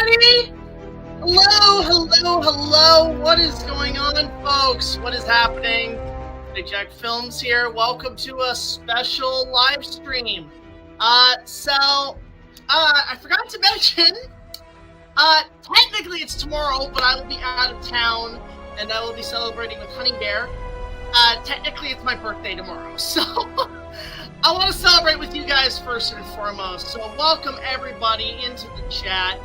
everybody! Hello! What is going on, folks? What is happening? BigJackFilms here. Welcome to a special live stream. I forgot to mention, technically it's tomorrow, but I will be out of town, and I will be celebrating with Honey Bear. Technically it's my birthday tomorrow, so I want to celebrate with you guys first and foremost. So welcome everybody into the chat.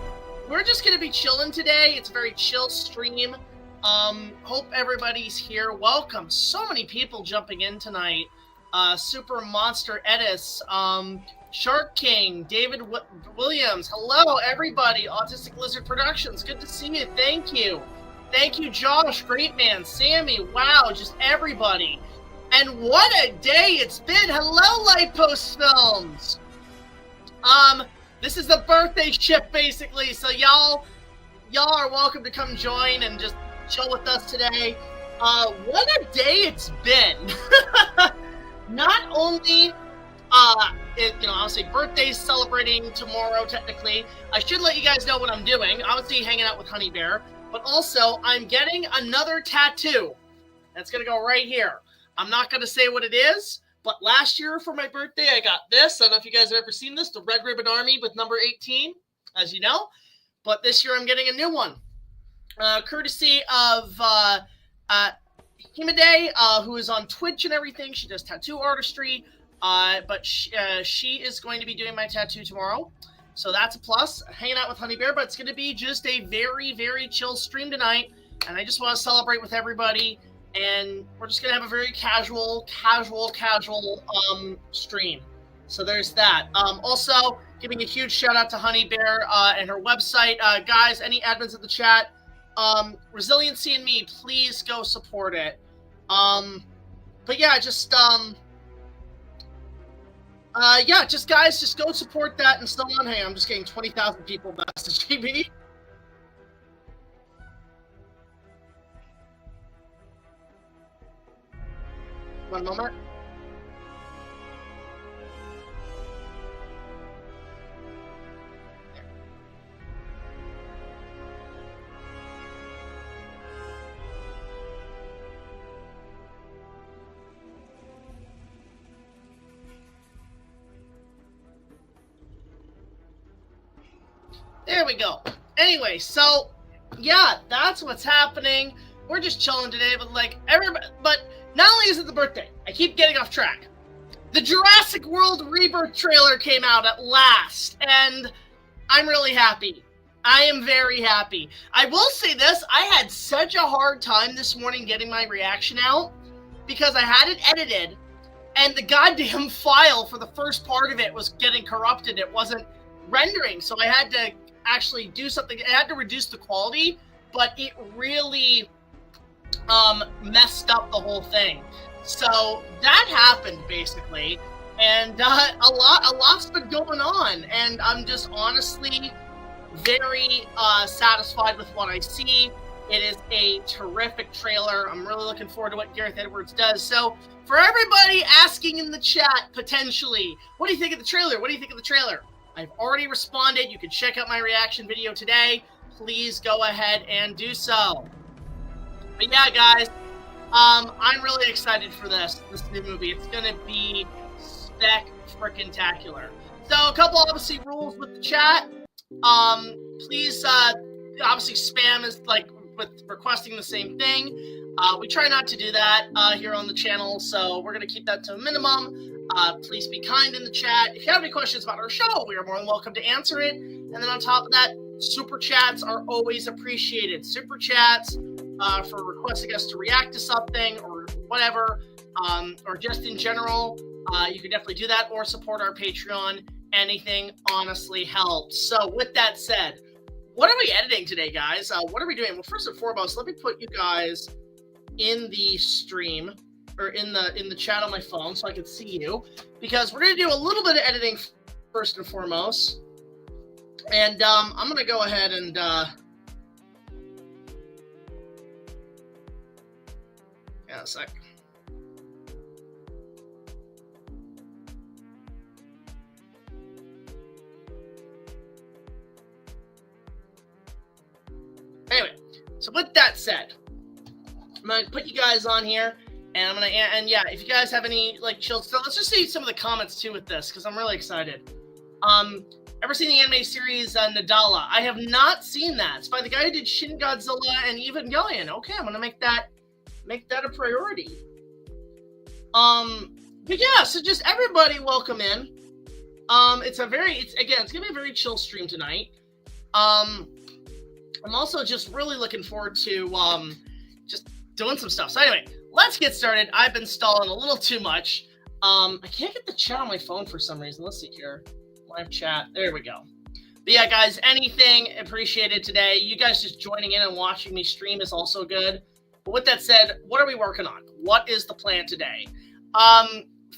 We're just going to be chilling today. It's a very chill stream. Hope everybody's here. Welcome. So many people jumping in tonight. Super Monster Edis, Shark King, David Williams. Hello, everybody. Autistic Lizard Productions. Good to see you. Thank you. Thank you, Josh. Great man. Sammy. Wow. Just everybody. And what a day it's been. Hello, Lightpost Films. This is the birthday ship, basically. So y'all are welcome to come join and just chill with us today. What a day it's been. Not only, I'll say birthday's celebrating tomorrow, technically. I should let you guys know what I'm doing. Obviously, hanging out with Honey Bear. But also, I'm getting another tattoo. That's going to go right here. I'm not going to say what it is, but last year for my birthday, I got this. I don't know if you guys have ever seen this, the Red Ribbon Army with number 18, as you know. But this year, I'm getting a new one. Courtesy of Himade, who is on Twitch and everything. She does tattoo artistry, but she is going to be doing my tattoo tomorrow. So that's a plus. Hanging out with Honey Bear, but it's going to be just a very, very chill stream tonight. And I just want to celebrate with everybody. And we're just going to have a very casual stream. So there's that. Also, giving a huge shout out to Honey Bear and her website. Guys, any admins in the chat, Resiliency and Me, please go support it. But yeah, just guys, just go support that and so on. Hey, I'm just getting 20,000 people messaging me. One moment. There we go. Anyway, so yeah, that's what's happening. We're just chilling today, but like everybody, but not only is it the birthday, I keep getting off track. The Jurassic World Rebirth trailer came out at last, and I'm really happy. I am very happy. I will say this, I had such a hard time this morning getting my reaction out because I had it edited, and the goddamn file for the first part of it was getting corrupted. It wasn't rendering, so I had to actually do something. I had to reduce the quality, but it really messed up the whole thing. So that happened basically, and a lot's been going on, and I'm just honestly very satisfied with what I see. It is a terrific trailer. I'm really looking forward to what Gareth Edwards does. So for everybody asking in the chat, potentially, what do you think of the trailer? What do you think of the trailer? I've already responded. You can check out my reaction video today. Please go ahead and do so. But yeah, guys, I'm really excited for this new movie. It's going to be spec-frickin-tacular. So a couple, obviously, rules with the chat. Please, obviously, spam is like with requesting the same thing. We try not to do that here on the channel, so we're going to keep that to a minimum. Please be kind in the chat. If you have any questions about our show, we are more than welcome to answer it. And then on top of that, super chats are always appreciated. Super chats for requesting us to react to something or whatever, or just in general, you can definitely do that or support our Patreon. Anything honestly helps. So with that said, what are we editing today, guys? What are we doing? Well, first and foremost, let me put you guys in the stream or in the chat on my phone so I can see you, because we're going to do a little bit of editing first and foremost. And I'm going to go ahead and yeah, a sec. with that said, I'm gonna put you guys on here, and yeah, if you guys have any like chill stuff, let's just see some of the comments too with this because I'm really excited. Ever seen the anime series Nadala? I have not seen that. It's by the guy who did Shin Godzilla and Evangelion. Okay, I'm gonna make that a priority. But yeah, so just everybody welcome in. It's gonna be a very chill stream tonight. I'm also just really looking forward to just doing some stuff. So anyway, let's get started. I've been stalling a little too much. I can't get the chat on my phone for some reason. Let's see here. Live chat. There we go. But yeah, guys, anything appreciated today. You guys just joining in and watching me stream is also good. But with that said, what are we working on? What is the plan today?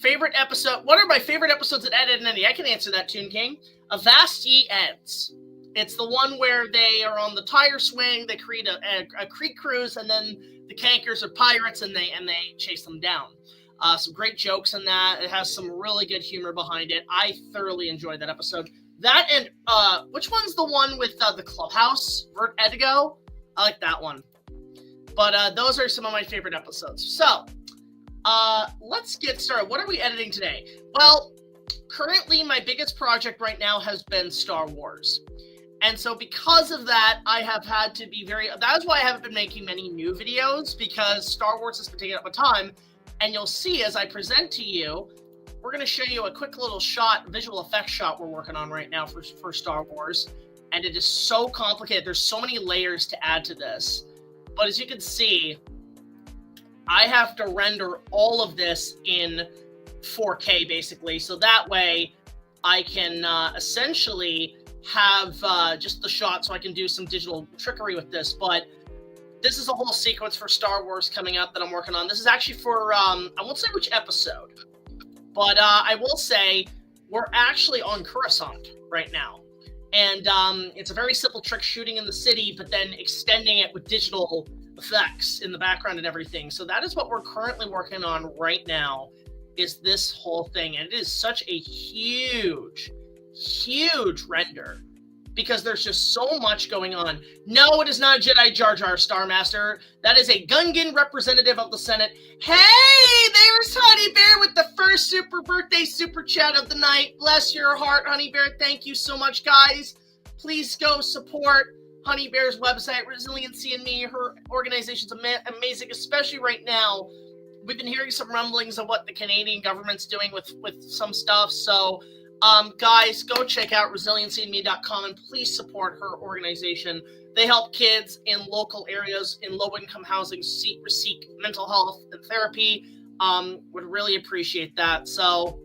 Favorite episode. What are my favorite episodes of Ed, Edd n Eddy? I can answer that, Toon King. Avast Ye Eds. It's the one where they are on the tire swing. They create a creek cruise, and then the cankers are pirates, and they chase them down. Some great jokes in that. It has some really good humor behind it. I thoroughly enjoyed that episode. That and which one's the one with the clubhouse? Vert Edigo? I like that one. But those are some of my favorite episodes. So let's get started. What are we editing today? Well, currently my biggest project right now has been Star Wars. And so because of that, I have had to be that's why I haven't been making many new videos, because Star Wars has been taking up my time. And you'll see as I present to you, we're going to show you a quick little visual effects shot we're working on right now for Star Wars. And it is so complicated. There's so many layers to add to this. But as you can see, I have to render all of this in 4K, basically. So that way I can essentially have just the shot so I can do some digital trickery with this. But this is a whole sequence for Star Wars coming up that I'm working on. This is actually for, I won't say which episode, but I will say we're actually on Coruscant right now. And it's a very simple trick shooting in the city, but then extending it with digital effects in the background and everything. So that is what we're currently working on right now, is this whole thing. And it is such a huge, huge render, because there's just so much going on. No, it is not Jedi Jar Jar Starmaster. That is a Gungan representative of the Senate. Hey, there's Honey Bear with the first birthday super chat of the night. Bless your heart, Honey Bear. Thank you so much, guys. Please go support Honey Bear's website, Resiliency and Me. Her organization's amazing, especially right now. We've been hearing some rumblings of what the Canadian government's doing with some stuff, so guys, go check out resiliencyandme.com and please support her organization. They help kids in local areas in low-income housing seek mental health and therapy. Would really appreciate that. So,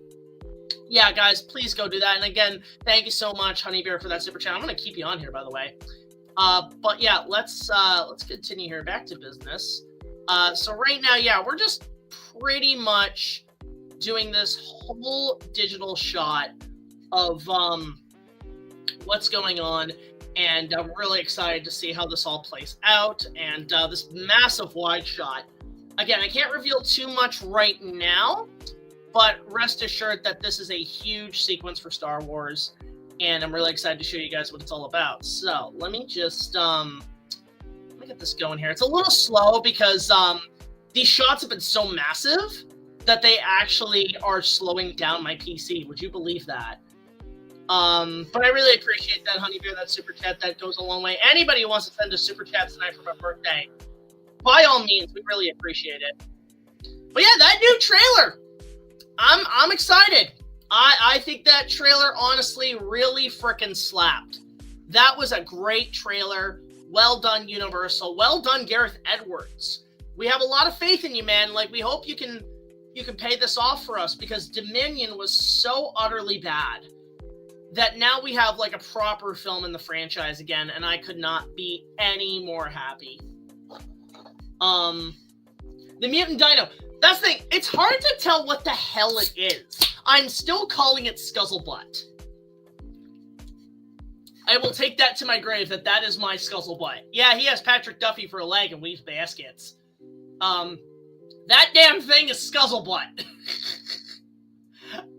yeah, guys, please go do that. And again, thank you so much, Honey Bear, for that super chat. I'm going to keep you on here, by the way. But yeah, let's continue here. Back to business. So right now, yeah, we're just pretty much doing this whole digital shot of what's going on, and I'm really excited to see how this all plays out. And this massive wide shot, again, I can't reveal too much right now, but rest assured that this is a huge sequence for Star Wars, and I'm really excited to show you guys what it's all about. So let me just let me get this going here. It's a little slow because these shots have been so massive that they actually are slowing down my PC. Would you believe that? But I really appreciate that, Honey Bear, that super chat. That goes a long way. Anybody who wants to send a super chat tonight for my birthday, by all means, we really appreciate it. But yeah, that new trailer, I'm excited. I think that trailer honestly really freaking slapped. That was a great trailer. Well done, Universal. Well done, Gareth Edwards. We have a lot of faith in you, man. Like, we hope you can pay this off for us, because Dominion was so utterly bad that now we have like a proper film in the franchise again, and I could not be any more happy. The Mutant Dino. That's the thing. It's hard to tell what the hell it is. I'm still calling it Scuzzlebutt. I will take that to my grave, that is my Scuzzlebutt. Yeah, he has Patrick Duffy for a leg and weaves baskets. That damn thing is Scuzzlebutt.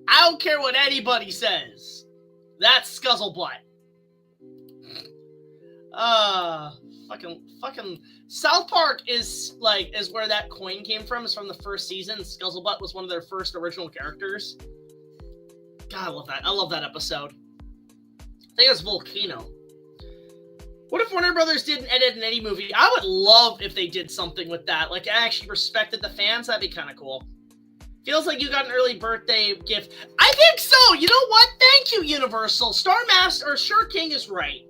I don't care what anybody says. That's Scuzzlebutt. fucking South Park is where that coin came from. Is from the first season. Scuzzlebutt was one of their first original characters. God, I love that. I love that episode. I think it was Volcano. What if Warner Brothers didn't edit in any movie? I would love if they did something with that. Like, I actually respected the fans. That'd be kind of cool. Feels like you got an early birthday gift. I think so. You know what? Thank you, Universal. Sure King is right.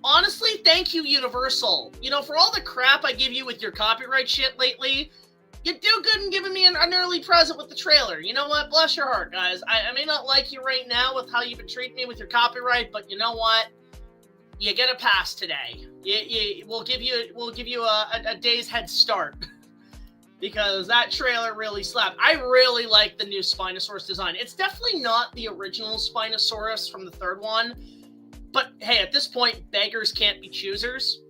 Honestly, thank you, Universal. You know, for all the crap I give you with your copyright shit lately, you do good in giving me an early present with the trailer. You know what? Bless your heart, guys. I may not like you right now with how you've been treating me with your copyright, but you know what? You get a pass today. We'll give you a day's head start. Because that trailer really slapped. I really like the new Spinosaurus design. It's definitely not the original Spinosaurus from the third one. But hey, at this point, beggars can't be choosers.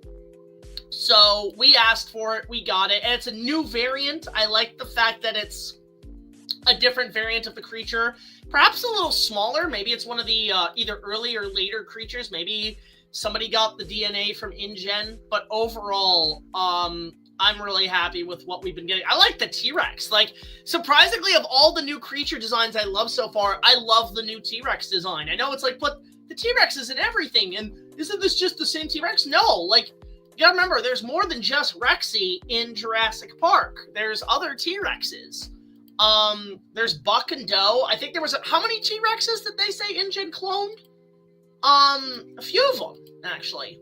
So we asked for it, we got it. And it's a new variant. I like the fact that it's a different variant of the creature. Perhaps a little smaller. Maybe it's one of the either early or later creatures. Maybe somebody got the DNA from InGen. But overall, I'm really happy with what we've been getting. I like the T-Rex. Like, surprisingly, of all the new creature designs I love so far, I love the new T-Rex design. I know it's like, but the T-Rex isn't everything, and isn't this just the same T-Rex? No, like, you gotta remember, there's more than just Rexy in Jurassic Park. There's other T-Rexes. There's Buck and Doe. I think there was, how many T-Rexes did they say InGen cloned? A few of them, actually.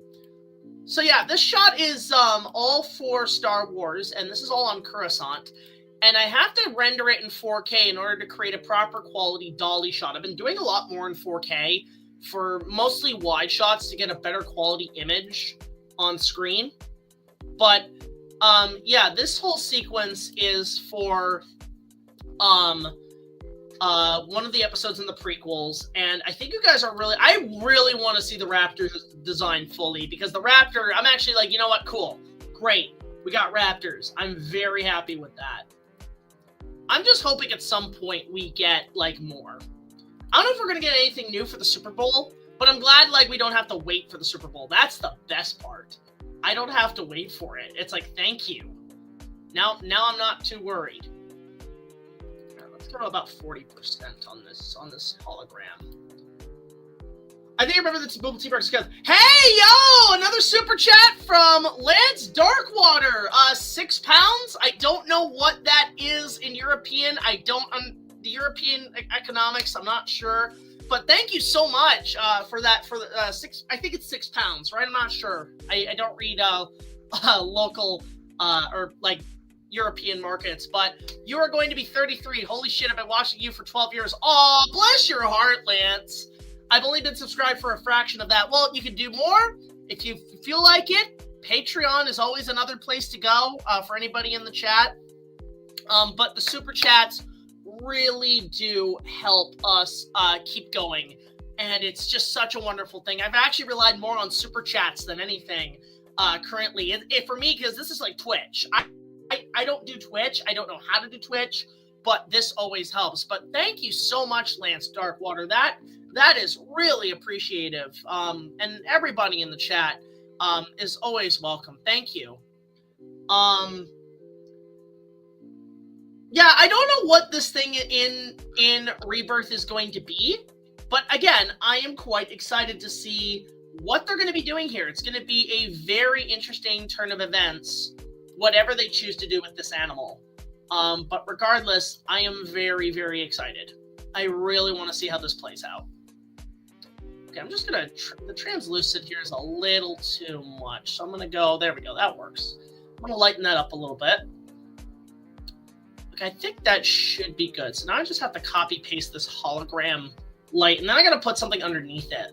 So yeah, this shot is all for Star Wars, and this is all on Coruscant. And I have to render it in 4K in order to create a proper quality dolly shot. I've been doing a lot more in 4K for mostly wide shots to get a better quality image on screen. But yeah, this whole sequence is for one of the episodes in the prequels, and I think you guys are I really want to see the Raptor design fully, because the Raptor, I'm actually like, you know what, cool, great, we got Raptors. I'm very happy with that. I'm just hoping at some point we get, like, more. I don't know if we're going to get anything new for the Super Bowl, but I'm glad, like, we don't have to wait for the Super Bowl. That's the best part. I don't have to wait for it. It's like, thank you. Now I'm not too worried. Let's go to about 40% on this hologram. I think I remember the T-Rex goes, hey, yo, another super chat from Lance Darkwater. 6 pounds. I don't know what that is in European. The European economics, I'm not sure. But thank you so much for that. For the 6, I think it's 6 pounds, right? I'm not sure. I don't read local or like European markets, but you are going to be 33. Holy shit, I've been watching you for 12 years. Oh, bless your heart, Lance. I've only been subscribed for a fraction of that. Well, you can do more if you feel like it. Patreon is always another place to go for anybody in the chat. But the super chats really do help us keep going. And it's just such a wonderful thing. I've actually relied more on super chats than anything currently. For me, because this is like Twitch. I don't do Twitch. I don't know how to do Twitch, but this always helps. But thank you so much, Lance Darkwater. That is really appreciative. And everybody in the chat is always welcome. Thank you. Yeah, I don't know what this thing in Rebirth is going to be, but again, I am quite excited to see what they're going to be doing here. It's going to be a very interesting turn of events, whatever they choose to do with this animal. But regardless, I am very, very excited. I really want to see how this plays out. Okay, I'm just going to... the translucent here is a little too much. So I'm going to go... there we go. That works. I'm going to lighten that up a little bit. Okay, I think that should be good. So now I just have to copy-paste this hologram light. And then I got to put something underneath it.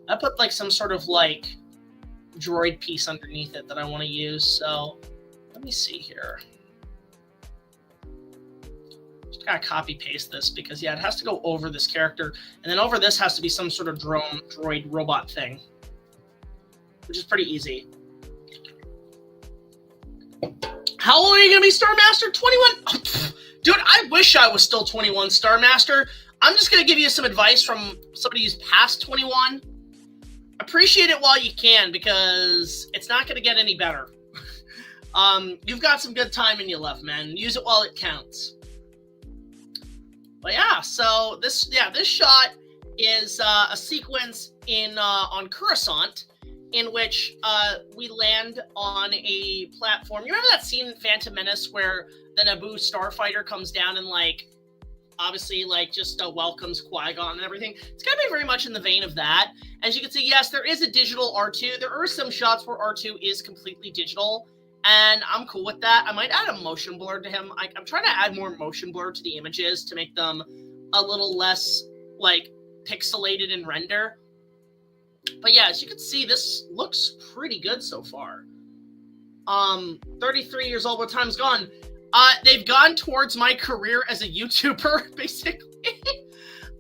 I put, like, some sort of, like, droid piece underneath it that I want to use. So let me see here. Just gotta copy paste this because yeah, it has to go over this character, and then over this has to be some sort of droid robot thing, which is pretty easy. How old are you gonna be, Star Master? 21? Dude, I wish I was still 21, Star Master. I'm just gonna give you some advice from somebody who's past 21. appreciate it while you can, because it's not going to get any better. You've got some good time in your left, man. Use it while it counts. But yeah, so this shot is a sequence on Coruscant, in which we land on a platform. You remember that scene in Phantom Menace where the Naboo starfighter comes down and, like, obviously, like, just welcomes Qui-Gon and everything? It's going to be very much in the vein of that. As you can see, yes, there is a digital R2. There are some shots where R2 is completely digital, and I'm cool with that. I might add a motion blur to him. I'm trying to add more motion blur to the images to make them a little less, like, pixelated in render. But yeah, as you can see, this looks pretty good so far. 33 years old, what time's gone? They've gone towards my career as a YouTuber, basically.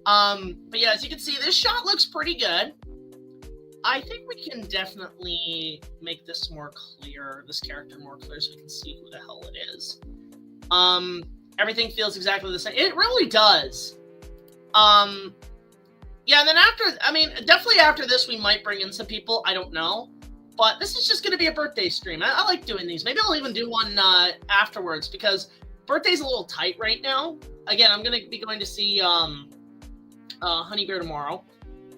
But yeah, as you can see, this shot looks pretty good. I think we can definitely make this more clear, this character more clear, so we can see who the hell it is. Everything feels exactly the same. It really does. Yeah, and then definitely after this, we might bring in some people. I don't know. But this is just going to be a birthday stream. I like doing these. Maybe I'll even do one afterwards, because birthday's a little tight right now. Again, I'm going to be going to see Honey Bear tomorrow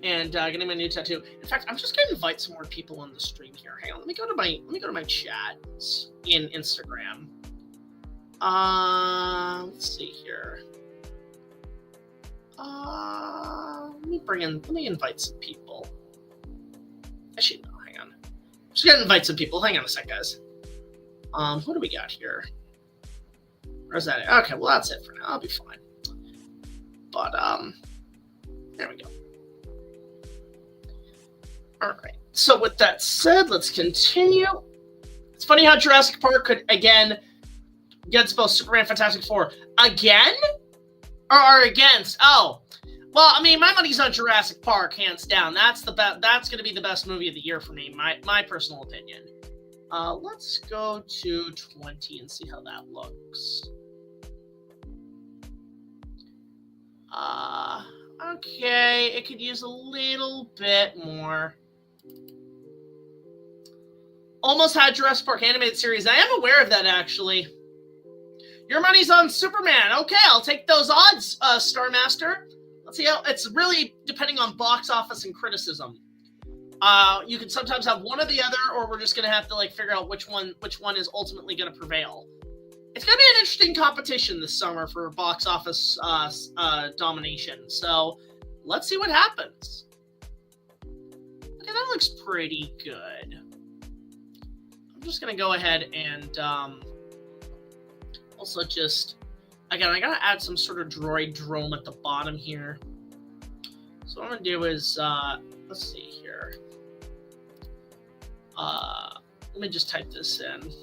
and getting my new tattoo. In fact, I'm just going to invite some more people on the stream here. Hang on, let me go to my chat in Instagram. Let's see here. Let me invite some people. Actually, no, hang on. I'm just gonna invite some people. Hang on a sec, guys. What do we got here? Where's that? Okay, well, that's it for now. I'll be fine. But, there we go. Alright, so with that said, let's continue. It's funny how Jurassic Park could, again, against both Superman and Fantastic Four. Again? Or against? Oh. Well, I mean, my money's on Jurassic Park, hands down. That's going to be the best movie of the year for me, my personal opinion. Let's go to 20 and see how that looks. Okay, it could use a little bit more. Almost had Jurassic Park animated series. I am aware of that, actually. Your money's on Superman. Okay, I'll take those odds, Starmaster. Let's see how it's really depending on box office and criticism. You can sometimes have one or the other, or we're just gonna have to figure out which one is ultimately gonna prevail. It's gonna be an interesting competition this summer for box office domination. So let's see what happens. Okay, that looks pretty good. I'm just gonna go ahead and also just, again, I gotta add some sort of droid drone at the bottom here. So what I'm gonna do is, let's see here. Let me just type this in.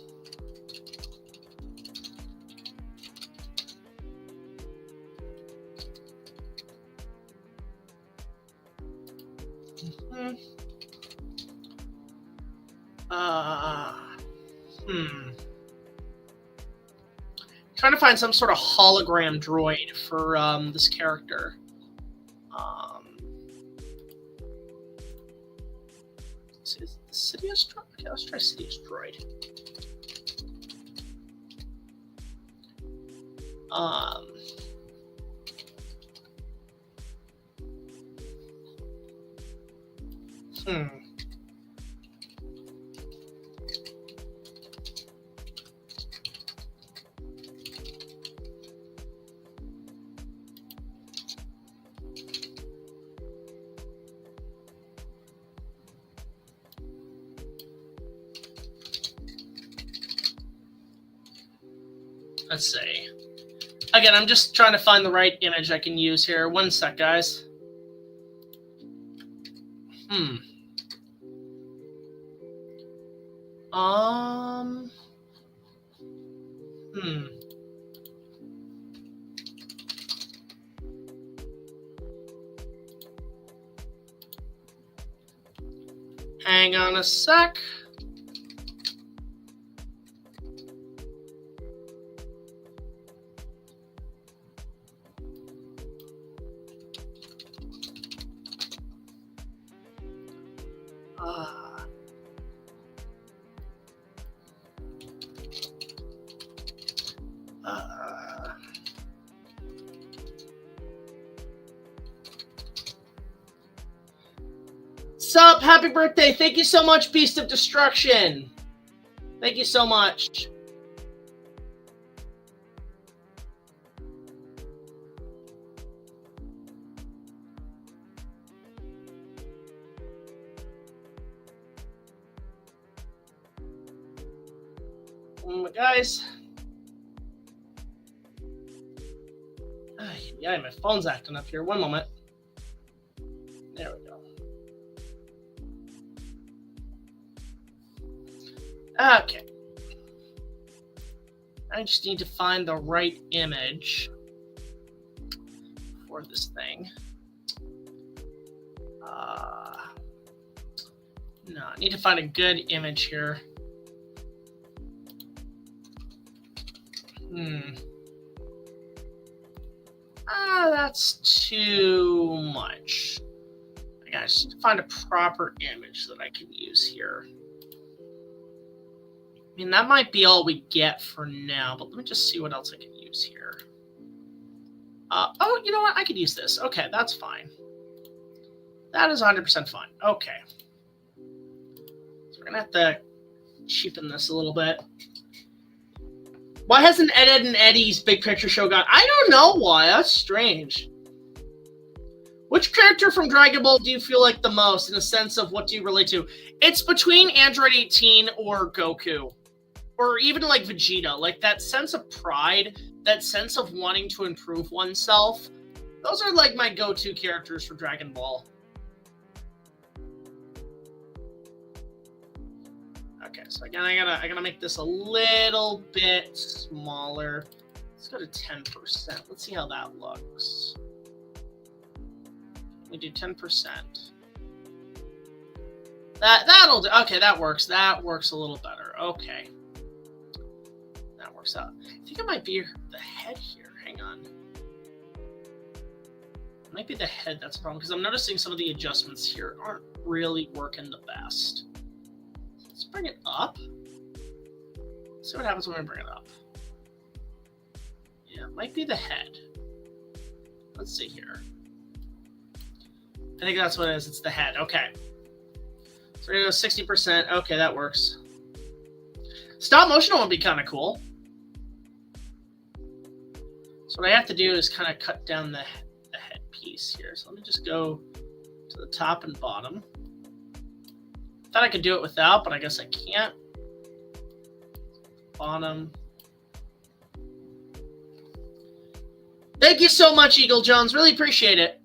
Trying to find some sort of hologram droid for this character. Is Sidious droid? Okay, let's try Sidious droid. Let's see. Again, I'm just trying to find the right image I can use here. One sec, guys. Hang on a sec. Sup, happy birthday. Thank you so much, Beast of Destruction. Thank you so much. Guys. Yeah, my phone's acting up here. One moment. There we go. Okay. I just need to find the right image for this thing. No, I need to find a good image here. That's too much. I gotta just find a proper image that I can use here. I mean, that might be all we get for now, but let me just see what else I can use here. Oh, you know what? I could use this. Okay, that's fine. That is 100% fine. Okay. So we're gonna have to cheapen this a little bit. Why hasn't Ed and Eddie's Big Picture Show got? I don't know why. That's strange. Which character from Dragon Ball do you feel like the most in a sense of what do you relate to? It's between Android 18 or Goku. Or even like Vegeta. Like that sense of pride, that sense of wanting to improve oneself. Those are like my go-to characters for Dragon Ball. Okay, so again, I gotta make this a little bit smaller. Let's go to 10%. Let's see how that looks. We do 10%. That'll do. Okay, that works. That works a little better. Okay, that works out. I think it might be the head here. Hang on. It might be the head that's a problem because I'm noticing some of the adjustments here aren't really working the best. Let's bring it up. See what happens when we bring it up. Yeah, it might be the head. Let's see here. I think that's what it is. It's the head. Okay. So we're going to go 60%. Okay, that works. Stop motion would be kind of cool. So what I have to do is kind of cut down the head piece here. So let me just go to the top and bottom. Thought I could do it without, but I guess I can't. Bottom. Thank you so much, Eagle Jones. Really appreciate it.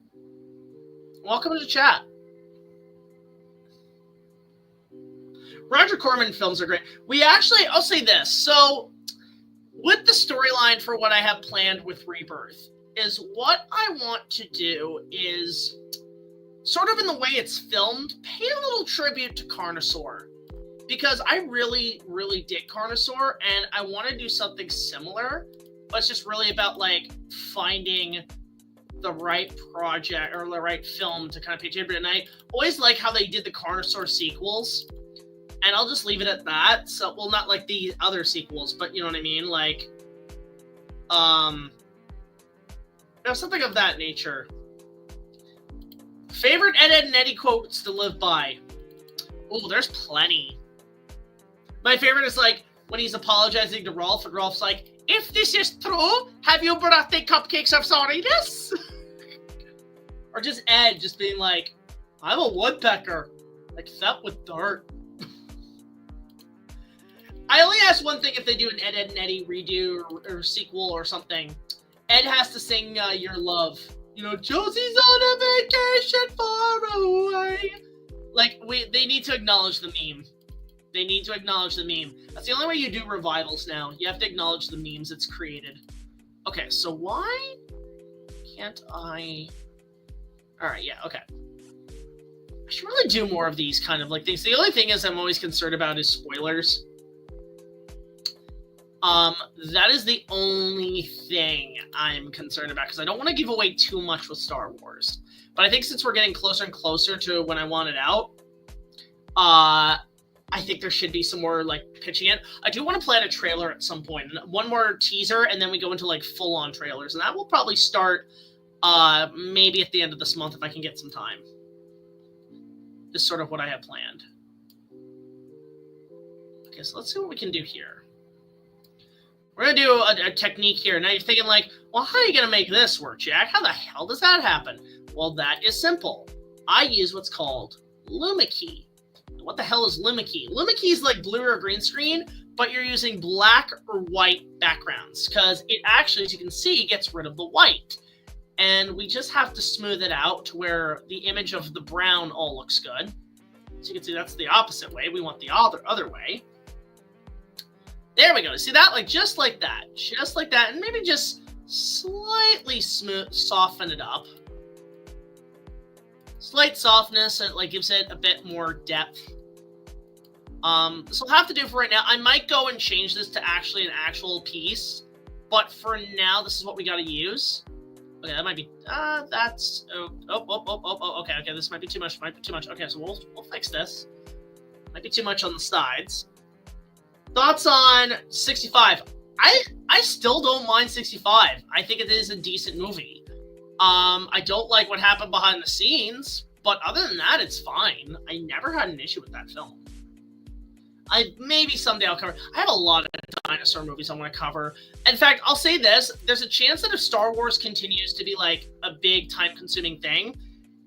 Welcome to the chat. Roger Corman films are great. We actually, I'll say this. So, with the storyline for what I have planned with Rebirth, is what I want to do is, sort of in the way it's filmed, pay a little tribute to Carnosaur. Because I really, really dig Carnosaur, and I want to do something similar, but it's just really about, like, finding the right project or the right film to kind of pay tribute. And I always like how they did the Carnosaur sequels, and I'll just leave it at that. So, well, not like the other sequels, but you know what I mean? Like, something of that nature. Favorite Ed and Eddie quotes to live by? Oh, there's plenty. My favorite is like when he's apologizing to Rolf, and Rolf's like, "If this is true, have you brought the cupcakes of sorriness?" Or just Ed just being like, "I'm a woodpecker, except with dirt." I only ask one thing if they do an Ed and Eddie redo or sequel or something. Ed has to sing Your Love. You know, Josie's on a vacation far away. Like, they need to acknowledge the meme. They need to acknowledge the meme. That's the only way you do revivals now. You have to acknowledge the memes it's created. Okay, so why can't I... Alright, yeah, okay. I should really do more of these kind of like things. The only thing is I'm always concerned about is spoilers. That is the only thing I'm concerned about, because I don't want to give away too much with Star Wars. But I think since we're getting closer and closer to when I want it out, I I think there should be some more, like, pitching it. I do want to plan a trailer at some point. One more teaser, and then we go into, like, full-on trailers. And that will probably start maybe at the end of this month if I can get some time. This is sort of what I have planned. Okay, so let's see what we can do here. We're going to do a technique here. Now you're thinking, like, well, how are you going to make this work, Jack? How the hell does that happen? Well, that is simple. I use what's called Lumikey. What the hell is Lumikey? Lumikey is like blue or green screen, but you're using black or white backgrounds because it actually, as you can see, gets rid of the white. And we just have to smooth it out to where the image of the brown all looks good. As you can see, that's the opposite way. We want the other way. There we go. See that? Like just like that. Just like that. And maybe just slightly soften it up. Slight softness, it like gives it a bit more depth. This will have to do for right now. I might go and change this to actually an actual piece, but for now, this is what we got to use. Okay, that might be. That's. Okay. This might be too much. Okay, so we'll fix this. Might be too much on the sides. Thoughts on 65? I still don't mind 65. I think it is a decent movie. I don't like what happened behind the scenes, but other than that, it's fine. I never had an issue with that film. Maybe someday I'll cover. I have a lot of dinosaur movies I want to cover. In fact, I'll say this. There's a chance that if Star Wars continues to be like a big time-consuming thing,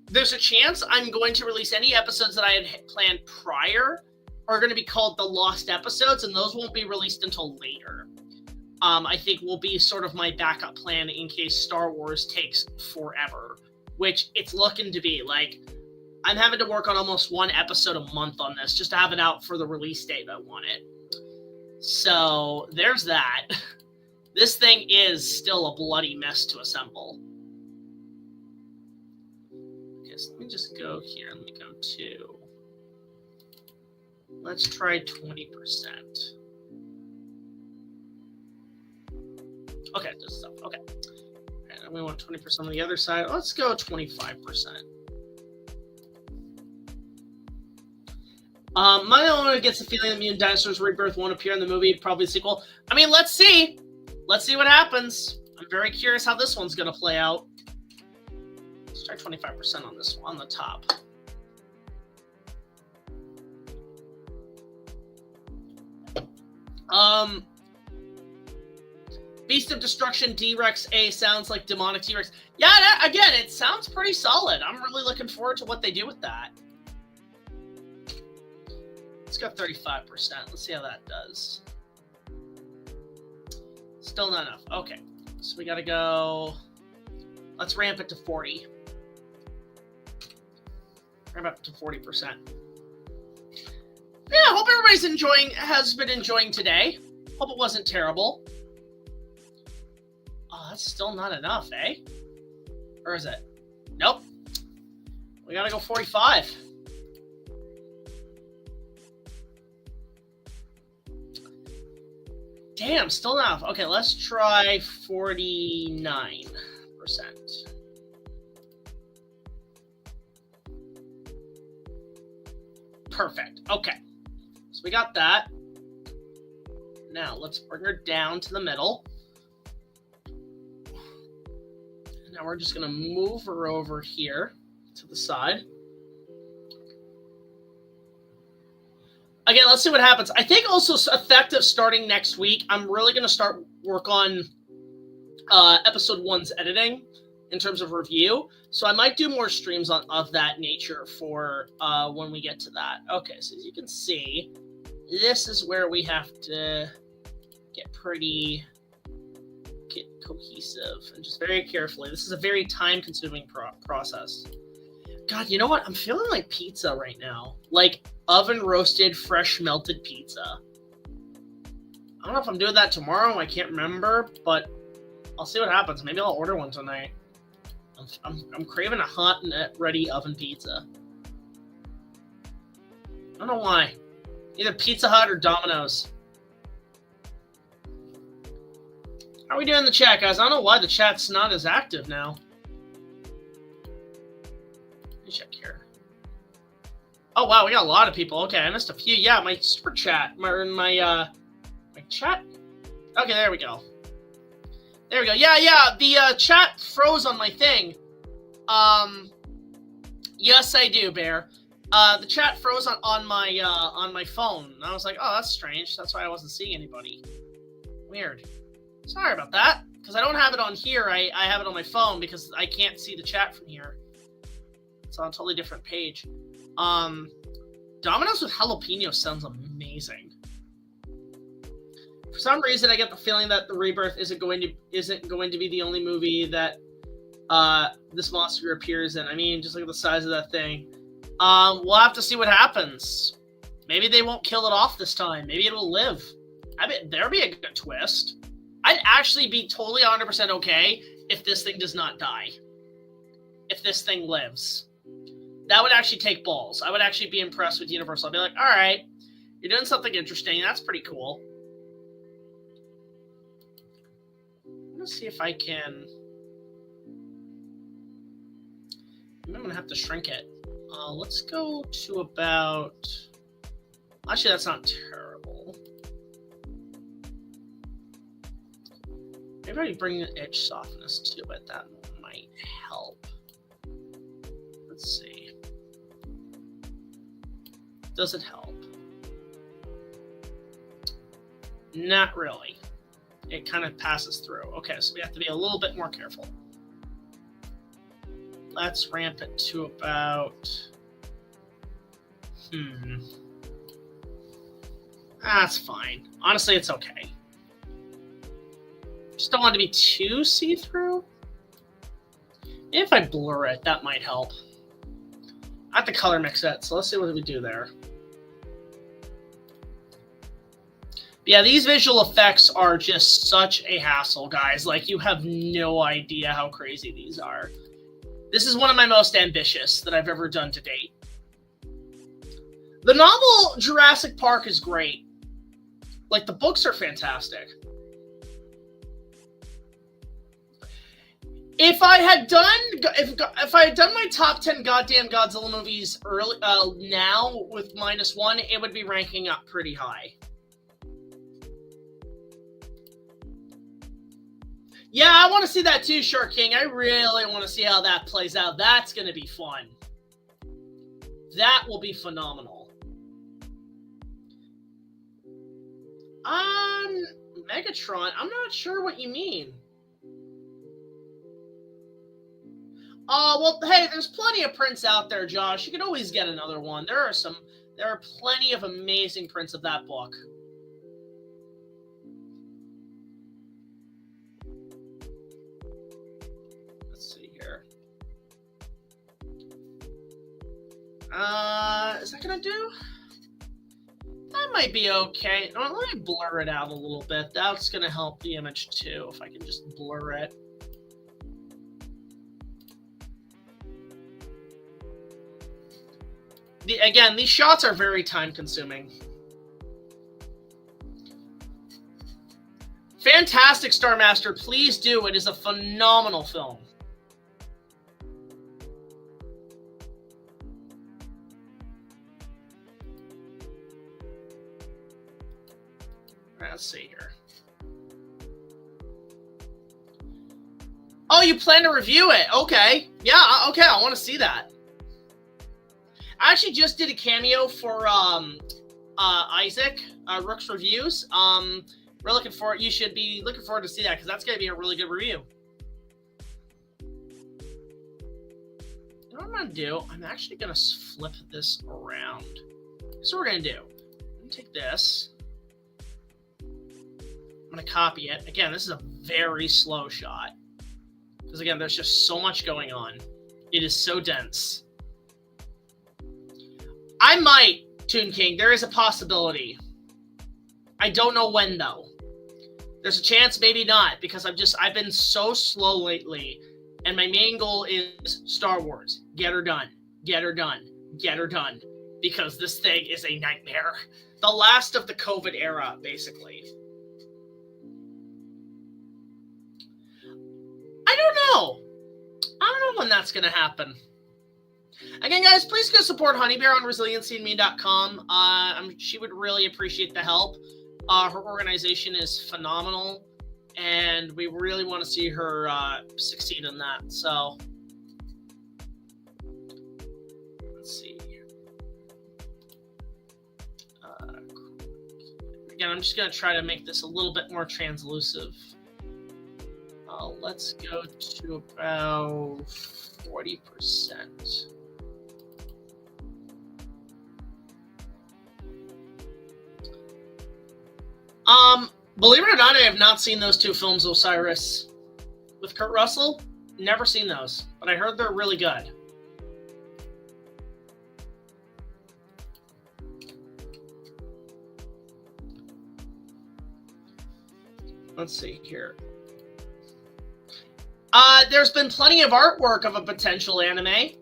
there's a chance I'm going to release any episodes that I had planned prior are going to be called the Lost Episodes, and those won't be released until later. I think will be sort of my backup plan in case Star Wars takes forever, which it's looking to be. Like, I'm having to work on almost one episode a month on this just to have it out for the release date I want it. So there's that. This thing is still a bloody mess to assemble. Okay, so let me just go here. Let me go to... Let's try 20%. Okay, this stuff. Okay. And we want 20% on the other side. Let's go 25%. My owner gets the feeling that Mutant Dinosaurs Rebirth won't appear in the movie, probably the sequel. I mean, let's see. Let's see what happens. I'm very curious how this one's going to play out. Let's try 25% on this one, on the top. Beast of Destruction D-Rex A sounds like demonic T-Rex. Yeah, again, it sounds pretty solid. I'm really looking forward to what they do with that. Let's go 35%. Let's see how that does. Still not enough. Okay. So we got to go... Let's ramp it to 40. Ramp up to 40%. Yeah, I hope everybody's has been enjoying today. Hope it wasn't terrible. Oh, that's still not enough, eh? Or is it? Nope. We gotta go 45. Damn, still not enough. Okay, let's try 49%. Perfect. Okay. So we got that. Now let's bring her down to the middle. And now we're just going to move her over here to the side. Again, let's see what happens. I think also effective starting next week, I'm really going to start work on episode 1's editing in terms of review. So I might do more streams of that nature for when we get to that. Okay, so as you can see, this is where we have to get pretty cohesive and just very carefully. This is a very time-consuming process. God, you know what? I'm feeling like pizza right now. Like oven-roasted, fresh melted pizza. I don't know if I'm doing that tomorrow. I can't remember, but I'll see what happens. Maybe I'll order one tonight. I'm craving a hot and ready oven pizza. I don't know why. Either Pizza Hut or Domino's. How are we doing in the chat, guys? I don't know why the chat's not as active now. Let me check here. Oh, wow, we got a lot of people. Okay, I missed a few. Yeah, my super chat. My chat? Okay, there we go. There we go. Yeah, the chat froze on my thing. Yes, I do, Bear. The chat froze on my phone. And I was like, oh, that's strange. That's why I wasn't seeing anybody. Weird. Sorry about that. Because I don't have it on here. I have it on my phone because I can't see the chat from here. It's on a totally different page. Domino's with jalapeno sounds amazing. For some reason, I get the feeling that the Rebirth isn't going to be the only movie that this monster appears in. I mean, just look at the size of that thing. We'll have to see what happens. Maybe they won't kill it off this time. Maybe it'll live. I bet there'll be a good twist. I'd actually be totally 100% okay if this thing does not die. If this thing lives. That would actually take balls. I would actually be impressed with Universal. I'd be like, all right, you're doing something interesting. That's pretty cool. Let's see if I can... I'm going to have to shrink it. Let's go to about... Actually, that's not terrible. Maybe I bring the edge softness to it. That might help. Let's see. Does it help? Not really. It kind of passes through. Okay, so we have to be a little bit more careful. Let's ramp it to about... That's fine. Honestly, it's okay. Just don't want it to be too see-through. If I blur it, that might help. I have to color mix it, so let's see what we do there. Yeah, these visual effects are just such a hassle, guys. Like, you have no idea how crazy these are. This is one of my most ambitious that I've ever done to date. The novel Jurassic Park is great. Like, the books are fantastic. If I had done my top 10 goddamn Godzilla movies early now with -1, it would be ranking up pretty high. Yeah, I want to see that too, Shark King. I really want to see how that plays out. That's going to be fun. That will be phenomenal. Megatron, I'm not sure what you mean. Well, hey, there's plenty of prints out there, Josh. You can always get another one. There are plenty of amazing prints of that book. Let's see here. Is that gonna do? That might be okay. Let me blur it out a little bit. That's gonna help the image too, if I can just blur it. Again, these shots are very time-consuming. Fantastic, Starmaster. Please do. It is a phenomenal film. Let's see here. Oh, you plan to review it? Okay. Yeah, okay. I want to see that. I actually just did a cameo for Issac, Rooks Reviews. We're looking for it. You should be looking forward to see that because that's going to be a really good review. You know what I'm going to do? I'm actually going to flip this around. That's what we're going to do. I'm going to take this. I'm going to copy it. Again, this is a very slow shot. Because, again, there's just so much going on. It is so dense. I might, Toon King. There is a possibility. I don't know when, though. There's a chance, maybe not, because I've been so slow lately, and my main goal is Star Wars. Get her done. Get her done. Get her done. Because this thing is a nightmare. The last of the COVID era, basically. I don't know when that's going to happen. Again, guys, please go support Honeybear on resiliencyandme.com. She would really appreciate the help. Her organization is phenomenal, and we really want to see her succeed in that. So, let's see. Again, I'm just going to try to make this a little bit more translucent. Let's go to about 40%. Believe it or not, I have not seen those two films, Osiris, with Kurt Russell. Never seen those, but I heard they're really good. Let's see here. There's been plenty of artwork of a potential anime. I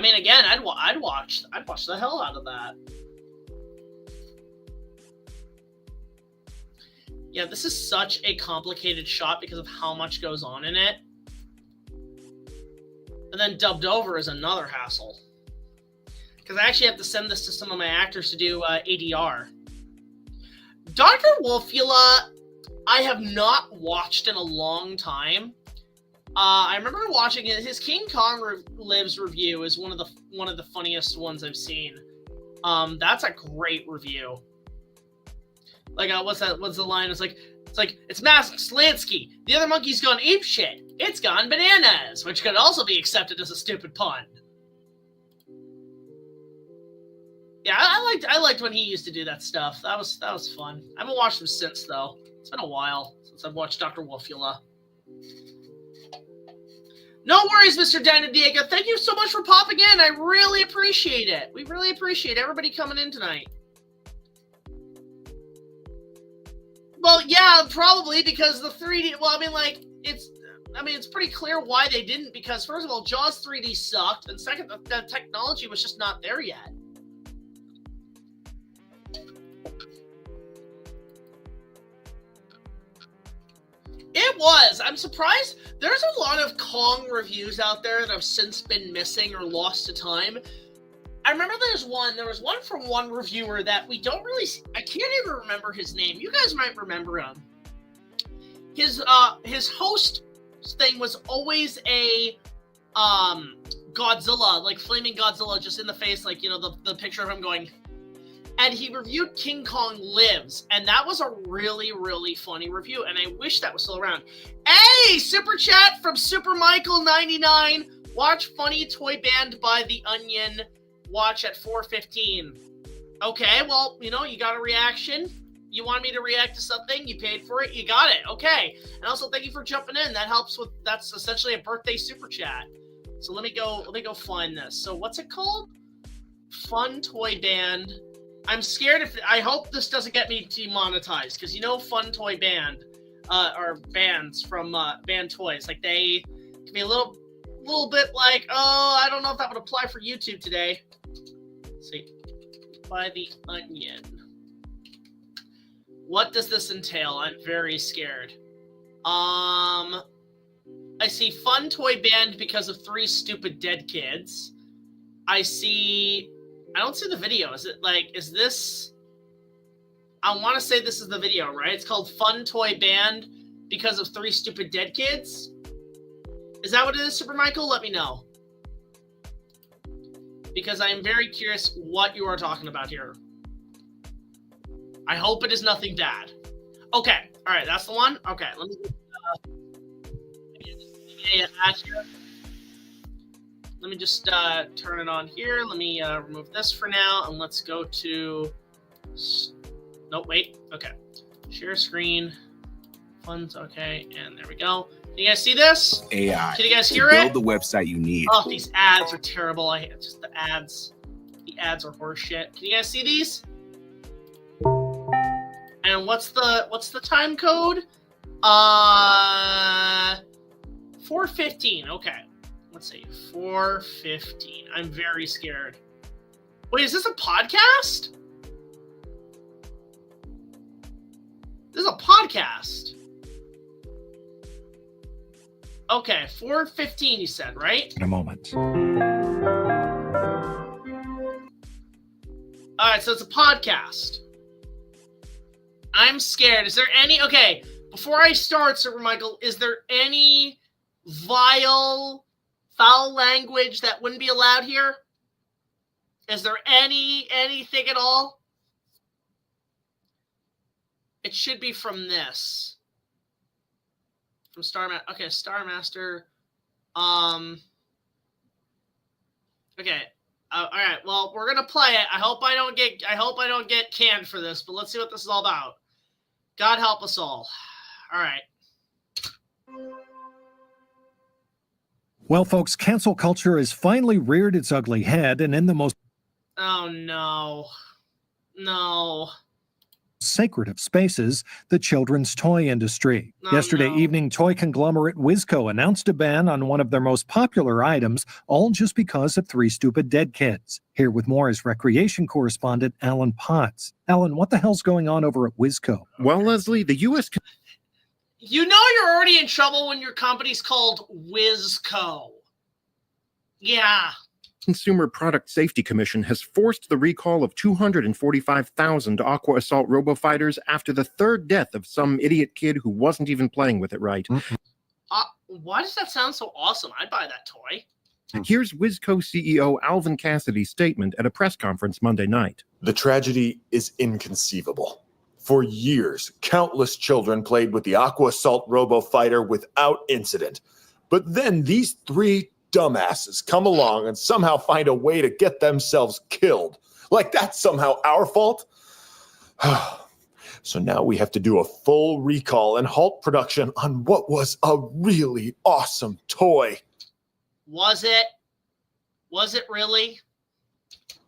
mean, again, I'd watch the hell out of that. Yeah, this is such a complicated shot because of how much goes on in it. And then dubbed over is another hassle. Because I actually have to send this to some of my actors to do ADR. Dr. Wolfula, I have not watched in a long time. I remember watching it. His King Kong Lives review is one of the funniest ones I've seen. That's a great review. Like, what's the line? It's Master Slansky. The other monkey's gone apeshit. It's gone bananas, which could also be accepted as a stupid pun. Yeah, I liked when he used to do that stuff. That was fun. I haven't watched him since, though. It's been a while since I've watched Dr. Wolfula. No worries, Mr. Diego. Thank you so much for popping in. I really appreciate it. We really appreciate everybody coming in tonight. Well, yeah, probably because the 3D. Well, I mean, like it's pretty clear why they didn't. Because first of all, Jaws 3D sucked, and second, the technology was just not there yet. It was. I'm surprised. There's a lot of Kong reviews out there that have since been missing or lost to time. I remember there was one from one reviewer that we don't really, I can't even remember his name. You guys might remember him. His host thing was always a Godzilla, like flaming Godzilla just in the face, like, you know, the picture of him going. And he reviewed King Kong Lives, and that was a really, really funny review, and I wish that was still around. Hey, super chat from Super Michael 99. Watch Funny Toy Band by The Onion. Watch at 4:15. Okay, well, you know, you got a reaction. You want me to react to something? You paid for it. You got it. Okay. And also, thank you for jumping in. That helps with. That's essentially a birthday super chat. So let me go find this. So what's it called? Fun Toy Band. I'm scared I hope this doesn't get me demonetized, because you know Fun Toy Band are bands from Band Toys. Like, they can be a little bit like, oh, I don't know if that would apply for YouTube today. Let's see. By The Onion. What does this entail? I'm very scared. I see Fun Toy Band because of 3 stupid dead kids. I don't see the video. Is this... I want to say this is the video, right? It's called Fun Toy Band because of 3 stupid dead kids. Is that what it is, Super Michael? Let me know. Because I am very curious what you are talking about here. I hope it is nothing bad. Okay. All right. That's the one? Okay. Let me Let me just turn it on here. Let me remove this for now, and let's go to... No, wait. Okay. Share screen. Funds. Okay, and there we go. Can you guys see this? AI. Can you guys hear it? Build the website you need. Oh, these ads are terrible. I hate just the ads. The ads are horseshit. Can you guys see these? And what's the time code? 4:15. Okay. Let's see. 4:15. I'm very scared. Wait, is this a podcast? This is a podcast. Okay, 4:15 you said, right? In a moment. All right, so it's a podcast. I'm scared. Is there any... Okay, before I start, Super Michael, is there any foul language that wouldn't be allowed here? Is there anything at all? It should be from this. From Star Master. Okay, Star Master. Okay. All right. Well, we're gonna play it. I hope I don't get canned for this, but let's see what this is all about. God help us all. All right. Well, folks, cancel culture has finally reared its ugly head, and in the most Oh no. No. sacred of spaces, the children's toy industry. Yesterday evening, toy conglomerate Wizco announced a ban on one of their most popular items, all just because of 3 stupid dead kids. Here with more is recreation correspondent Alan Potts. Alan, what the hell's going on over at Wizco? Well, Leslie, the U.S. You know you're already in trouble when your company's called Wizco. Yeah. Consumer Product Safety Commission has forced the recall of 245,000 Aqua Assault RoboFighters after the 3rd death of some idiot kid who wasn't even playing with it right. Why does that sound so awesome? I'd buy that toy. Here's Wizco CEO Alvin Cassidy's statement at a press conference Monday night. The tragedy is inconceivable. For years, countless children played with the Aqua Assault RoboFighter without incident. But then these 3 dumbasses come along and somehow find a way to get themselves killed. Like that's somehow our fault? So now we have to do a full recall and halt production on what was a really awesome toy. Was it? Was it really?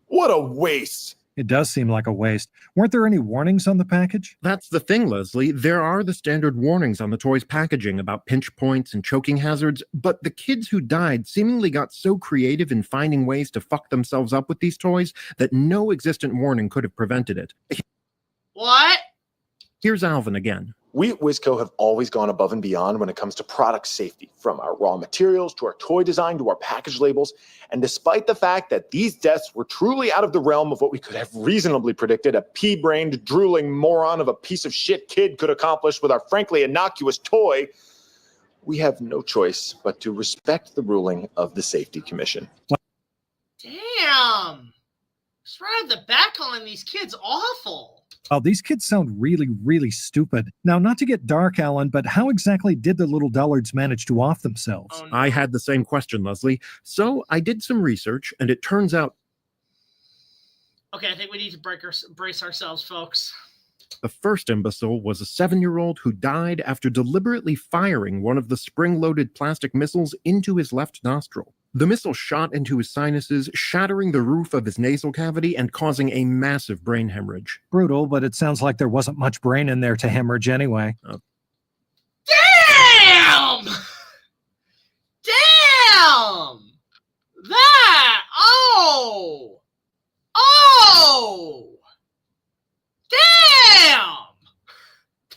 What a waste. It does seem like a waste. Weren't there any warnings on the package? That's the thing, Leslie. There are the standard warnings on the toy's packaging about pinch points and choking hazards, but the kids who died seemingly got so creative in finding ways to fuck themselves up with these toys that no existent warning could have prevented it. What? Here's Alvin again. We at Wizco have always gone above and beyond when it comes to product safety, from our raw materials to our toy design to our package labels. And despite the fact that these deaths were truly out of the realm of what we could have reasonably predicted a pea-brained, drooling moron of a piece of shit kid could accomplish with our frankly innocuous toy, we have no choice but to respect the ruling of the Safety Commission. Damn. Just right off the bat calling these kids awful. Well, these kids sound really, really stupid. Now, not to get dark, Alan, but how exactly did the little dullards manage to off themselves? Oh, no. I had the same question, Leslie. So I did some research, and it turns out... Okay, I think we need to brace ourselves, folks. The first imbecile was a 7-year-old who died after deliberately firing one of the spring-loaded plastic missiles into his left nostril. The missile shot into his sinuses, shattering the roof of his nasal cavity and causing a massive brain hemorrhage. Brutal, but it sounds like there wasn't much brain in there to hemorrhage anyway. Damn! Damn! That! Oh! Oh! Damn!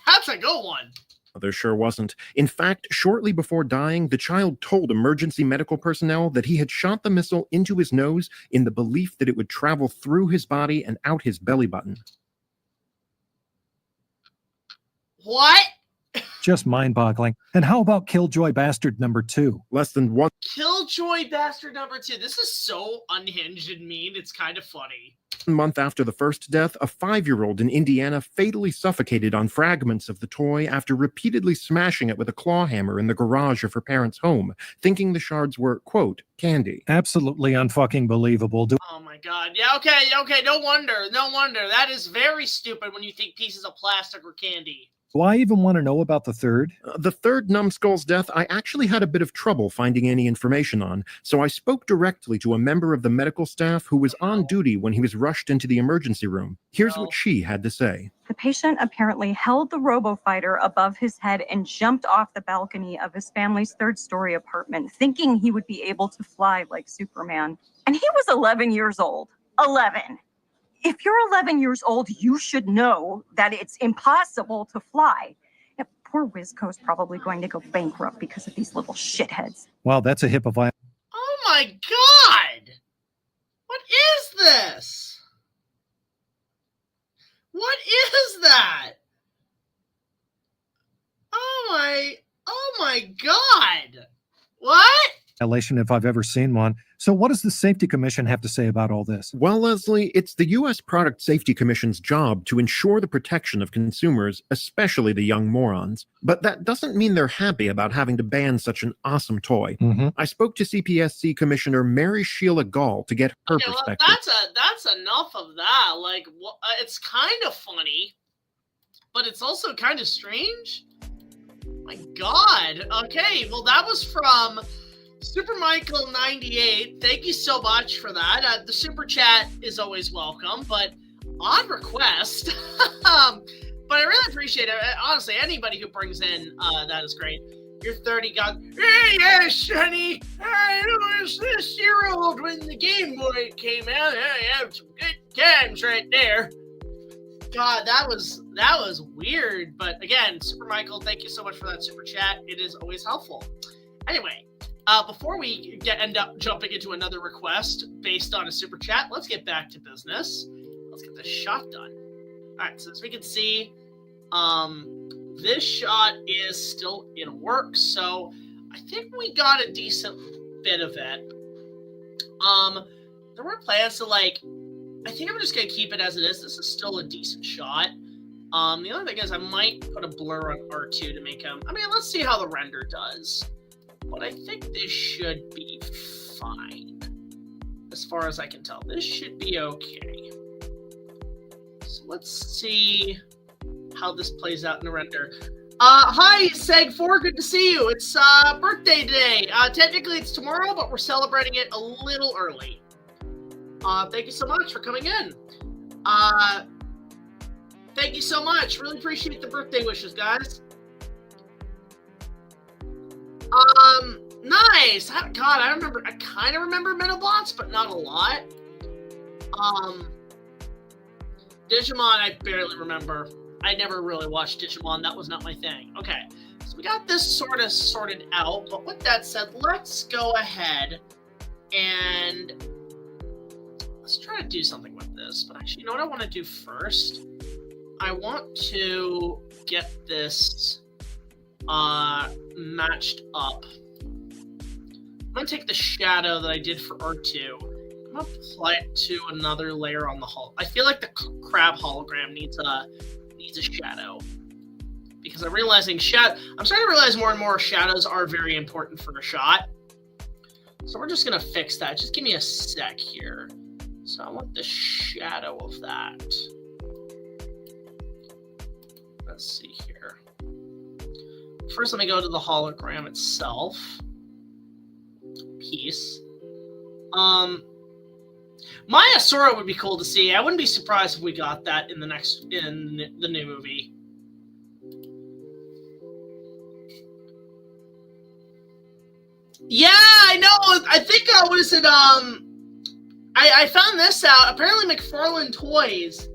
That's a good one. There sure wasn't. In fact, shortly before dying, the child told emergency medical personnel that he had shot the missile into his nose in the belief that it would travel through his body and out his belly button. What? Just mind-boggling. And how about Killjoy Bastard number 2? Less than 1 Killjoy Bastard number 2. This is so unhinged and mean. It's kind of funny. month after the first death, a 5-year-old in Indiana fatally suffocated on fragments of the toy after repeatedly smashing it with a claw hammer in the garage of her parents' home, thinking the shards were, quote, candy. Absolutely unfucking believable. Oh my god. Yeah, okay. No wonder. That is very stupid when you think pieces of plastic are candy. Do I even want to know about the third? The third numbskull's death, I actually had a bit of trouble finding any information on, so I spoke directly to a member of the medical staff who was on duty when he was rushed into the emergency room. Here's what she had to say. The patient apparently held the RoboFighter above his head and jumped off the balcony of his family's 3rd-story apartment, thinking he would be able to fly like Superman. And he was 11 years old. 11. If you're 11 years old, you should know that it's impossible to fly. Yeah, poor Wizco's probably going to go bankrupt because of these little shitheads. Wow, that's a HIPAA violation. Oh my god! What is this? What is that? Oh my God. What? Violation if I've ever seen one. So what does the Safety Commission have to say about all this? Well, Leslie, it's the U.S. Product Safety Commission's job to ensure the protection of consumers, especially the young morons. But that doesn't mean they're happy about having to ban such an awesome toy. I spoke to CPSC Commissioner Mary Sheila Gall to get her perspective. That's enough of that. Like, it's kind of funny, but it's also kind of strange. My God. Okay, well, that was from Super Michael 98. Thank you so much for that. The super chat is always welcome, but on request. But I really appreciate it. Honestly, anybody who brings in that is great. You're 30, God. Hey, yes, honey. I was this year old when the Game Boy came out. I have some good times right there. God, that was weird. But again, Super Michael, thank you so much for that super chat. It is always helpful. Anyway, before we end up jumping into another request based on a super chat, let's get back to business. Let's get this shot done. All right, so as we can see, this shot is still in work, so I think we got a decent bit of it. There were plans to, like, I think I'm just going to keep it as it is. This is still a decent shot. The only thing is I might put a blur on R2 to make him, I mean, let's see how the render does. But I think this should be fine. As far as I can tell, this should be okay. So let's see how this plays out in the render. Hi, Seg4, good to see you. It's birthday today. Technically it's tomorrow, but we're celebrating it a little early. Thank you so much for coming in. Thank you so much. Really appreciate the birthday wishes, guys. Nice. God, I kind of remember Metabots, but not a lot. Digimon, I barely remember. I never really watched Digimon. That was not my thing. Okay, so we got this sort of sorted out, but with that said, let's go ahead and let's try to do something with this. But actually, you know what I want to do first? I want to get this matched up. I'm going to take the shadow that I did for R2. I'm going to apply it to another layer on the hull. I feel like the crab hologram needs a shadow. Because I'm starting to realize more and more shadows are very important for a shot. So we're just going to fix that. Just give me a sec here. So I want the shadow of that. Let's see here. First, let me go to the hologram itself. Piece. Maya Sora would be cool to see. I wouldn't be surprised if we got that in the new movie. Yeah, I know. I think I found this out. Apparently, McFarlane Toys,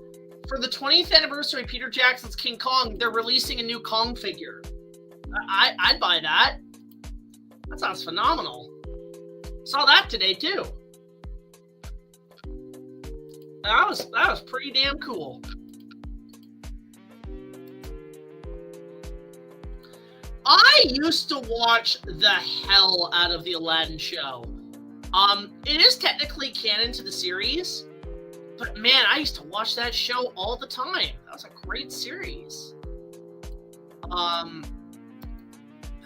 for the 20th anniversary of Peter Jackson's King Kong, they're releasing a new Kong figure. I'd buy that. That sounds phenomenal. Saw that today too. That was pretty damn cool. I used to watch the hell out of the Aladdin show. It is technically canon to the series, but man, I used to watch that show all the time. That was a great series. That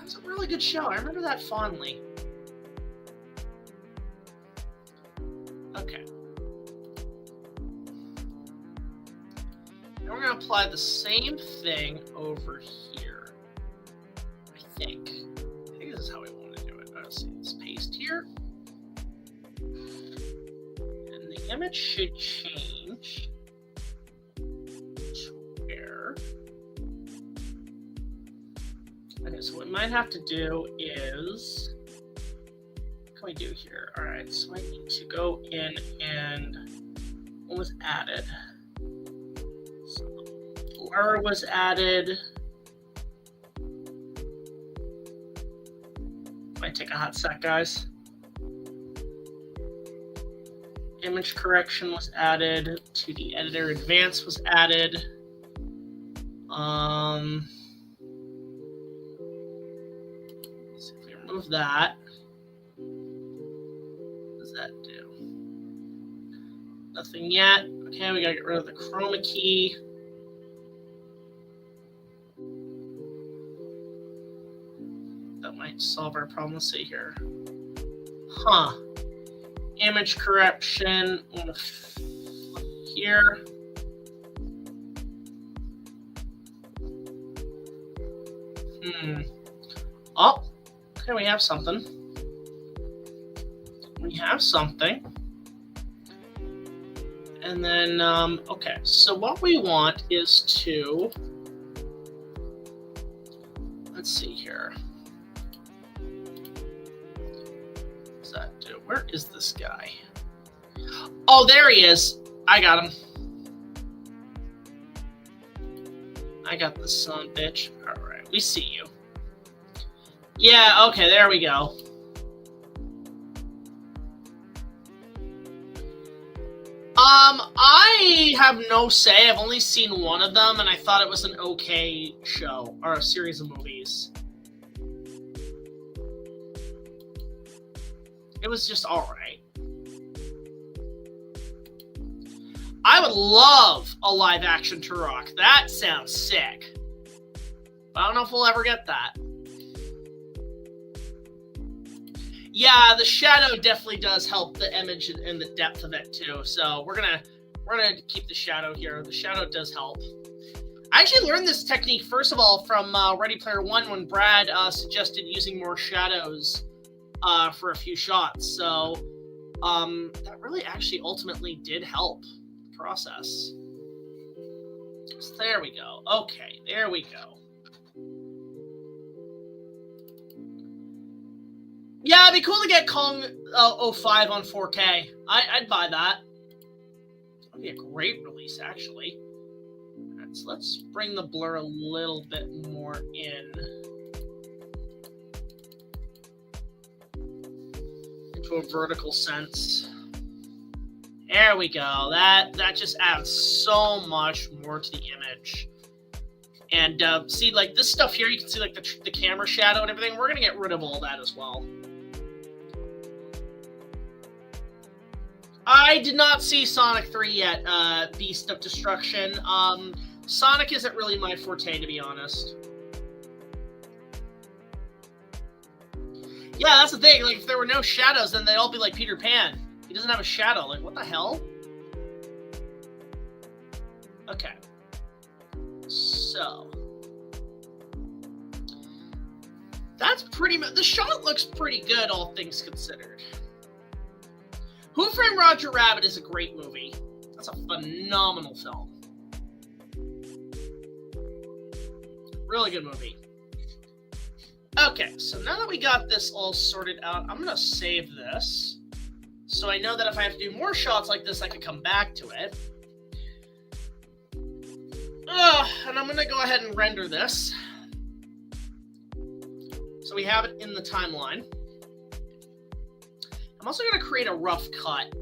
was a really good show. I remember that fondly. Okay. Now we're going to apply the same thing over here. I think this is how we want to do it. Let's see. Let's paste here. And the image should change to where... Okay, so what we might have to do is... What can we do here? Alright, so I need to go in and... What was added? So, blur was added. Might take a hot sec, guys. Image correction was added. 2D editor advanced was added. Let's see if we remove that. What does that do? Nothing yet. Okay, we gotta get rid of the chroma key. That might solve our problem. Let's see here. Huh. Image correction here. Oh, okay, we have something. We have something. And then, okay, so what we want is to, let's see here. What does that do? Where is this guy? Oh, there he is. I got him. I got the son bitch. All right, we see you. Yeah, okay, there we go. I have no say. I've only seen one of them, and I thought it was an okay show, or a series of movies. It was just alright. I would love a live-action Turok. That sounds sick. But I don't know if we'll ever get that. Yeah, the shadow definitely does help the image and the depth of it too. So we're gonna keep the shadow here. The shadow does help. I actually learned this technique first of all from Ready Player One when Brad suggested using more shadows for a few shots. So that really actually ultimately did help the process. So there we go. Okay, there we go. Yeah, it'd be cool to get Kong 05 on 4K. I'd buy that. That'd be a great release, actually. Right, so let's bring the blur a little bit more in. Into a vertical sense. There we go. That just adds so much more to the image. And see, like this stuff here, you can see like the camera shadow and everything. We're gonna get rid of all that as well. I did not see Sonic 3 yet, Beast of Destruction. Sonic isn't really my forte, to be honest. Yeah, that's the thing. Like, if there were no shadows, then they'd all be like Peter Pan. He doesn't have a shadow. Like, what the hell? Okay. So. That's pretty much... The shot looks pretty good, all things considered. Who Framed Roger Rabbit is a great movie. That's a phenomenal film. Really good movie. Okay, so now that we got this all sorted out, I'm going to save this. So I know that if I have to do more shots like this, I can come back to it. And I'm going to go ahead and render this. So we have it in the timeline. I'm also going to create a rough cut.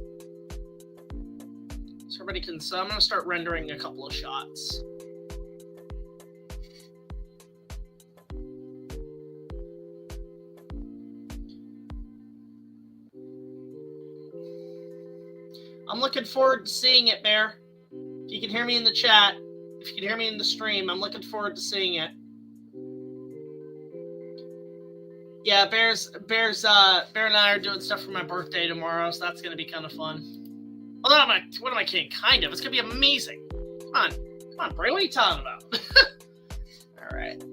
So everybody can... So I'm going to start rendering a couple of shots. I'm looking forward to seeing it, Bear. If you can hear me in the chat, if you can hear me in the stream, I'm looking forward to seeing it. Yeah, Bear and I are doing stuff for my birthday tomorrow, so that's going to be kind of fun. Well, what am I kidding? Kind of. It's going to be amazing. Come on, Bray, what are you talking about? All right.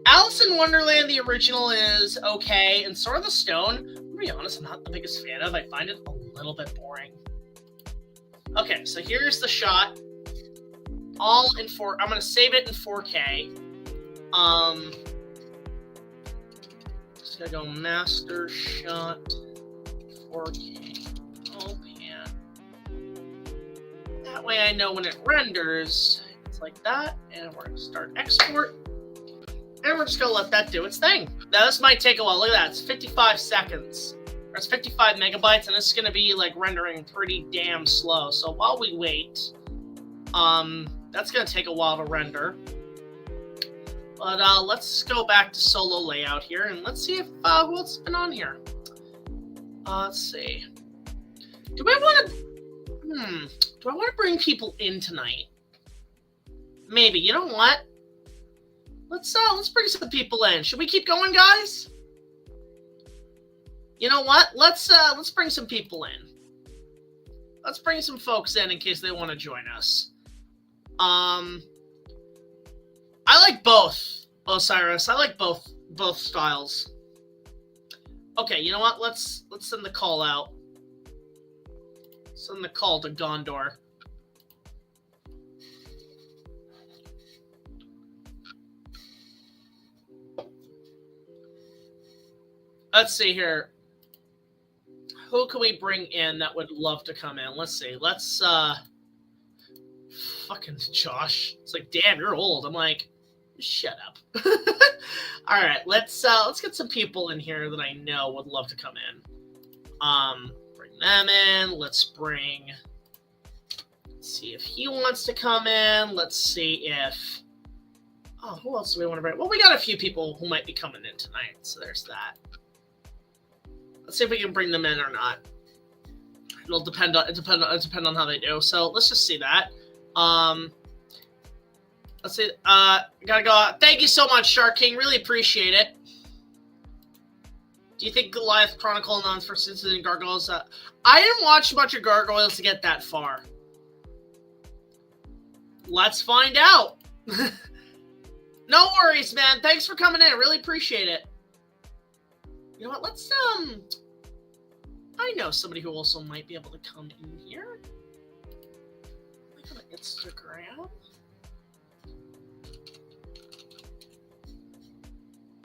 Alice in Wonderland, the original, is okay, and Sword of the Stone, to be honest, I'm not the biggest fan of. I find it a little bit boring. Okay, so here's the shot. All in 4. I'm going to save it in 4K. Just going to go master shot 4K. Oh, man. That way I know when it renders, it's like that. And we're going to start export. And we're just going to let that do its thing. Now, this might take a while. Look at that. It's 55 seconds. It's 55 megabytes, and it's going to be like rendering pretty damn slow. So while we wait, that's going to take a while to render. But let's go back to solo layout here, and let's see if who else has been on here. Let's see. Do I want to bring people in tonight? Maybe. You know what? Let's bring some people in. Should we keep going, guys? You know what? Let's bring some people in. Let's bring some folks in case they want to join us. I like both, Osiris. I like both styles. Okay, you know what? Let's send the call out. Send the call to Gondor. Let's see here. Who can we bring in that would love to come in? Let's see. Let's fucking Josh. It's like, damn, you're old. I'm like, shut up. All right, let's get some people in here that I know would love to come in. Bring them in. Let's see if he wants to come in. Let's see if who else do we want to bring? Well, we got a few people who might be coming in tonight, so there's that. Let's see if we can bring them in or not. It'll depend on how they do. So let's just see that. Let's see. Gotta go. Thank you so much, Shark King. Really appreciate it. Do you think Goliath Chronicle and First Incident Gargoyles? I didn't watch much of Gargoyles to get that far. Let's find out. No worries, man. Thanks for coming in. Really appreciate it. You know what? Let's I know somebody who also might be able to come in here. Like on Instagram.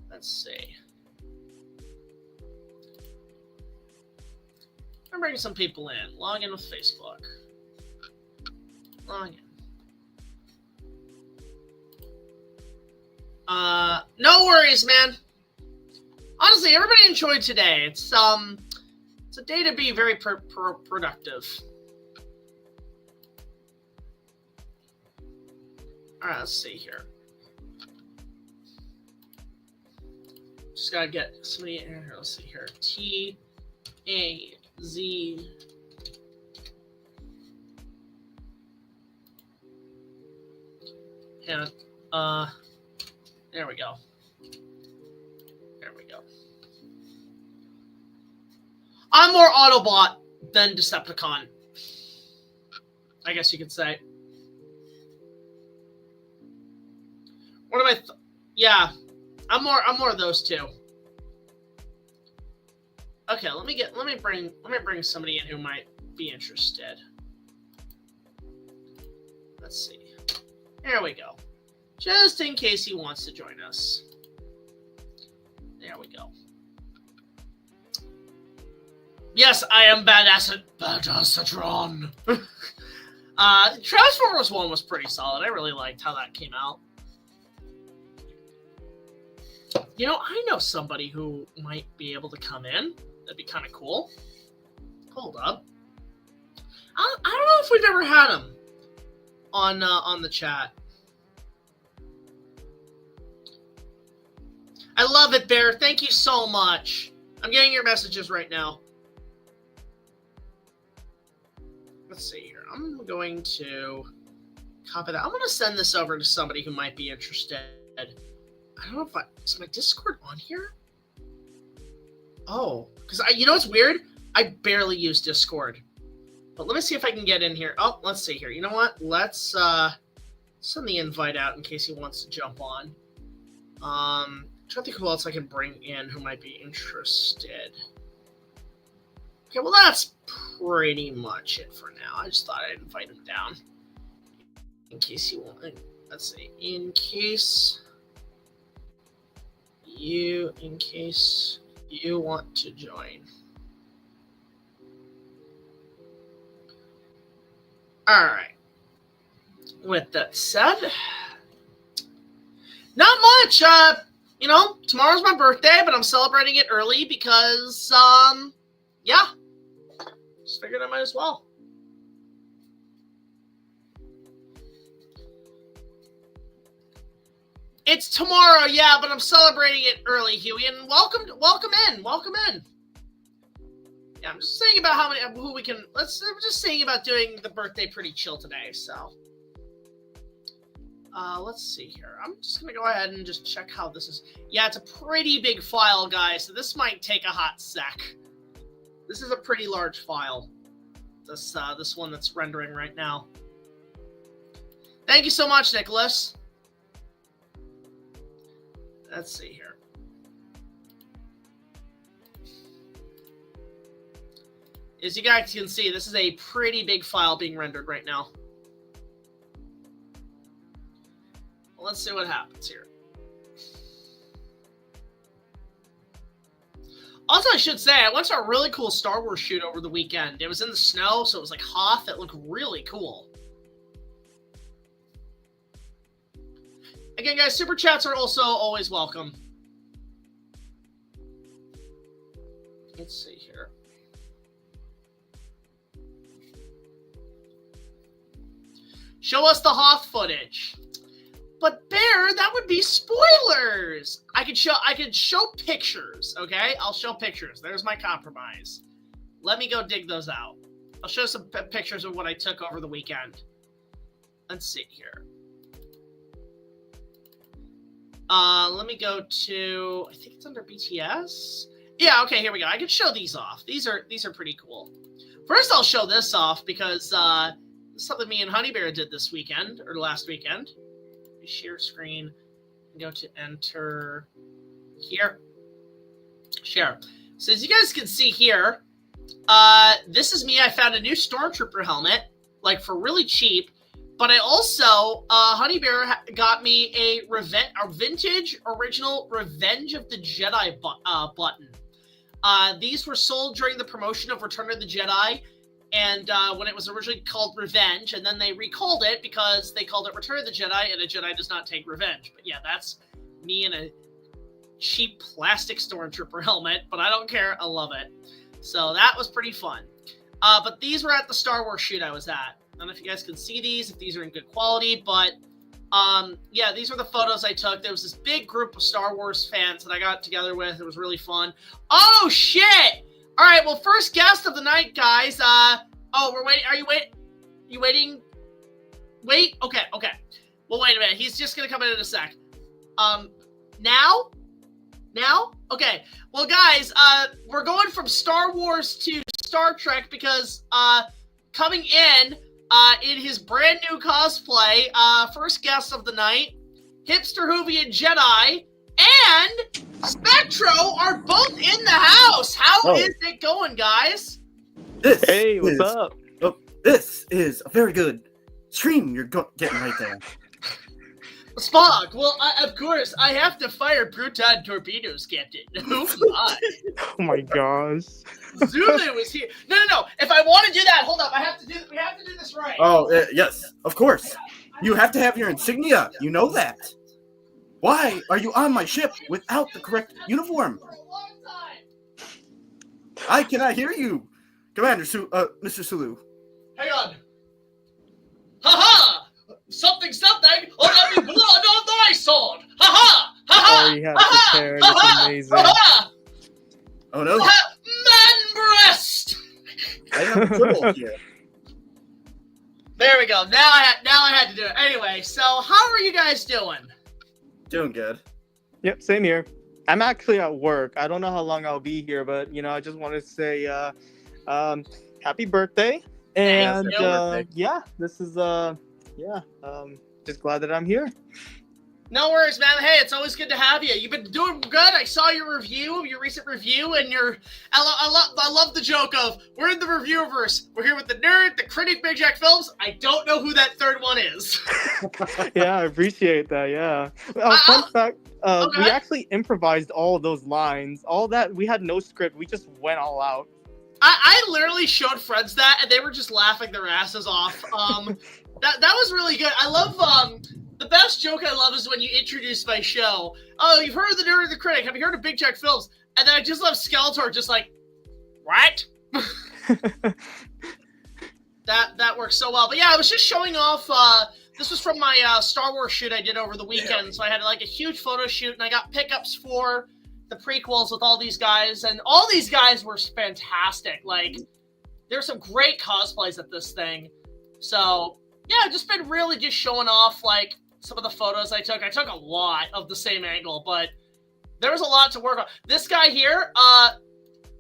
Let's see. I'm bringing some people in. Log in with Facebook. Log in. No worries, man. Honestly, everybody enjoyed today. It's a day to be very productive. All right, let's see here. Just gotta get somebody in here. Let's see here. T-A-Z. And there we go. There we go. I'm more Autobot than Decepticon, I guess you could say. What am I? Yeah, I'm more of those two. Okay, let me bring somebody in who might be interested. Let's see. There we go. Just in case he wants to join us. There we go. Yes, I am Badassatron. Transformers 1 was pretty solid. I really liked how that came out. You know, I know somebody who might be able to come in. That'd be kind of cool. Hold up. I don't know if we've ever had him on the chat. I love it, Bear. Thank you so much. I'm getting your messages right now. Let's see here. I'm going to copy that. I'm going to send this over to somebody who might be interested. I don't know if is my Discord on here? Oh, because you know what's weird? I barely use Discord. But let me see if I can get in here. Oh, let's see here. You know what? Let's send the invite out in case he wants to jump on. I'm trying to think who else I can bring in who might be interested. Okay, well, that's pretty much it for now. I just thought I'd invite him down. In case you want. Let's see. In case you want to join. All right. With that said, not much. You know, tomorrow's my birthday, but I'm celebrating it early because yeah, just figured I might as well. It's tomorrow, yeah, but I'm celebrating it early, Huey, and welcome in. Yeah, I'm just saying about who we can. We're just saying about doing the birthday pretty chill today. So, let's see here. I'm just gonna go ahead and just check how this is. Yeah, it's a pretty big file, guys. So this might take a hot sec. This is a pretty large file. This one that's rendering right now. Thank you so much, Nicholas. Let's see here. As you guys can see, this is a pretty big file being rendered right now. Well, let's see what happens here. Also, I should say, I went to a really cool Star Wars shoot over the weekend. It was in the snow, so it was like Hoth. It looked really cool. Again, guys, super chats are also always welcome. Let's see here. Show us the Hoth footage. But Bear, that would be spoilers. I could show pictures, okay? I'll show pictures. There's my compromise. Let me go dig those out. I'll show some pictures of what I took over the weekend. Let's see here. Let me go to, I think it's under BTS. Yeah, okay, here we go. I can show these off. These are pretty cool. First, I'll show this off because this is something me and Honey Bear did this weekend, or last weekend. Share screen, go to enter here. Share. So as you guys can see here, this is me. I found a new Stormtrooper helmet, like for really cheap. But I also, Honey Bear got me a vintage original Revenge of the Jedi button. These were sold during the promotion of Return of the Jedi, and when it was originally called Revenge, and then they recalled it because they called it Return of the Jedi, and a Jedi does not take revenge. But yeah, that's me in a cheap plastic Stormtrooper helmet, but I don't care. I love it. So that was pretty fun. But these were at the Star Wars shoot I was at. I don't know if you guys can see these, if these are in good quality, but yeah, these were the photos I took. There was this big group of Star Wars fans that I got together with. It was really fun. Oh, shit! All right, well, first guest of the night, guys. Oh, we're waiting. Are you waiting? You waiting? Wait? Okay. Well, wait a minute. He's just going to come in a sec. Now? Okay. Well, guys, we're going from Star Wars to Star Trek because coming in his brand new cosplay, first guest of the night, Hipster Hoovian Jedi, and Spectro are both in the house. How is it going, guys? What's up? Oh, this is a very good stream you're getting right there. Spock, well, of course, I have to fire proton torpedoes, Captain. Oh, my. Oh, my gosh. Zulu is here. No. If I want to do that, hold up. We have to do this right. Oh, yes, of course. You have to have your insignia. You know that. Why are you on my ship without the correct uniform? For a long time. I cannot hear you, Commander Mr. Sulu. Hang on. Ha-ha! Something. Oh, that be blood on thy sword. Ha-ha! Ha-ha! Oh, you have prepared. It's amazing. Ha-ha! Oh, no. Man breast! I have trouble here. There we go. Now I had to do it. Anyway, so how are you guys doing? Doing good. Yep, same here. I'm actually at work. I don't know how long I'll be here, but, I just wanted to say happy birthday. And, yeah, this is, just glad that I'm here. No worries, man. Hey, it's always good to have you. You've been doing good. I saw your recent review, and I love the joke of, we're in the reviewerverse. We're here with the nerd, the critic, BigJackFilms. I don't know who that third one is. Yeah, I appreciate that, yeah. Fun fact, we actually improvised all of those lines. All that, we had no script. We just went all out. I literally showed friends that, and they were just laughing their asses off. That was really good. I love, the best joke I love is when you introduce my show. Oh, you've heard of the nerd of the critic. Have you heard of BigJackFilms? And then I just love Skeletor just like, what? That works so well. But yeah, I was just showing off. This was from my Star Wars shoot I did over the weekend. So I had like a huge photo shoot, and I got pickups for the prequels with all these guys, and all these guys were fantastic. Like, there's some great cosplays at this thing. So yeah, I've just been really just showing off like some of the photos I took. I took a lot of the same angle, but there was a lot to work on. This guy here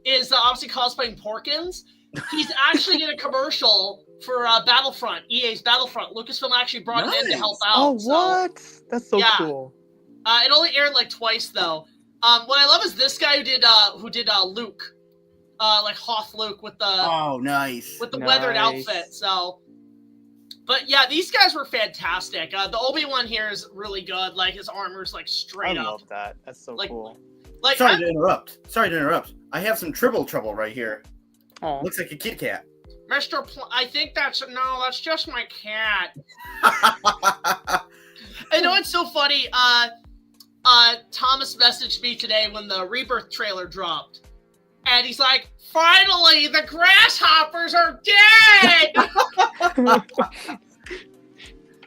is obviously cosplaying Porkins. He's actually in a commercial for Battlefront, EA's Battlefront. Lucasfilm actually brought him in to help out. Oh, what? So, that's so cool. It only aired like twice though. What I love is this guy who did Luke, like Hoth Luke with the with the weathered outfit. So, but yeah, these guys were fantastic. The Obi-Wan here is really good. Like his armor's like straight up. I love that. That's so cool. Like, Sorry to interrupt. I have some Tribble trouble right here. Oh. Looks like a Kit Kat. Mr. I think that's just my cat. I know it's so funny. Thomas messaged me today when the Rebirth trailer dropped, and he's like, "Finally, the grasshoppers are dead." I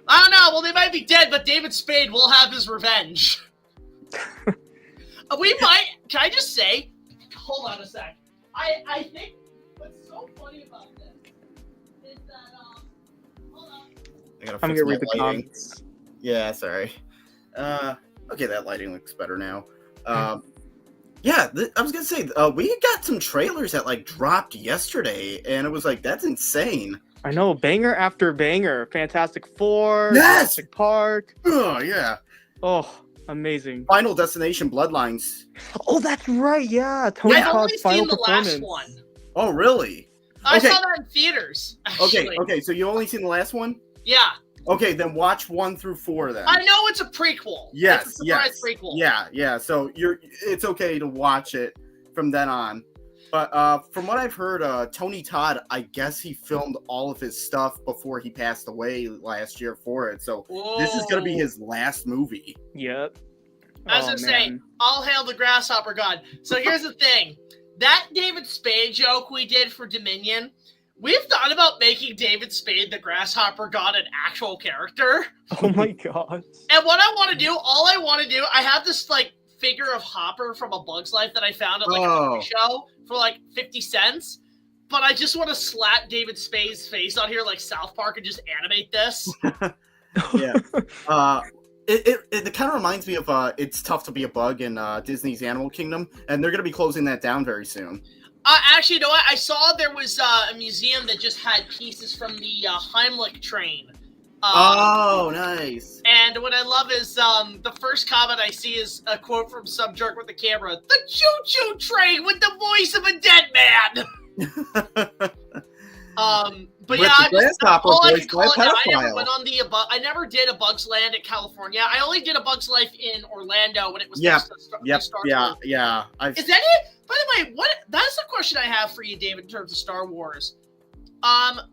don't know. Well, they might be dead, but David Spade will have his revenge. We might. Can I just say? Hold on a sec. I think what's so funny about this is that hold on. I'm gonna read the comments. Yeah, sorry. Okay, that lighting looks better now. Yeah, I was gonna say we got some trailers that like dropped yesterday, and it was like that's insane. I know, banger after banger. Fantastic Four, yes! Jurassic Park. Oh yeah. Oh, amazing. Final Destination Bloodlines. Oh, that's right. Yeah, Tony I've only Todd's final seen the performance. last one. Oh, really? I saw that in theaters. Actually. Okay. So you only seen the last one? Yeah. Okay, then watch 1 through 4 then. I know it's a prequel. Yes, it's a surprise prequel. Yeah. So it's okay to watch it from then on. But from what I've heard, Tony Todd, I guess he filmed all of his stuff before he passed away last year for it. So This is going to be his last movie. Yep. As I say, all hail the grasshopper god. So here's the thing. That David Spade joke we did for Dominion, we've thought about making David Spade the grasshopper god an actual character. Oh my god. And what I want to do, I have this like figure of Hopper from A Bug's Life that I found at like a show for like 50 cents. But I just want to slap David Spade's face on here like South Park and just animate this. Yeah. It kind of reminds me of It's Tough to Be a Bug in Disney's Animal Kingdom, and they're going to be closing that down very soon. Actually, you know what? I saw there was a museum that just had pieces from the Heimlich train. Oh, nice. And what I love is the first comment I see is a quote from some jerk with the camera. The choo-choo train with the voice of a dead man! But with yeah, I never went on I never did A Bug's Land at California. I only did A Bug's Life in Orlando when it was next to Star Wars. Yeah. Is that it? By the way, that's the question I have for you, David, in terms of Star Wars.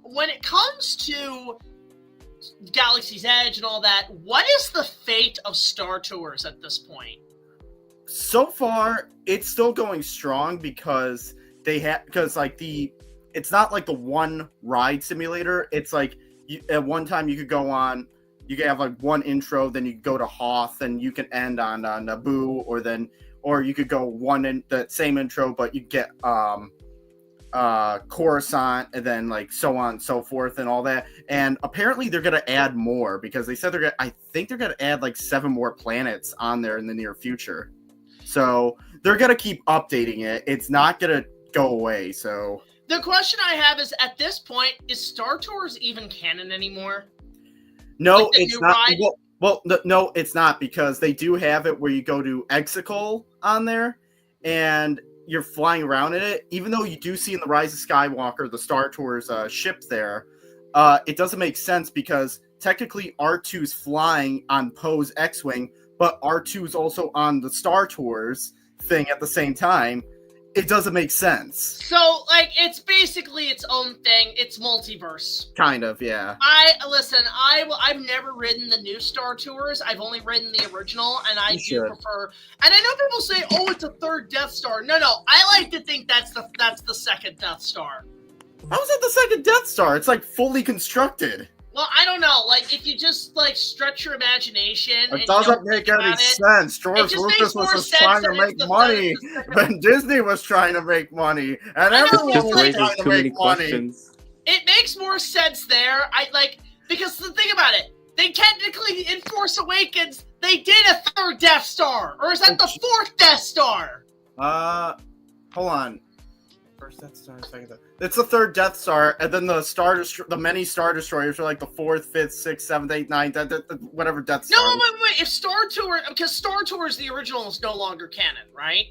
When it comes to Galaxy's Edge and all that, what is the fate of Star Tours at this point? So far, it's still going strong because it's not like the one ride simulator. It's like at one time you could go on, you could have like one intro, then you go to Hoth, and you can end on Naboo, or you could go one in the same intro, but you get Coruscant, and then like so on and so forth and all that. And apparently they're gonna add more because they said I think they're gonna add like 7 more planets on there in the near future. So they're gonna keep updating it. It's not gonna go away. So the question I have is, at this point, is Star Tours even canon anymore? No, like it's not. No, it's not, because they do have it where you go to Exegol on there, and you're flying around in it. Even though you do see in the Rise of Skywalker the Star Tours ship there, it doesn't make sense because technically R2's flying on Poe's X-Wing, but R2's also on the Star Tours thing at the same time. it doesn't make sense. So, like, it's basically its own thing. It's multiverse. Kind of, yeah. I've never ridden the new Star Tours. I've only ridden the original, and I do prefer. And I know people say, "Oh, it's a third Death Star." No, I like to think that's the second Death Star. How is that the second Death Star? It's like fully constructed. Well, I don't know. Like, if you just like stretch your imagination, it doesn't make any sense. George Lucas was just trying to make money, when Disney was trying to make money, and everyone was trying to make money. It makes more sense there. Because the thing about it, they technically in Force Awakens they did a third Death Star, or is that the fourth Death Star? Hold on. First Death Star, second Death. It's the third Death Star, and then the many Star Destroyers are like the 4th, 5th, 6th, 7th, 8th, 9th, whatever Death Star. No, wait. If Star Tour, because Star Tours, the original, is no longer canon, right?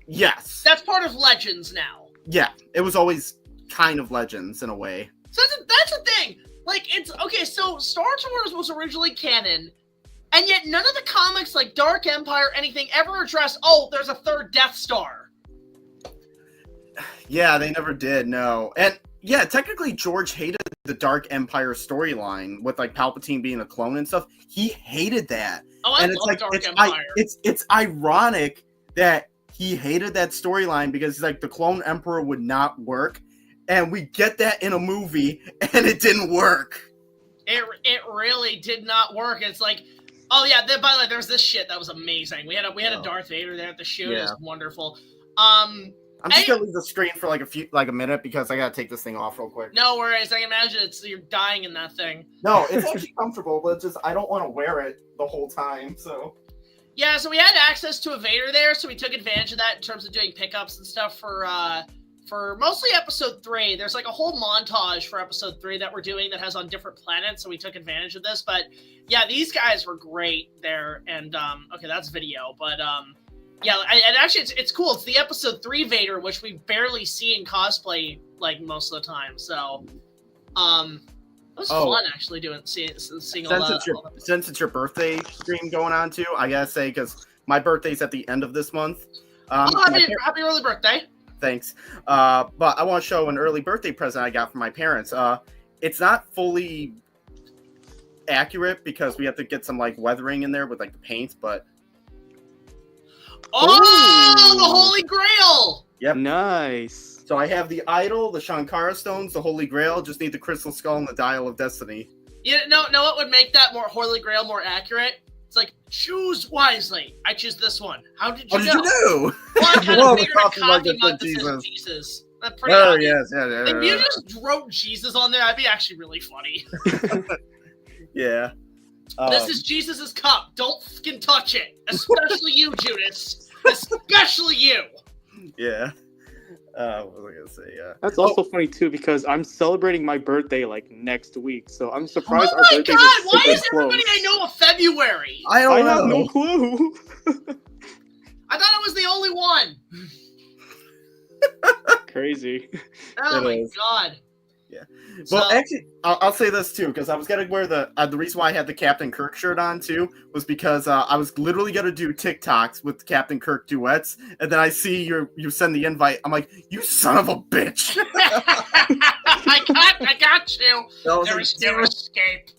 Yes. That's part of Legends now. Yeah, it was always kind of Legends in a way. So that's the thing. Like, it's okay. So Star Tours was originally canon, and yet none of the comics, like Dark Empire, anything, ever addressed. Oh, there's a third Death Star. Yeah, they never did, no. And yeah, technically George hated the Dark Empire storyline with like Palpatine being a clone and stuff. He hated that. Oh, I love Dark Empire. It's ironic that he hated that storyline because like the clone emperor would not work, and we get that in a movie and it didn't work. It really did not work. It's like, oh yeah, by the way, there's this shit that was amazing. We had a Darth Vader there at the shoot. Yeah. It was wonderful. I'm just gonna leave the screen for like a minute because I gotta take this thing off real quick. No worries, I can imagine you're dying in that thing. No, it's actually comfortable, but I don't want to wear it the whole time. So yeah, so we had access to a Vader there, so we took advantage of that in terms of doing pickups and stuff for mostly episode 3. There's like a whole montage for episode 3 that we're doing that has on different planets, so we took advantage of this. But yeah, these guys were great there, and okay, that's video, but yeah, and actually, it's cool. It's the episode 3 Vader, which we barely see in cosplay like most of the time. So, it was fun actually seeing all that. Since it's your birthday stream going on too, I gotta say because my birthday's at the end of this month. Happy early birthday! Thanks. But I want to show an early birthday present I got from my parents. It's not fully accurate because we have to get some like weathering in there with like the paint, but. Oh, the Holy Grail! Yep. Nice. So I have the Idol, the Shankara Stones, the Holy Grail. Just need the Crystal Skull and the Dial of Destiny. You know what would make that more Holy Grail more accurate? It's like, choose wisely. I choose this one. How did you know? How did you know? Well, I kind of figured a copy mug that says Jesus. That's pretty obvious. Yes. If you just wrote Jesus on there, that'd be actually really funny. Yeah. This is Jesus's cup. Don't fucking touch it. Especially you, Judas. Especially you. Yeah. What was I gonna say? Yeah. That's also funny too because I'm celebrating my birthday like next week, so I'm surprised. Oh my god! Why is everybody I know a February? I have no clue. I thought I was the only one. Crazy. Oh my god. Yeah. Well, actually, I'll say this too, because I was gonna wear the reason why I had the Captain Kirk shirt on too was because I was literally gonna do TikToks with Captain Kirk duets, and then I see you send the invite. I'm like, you son of a bitch! I got you. There is no escape.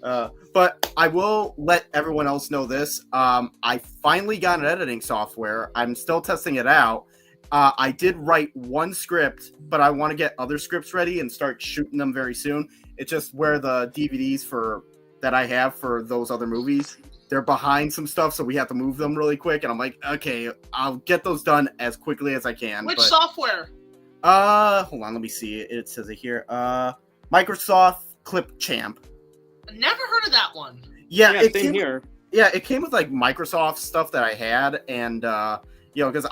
But I will let everyone else know this. I finally got an editing software. I'm still testing it out. I did write one script, but I want to get other scripts ready and start shooting them very soon. It's just where the DVDs that I have for those other movies, they're behind some stuff, so we have to move them really quick. And I'm like, okay, I'll get those done as quickly as I can. Which software? Hold on, let me see. It says it here. Microsoft Clipchamp. Never heard of that one. Yeah, it came came here. Yeah, it came with like Microsoft stuff that I had, and because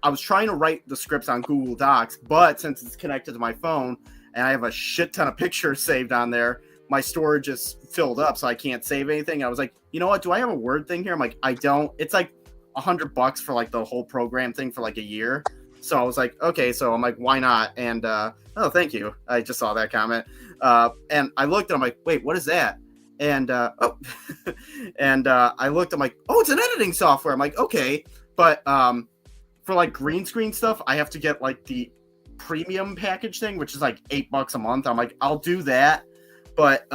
I was trying to write the scripts on Google Docs, but since it's connected to my phone and I have a shit ton of pictures saved on there, my storage is filled up, so I can't save anything. I was like, you know what? Do I have a Word thing here? I'm like, I don't. It's like $100 for like the whole program thing for like a year. So I was like, okay. So I'm like, why not? And oh, thank you. I just saw that comment. And I looked and I'm like, wait, what is that? And and I looked. I'm like, oh, it's an editing software. I'm like, okay. But for like green screen stuff, I have to get like the premium package thing, which is like $8 a month. I'm like, I'll do that, but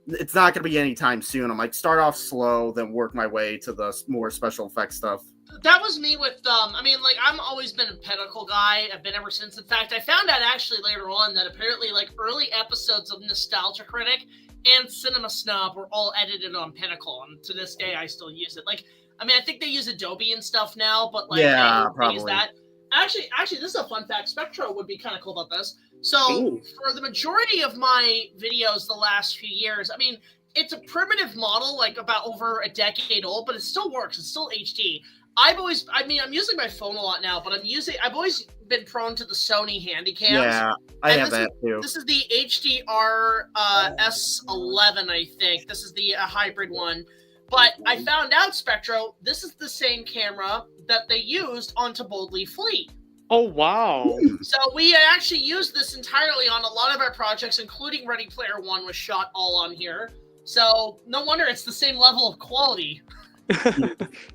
it's not going to be anytime soon. I'm like, start off slow, then work my way to the more special effects stuff. That was me with, I mean, like, I've always been a Pinnacle guy. I've been ever since. In fact, I found out actually later on that apparently, like, early episodes of Nostalgia Critic and Cinema Snob were all edited on Pinnacle, and to this day, I still use it. Like, I mean, I think they use Adobe and stuff now, but, like, yeah, they probably. use that. Actually, this is a fun fact. Spectro would be kind of cool about this. So, for the majority of my videos the last few years, I mean, it's a primitive model, like, about over a decade old, but it still works. It's still HD. I'm using my phone a lot now, but I've always been prone to the Sony Handycams. Yeah, I have that too. This is the HDR S11, I think. This is the hybrid one. But I found out, Spectro, this is the same camera that they used on To Boldly Flee. Oh, wow. So we actually used this entirely on a lot of our projects, including Ready Player One was shot all on here. So no wonder it's the same level of quality.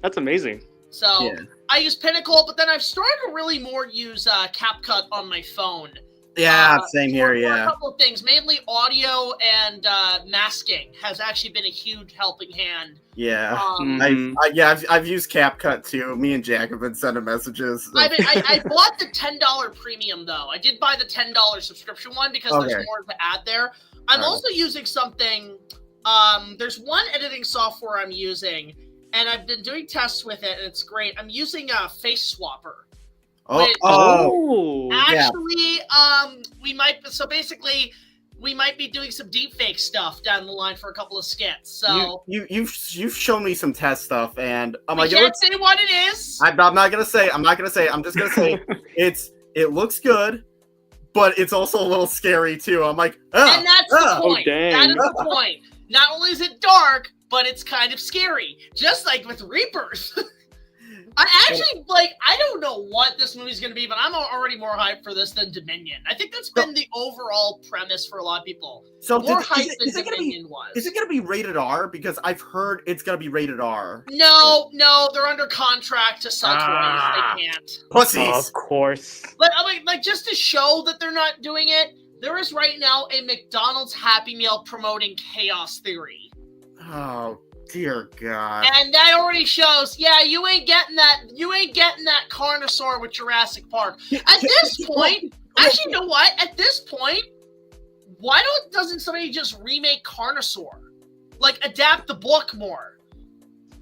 That's amazing. So yeah. I use Pinnacle, but then I've started to really more use CapCut on my phone. Yeah, same here, for yeah. a couple of things, mainly audio and masking has actually been a huge helping hand. Yeah, I've used CapCut too. Me and Jack have been sending messages. I bought the $10 premium though. I did buy the $10 subscription one because there's more to add there. I'm also using something. There's one editing software I'm using, and I've been doing tests with it, and it's great. I'm using a Face Swapper. Actually, we might be doing some deepfake stuff down the line for a couple of skits. So you've shown me some test stuff, and I'm like, can't say what it is. I'm not gonna say. I'm just gonna say it looks good, but it's also a little scary too. I'm like, and that's the point. Oh, dang. That is the point. Not only is it dark, but it's kind of scary, just like with Reapers. I don't know what this movie's going to be, but I'm already more hyped for this than Dominion. I think that's been the overall premise for a lot of people. So more hype than Dominion was. Is it going to be rated R? Because I've heard it's going to be rated R. No, they're under contract to sell toys. They can't. Pussies. Of course. Like just to show that they're not doing it, there is right now a McDonald's Happy Meal promoting Chaos Theory. Oh, dear God. And that already shows, you ain't getting that Carnosaur with Jurassic Park. At this point, actually, you know what? At this point, why doesn't somebody just remake Carnosaur? Like, adapt the book more.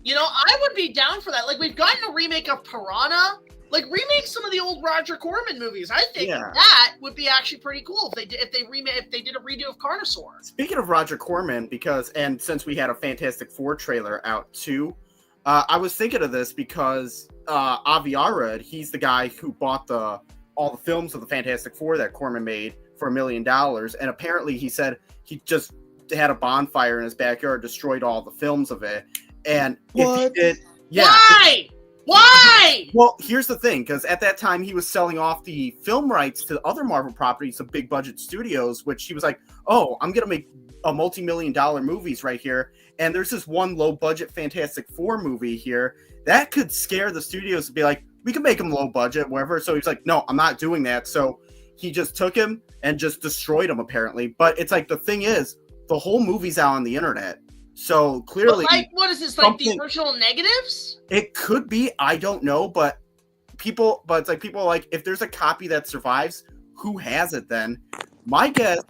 You know, I would be down for that. Like, we've gotten a remake of Piranha. Like, remake some of the old Roger Corman movies. I think that would be actually pretty cool if they did a redo of Carnosaur. Speaking of Roger Corman, since we had a Fantastic Four trailer out too, I was thinking of this because Avi Arad, he's the guy who bought all the films of the Fantastic Four that Corman made for $1 million, and apparently he said he just had a bonfire in his backyard, destroyed all the films of it, and if he did, Why? Well, here's the thing, because at that time he was selling off the film rights to other Marvel properties to big budget studios, which he was like, oh, I'm going to make a multi-million-dollar movies right here. And there's this one low budget Fantastic Four movie here that could scare the studios to be like, we can make them low budget, whatever. So he's like, no, I'm not doing that. So he just took him and just destroyed him, apparently. But it's like, the thing is, the whole movie's out on the internet. So clearly, what is this, like the original negatives? It could be, I don't know, but it's like people are like, if there's a copy that survives, who has it then? My guess,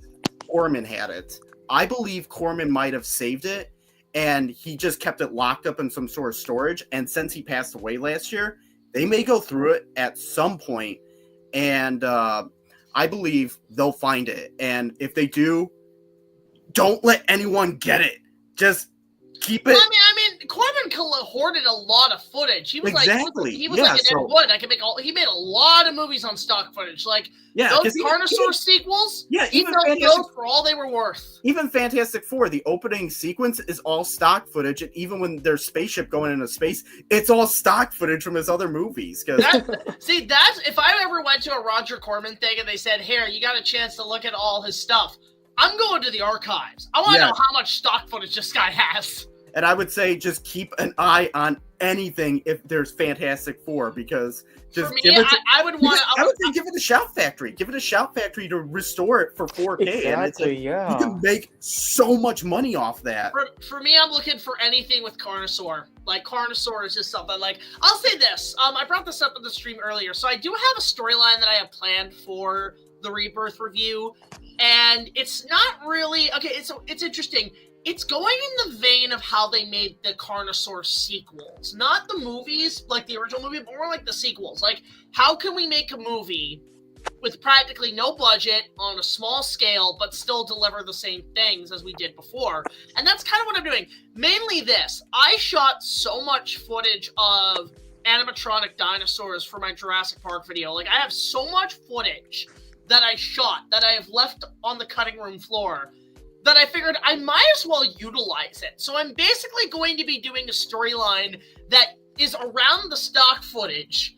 Corman had it. I believe Corman might have saved it, and he just kept it locked up in some sort of storage. And since he passed away last year, they may go through it at some point, and I believe they'll find it. And if they do, don't let anyone get it. Just keep it. I mean, Corman hoarded a lot of footage. He was like an Ed Wood. He made a lot of movies on stock footage. Like those Carnosaur sequels. Yeah, even those for all they were worth. Even Fantastic Four, the opening sequence is all stock footage, and even when there's spaceship going into space, it's all stock footage from his other movies. That's if I ever went to a Roger Corman thing and they said, "Here, you got a chance to look at all his stuff." I'm going to the archives. I want to know how much stock footage this guy has. And I would say just keep an eye on anything if there's Fantastic Four, because just For me, give it to, I would want. I would say give it a Shout Factory. Give it a Shout Factory to restore it for 4K. Exactly, and it's like, yeah. you can make so much money off that. For me, I'm looking for anything with Carnosaur. Like, Carnosaur is just something, like, I'll say this. I brought this up in the stream earlier. So I do have a storyline that I have planned for the Rebirth review. And it's not really, okay, it's interesting. It's going in the vein of how they made the Carnosaur sequels. Not the movies, like the original movie, but more like the sequels. Like, how can we make a movie with practically no budget on a small scale, but still deliver the same things as we did before? And that's kind of what I'm doing. Mainly this. I shot so much footage of animatronic dinosaurs for my Jurassic Park video. Like, I have so much footage that I shot, that I have left on the cutting room floor, that I figured I might as well utilize it. So I'm basically going to be doing a storyline that is around the stock footage,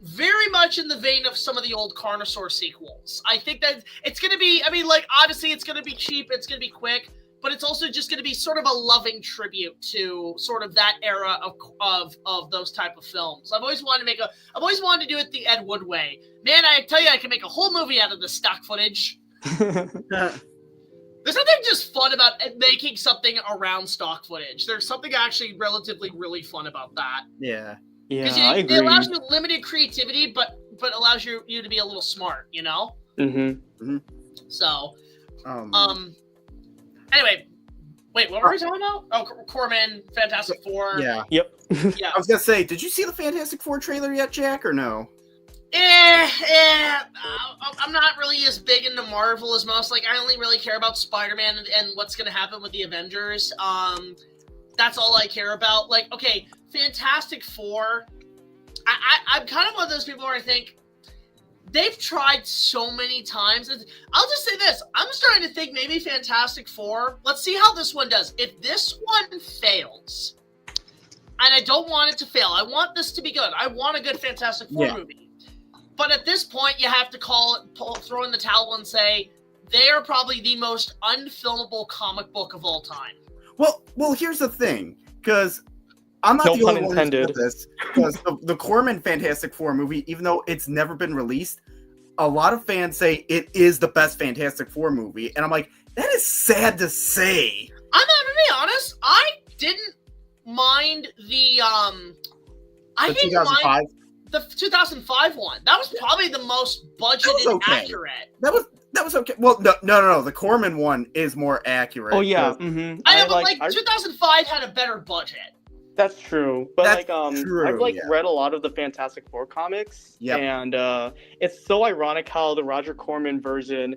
very much in the vein of some of the old Carnosaur sequels. I think that it's going to be, I mean, like, obviously it's going to be cheap, it's going to be quick, but it's also just going to be sort of a loving tribute to sort of that era of those type of films. I've always wanted to do it the Ed Wood way. Man, I tell you, I can make a whole movie out of this stock footage. There's something just fun about making something around stock footage. There's something actually relatively really fun about that. Yeah. Yeah, I agree. I It allows agree. you limited creativity, but allows you to be a little smart, you know? Mm-hmm. So, anyway, wait, what were we talking about? Oh, Corman, Fantastic Four. Yeah. Yep. Yeah. I was gonna say, did you see the Fantastic Four trailer yet, Jack, or no? I'm not really as big into Marvel as most. Like, I only really care about Spider-Man and what's going to happen with the Avengers. That's all I care about. Like, okay, Fantastic Four. I'm kind of one of those people where I think they've tried so many times. I'll just say this. I'm starting to think maybe Fantastic Four. Let's see how this one does. If this one fails, and I don't want it to fail, I want this to be good. I want a good Fantastic Four movie. But at this point, you have to throw in the towel and say they are probably the most unfilmable comic book of all time. Well, here's the thing, because I'm not No the pun only one intended. who's this. Because the Corman Fantastic Four movie, even though it's never been released, a lot of fans say it is the best Fantastic Four movie, and I'm like, that is sad to say. I'm gonna be honest. I didn't mind the 2005. The 2005 one. That was probably the most budgeted accurate. That was okay. Well, no. The Corman one is more accurate. Oh yeah. Mm-hmm. I know, but like 2005 had a better budget. That's true. But That's true, I've read a lot of the Fantastic Four comics, and it's so ironic how the Roger Corman version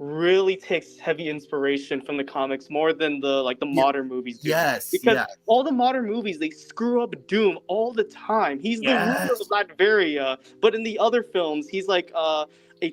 really takes heavy inspiration from the comics more than the modern movies do. Yes, because all the modern movies, they screw up Doom all the time. He's the ruler of Latveria, but in the other films, he's like a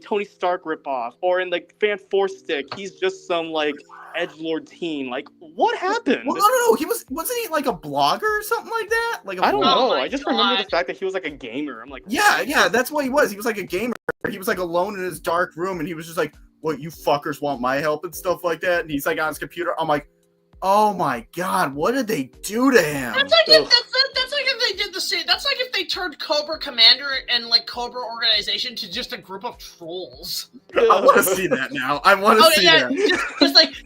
Tony Stark ripoff, or in like Fan Four Stick, he's just some like edgelord teen. Like, what happened? Well, no. Wasn't he like a blogger or something like that? Like I don't know. Oh I just remember the fact that he was like a gamer. I'm like, yeah, that's what he was. He was like a gamer. He was like alone in his dark room, and he was just like, "What, you fuckers want my help and stuff like that?" And he's like on his computer. I'm like, oh my god, what did they do to him? That's like if they did the same. That's like if they turned Cobra Commander and like Cobra Organization to just a group of trolls. I want to see that now. I want to see that.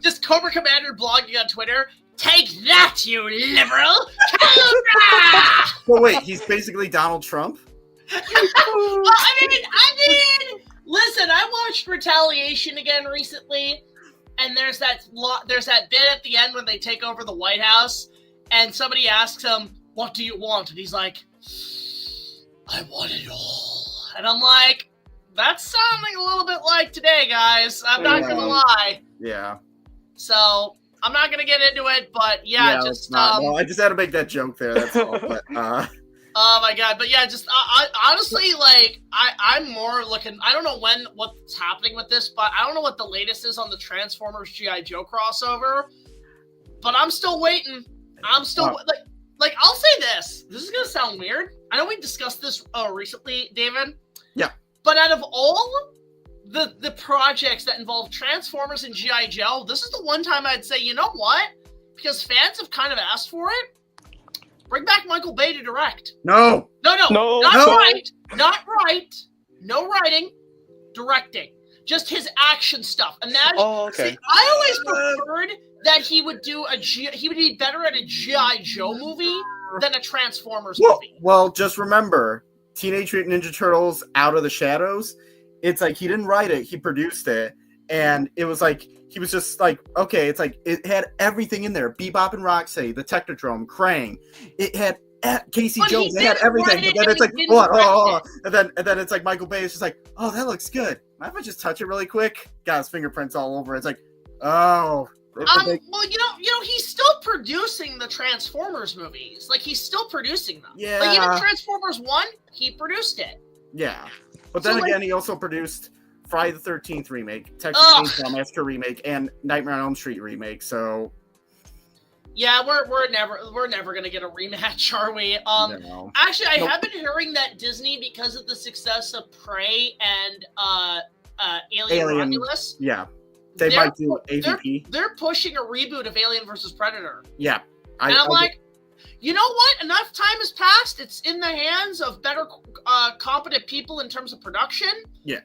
Just Cobra Commander blogging on Twitter. Take that, you liberal! Cobra! So wait, he's basically Donald Trump? Well, I mean, listen, I watched Retaliation again recently, and there's that bit at the end when they take over the White House, and somebody asks him, "What do you want?" And he's like, "I want it all." And I'm like, that's sounding a little bit like today, guys. I'm not gonna lie. Yeah. So I'm not gonna get into it, but I just had to make that joke there. That's all. But oh my god! But yeah, just I honestly, like, I'm more looking. I don't know what's happening with this, but I don't know what the latest is on the Transformers G.I. Joe crossover. But I'm still waiting. I'm still like I'll say this. This is gonna sound weird. I know we discussed this recently, David. Yeah. But out of all the projects that involve Transformers and G.I. Joe, this is the one time I'd say, you know what? because fans have kind of asked for it, bring back Michael Bay to direct. No. No, not right. No writing, directing. Just his action stuff. Imagine. Oh, okay. See, I always preferred that he would be better at a G.I. Joe movie than a Transformers movie. Well, just remember, Teenage Mutant Ninja Turtles Out of the Shadows, it's like he didn't write it, he produced it, and it was like, he was just like, okay, it's like, it had everything in there, Bebop and Rocksteady, the Technodrome, Krang, it had Casey Jones, it had everything, but then it's like, hold on, and then it's like, Michael Bay is just like, oh, that looks good, mind if I just touch it really quick? Got his fingerprints all over it. It's like, oh. Well, you know, he's still producing the Transformers movies. Like, he's still producing them. Yeah. Like, even Transformers 1, he produced it. Yeah. But then again, he also produced Friday the 13th remake, Texas Chainsaw Massacre remake, and Nightmare on Elm Street remake, so... Yeah, we're never gonna get a rematch, are we? No. Actually, I have been hearing that Disney, because of the success of Prey and Alien Romulus... Yeah. They might do AVP. They're pushing a reboot of Alien vs. Predator. Yeah. And I'm like, you know what? Enough time has passed. It's in the hands of better, competent people in terms of production. Yeah.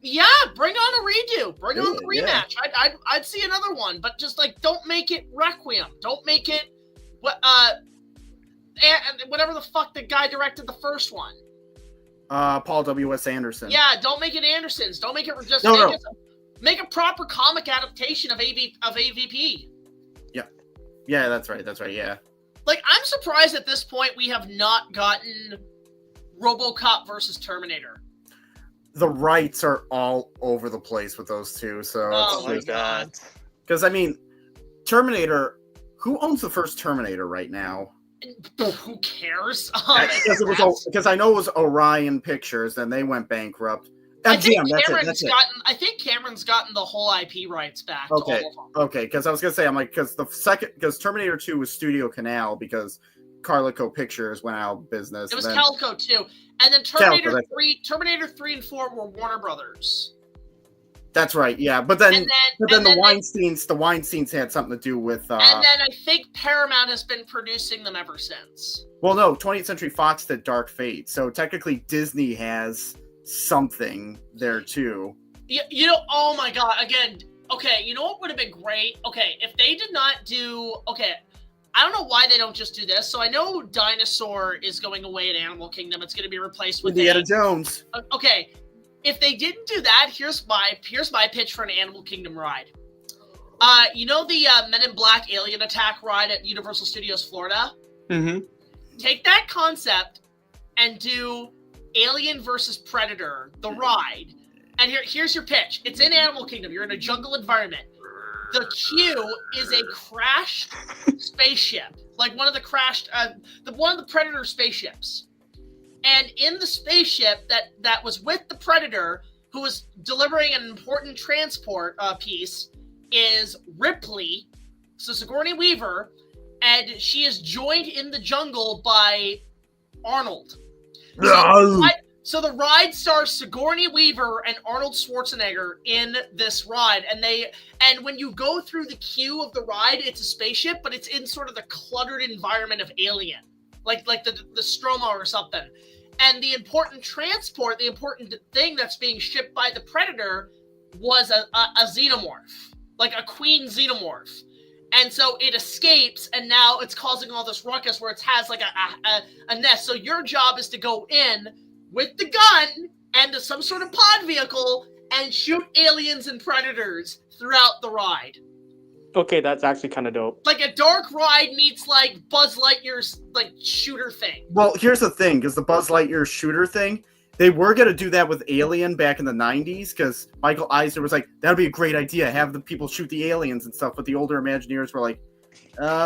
Yeah, bring on a redo. Bring on the rematch. Yeah. I'd see another one, but just like, don't make it Requiem. Don't make it whatever the fuck the guy directed the first one. Paul W.S. Anderson. Yeah, don't make it Anderson's. Don't make it just make a proper comic adaptation of AVP. Yeah. Yeah, that's right, yeah. Like, I'm surprised at this point we have not gotten RoboCop versus Terminator. The rights are all over the place with those two, so... Oh my god. Because, I mean, Terminator... Who owns the first Terminator right now? Who cares? Because I know it was Orion Pictures, and they went bankrupt. I think Cameron's gotten the whole IP rights back. Okay, because I was gonna say, I'm like, because Terminator 2 was Studio Canal because Carlico Pictures went out of business. It was Calico too, and then Terminator 3 and 4 were Warner Brothers. That's right, yeah. But then the Weinsteins had something to do with. And then I think Paramount has been producing them ever since. Well, no, 20th Century Fox did Dark Fate, so technically Disney has something there too. You know, oh my god, again, okay, you know what would have been great? Okay, if they did not do, I don't know why they don't just do this. So I know Dinosaur is going away at Animal Kingdom. It's going to be replaced with Indiana Jones. Okay, if they didn't do that, here's my pitch for an Animal Kingdom ride. You know the Men in Black alien attack ride at Universal Studios Florida? Mm-hmm. Take that concept and do Alien versus Predator, the ride. And here's your pitch. It's in Animal Kingdom. You're in a jungle environment. The Q is a crashed spaceship, like one of the Predator spaceships. And in the spaceship that was with the Predator, who was delivering an important transport piece, is Ripley, so Sigourney Weaver, and she is joined in the jungle by Arnold. So the ride stars Sigourney Weaver and Arnold Schwarzenegger in this ride, and when you go through the queue of the ride, it's a spaceship, but it's in sort of the cluttered environment of Alien, like the Stroma or something. And the important transport, the important thing that's being shipped by the Predator was a xenomorph, like a queen xenomorph. And so it escapes, and now it's causing all this ruckus where it has like a nest. So your job is to go in with the gun and some sort of pod vehicle and shoot aliens and predators throughout the ride. Okay, that's actually kind of dope. Like a dark ride meets like Buzz Lightyear's like shooter thing. Well, here's the thing, because the Buzz Lightyear shooter thing, they were going to do that with Alien back in the 90s, because Michael Eisner was like, that'd be a great idea, have the people shoot the aliens and stuff, but the older Imagineers were like,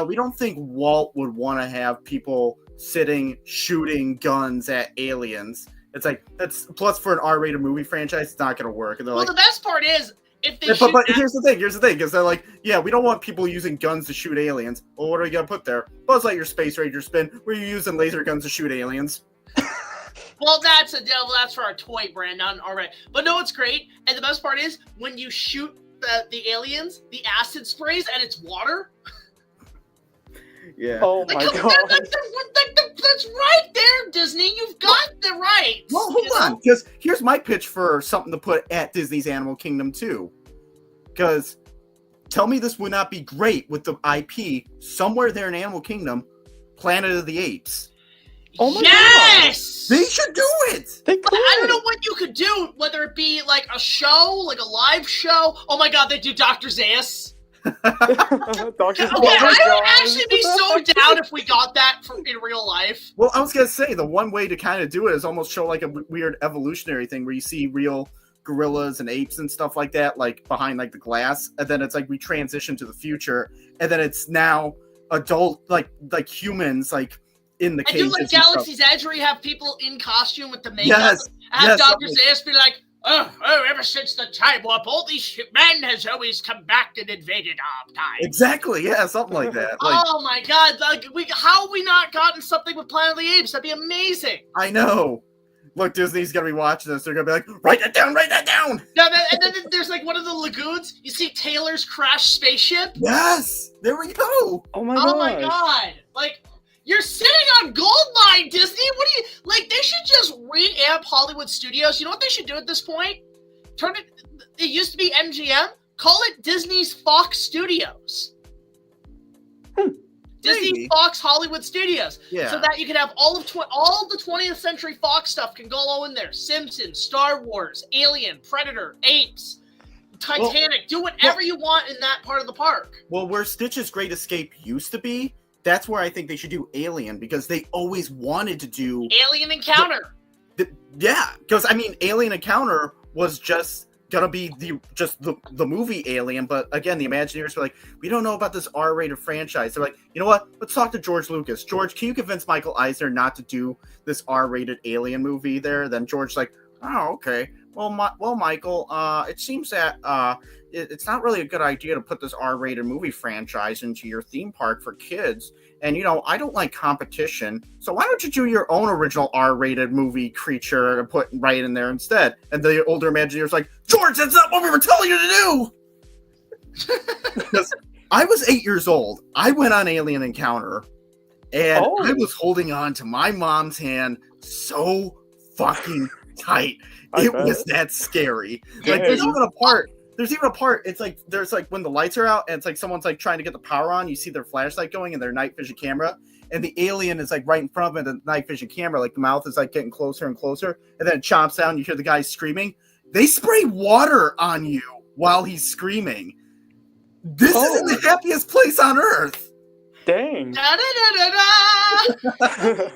we don't think Walt would want to have people sitting, shooting guns at aliens. It's like, that's, plus for an R-rated movie franchise, it's not going to work. And they're the best part is, if they but here's the thing, because they're like, yeah, we don't want people using guns to shoot aliens. Well, what are we going to put there? Buzz Lightyear Space Ranger spin, where you're using laser guns to shoot aliens. Well, that's for our toy brand, not an R-rated. But no, it's great. And the best part is, when you shoot the aliens, the acid sprays and it's water. Yeah. Oh my god. That's right there, Disney. You've got the rights. Well, hold on, because here's my pitch for something to put at Disney's Animal Kingdom too. Because tell me this would not be great with the IP somewhere there in Animal Kingdom, Planet of the Apes. Oh my yes! They should do it. They could. I don't know what you could do, whether it be like a show, like a live show. Oh my god, they do Dr. Zaius. Doctor Okay, I would actually be so down if we got that in real life. Well, I was gonna say the one way to kind of do it is almost show like a weird evolutionary thing where you see real gorillas and apes and stuff like that, like behind like the glass, and then it's like we transition to the future, and then it's now adult like humans like in the cages. And do like Galaxy's Edge where you have people in costume with the makeup. Yes, Have yes, Dr. Zaius be like, oh, ever since the time warp, all these men has always come back and invaded our time. Exactly, yeah, something like that. Like, oh my god, like how have we not gotten something with Planet of the Apes? That'd be amazing. I know. Look, Disney's gonna be watching this. They're gonna be like, write that down, write that down. No, and then there's like one of the lagoons. You see Taylor's crashed spaceship. Yes, there we go. Oh my god. Oh my god! Like you're sitting on gold mine, Disney. What do you like? They should just reamp Hollywood Studios. You know what they should do at this point? Turn it. It used to be MGM. Call it Disney's Fox Studios. Disney Maybe. Fox Hollywood Studios. Yeah. So that you can have all the 20th century Fox stuff can go all in there. Simpsons, Star Wars, Alien, Predator, Apes, Titanic. Do whatever you want in that part of the park. Well, where Stitch's Great Escape used to be, that's where I think they should do Alien, because they always wanted to do Alien Encounter. Yeah, because I mean, Alien Encounter was just gonna be the movie Alien, but again, the Imagineers were like, we don't know about this R-rated franchise. They're like, you know what? Let's talk to George Lucas. George, can you convince Michael Eisner not to do this R-rated Alien movie there? Then George's like, oh, okay. Well, Michael, it seems that it's not really a good idea to put this R-rated movie franchise into your theme park for kids. And, you know, I don't like competition. So why don't you do your own original R-rated movie creature and put right in there instead? And the older Imagineer's like, George, that's not what we were telling you to do! Because I was 8 years old. I went on Alien Encounter. And I was holding on to my mom's hand so fucking tight. It was that scary. Like, there's even a part, it's like, there's like when the lights are out and it's like someone's like trying to get the power on, you see their flashlight going and their night vision camera, and the alien is like right in front of it, the night vision camera, like the mouth is like getting closer and closer, and then it chomps down, you hear the guy screaming. They spray water on you while he's screaming. This isn't the happiest place on earth. Dang. Da, da, da, da, da.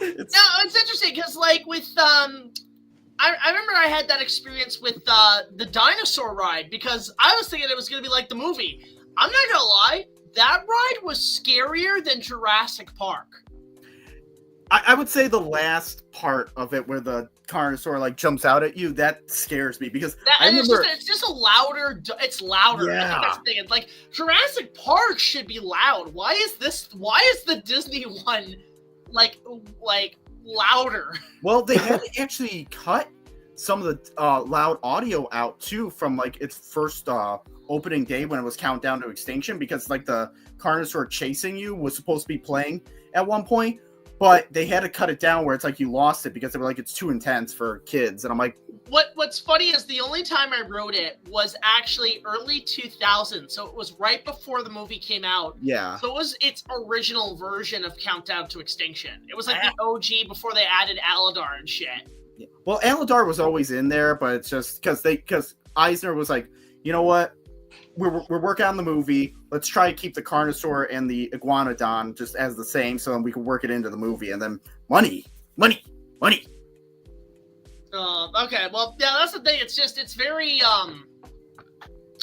It's interesting because like with I remember I had that experience with the dinosaur ride, because I was thinking it was going to be like the movie. I'm not going to lie, that ride was scarier than Jurassic Park. I would say the last part of it where the Carnosaur like jumps out at you, that scares me, because I remember it's just a louder. It's louder. Yeah. I think that's the thing. Like Jurassic Park should be loud. Why is the Disney one like louder? Well, they had to actually cut some of the loud audio out too from like its first opening day when it was Countdown to Extinction, because like the Carnosaur chasing you was supposed to be playing at one point, but they had to cut it down where it's like you lost it because they were like, it's too intense for kids. And I'm like, What's funny is the only time I wrote it was actually early 2000, so it was right before the movie came out. yeah. So it was its original version of Countdown to Extinction. It was like the OG before they added Aladar and shit. Well, Aladar was always in there, but it's just because Eisner was like, you know what? We're working on the movie. Let's try to keep the Carnosaur and the Iguanodon just as the same, so then we can work it into the movie. And then money. Okay, well, yeah, that's the thing. It's very,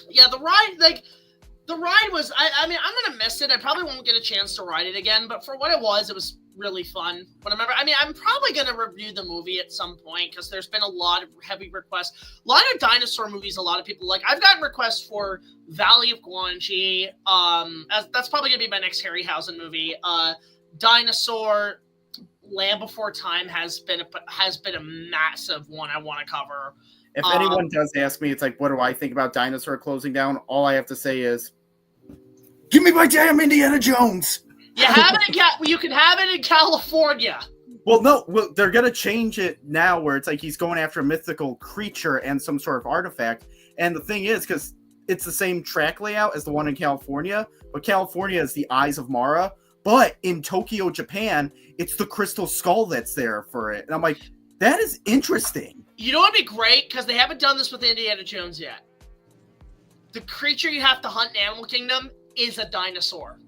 yeah, the ride was, I mean, I'm going to miss it. I probably won't get a chance to ride it again, but for what it was really fun. But I'm probably going to review the movie at some point, because there's been a lot of heavy requests. A lot of dinosaur movies, a lot of people like. I've gotten requests for Valley of Guanji. That's probably going to be my next Harryhausen movie. Dinosaur, Land Before Time has been a massive one I want to cover. If anyone does ask me, it's like, what do I think about Dinosaur closing down? All I have to say is, give me my damn Indiana Jones. You have it you can have it in California. Well, no, they're gonna change it now, where it's like he's going after a mythical creature and some sort of artifact. And the thing is, because it's the same track layout as the one in California, but California is the Eyes of Mara. But in Tokyo, Japan, it's the crystal skull that's there for it. And I'm like, that is interesting. You know what would be great? Because they haven't done this with Indiana Jones yet. The creature you have to hunt in Animal Kingdom is a dinosaur.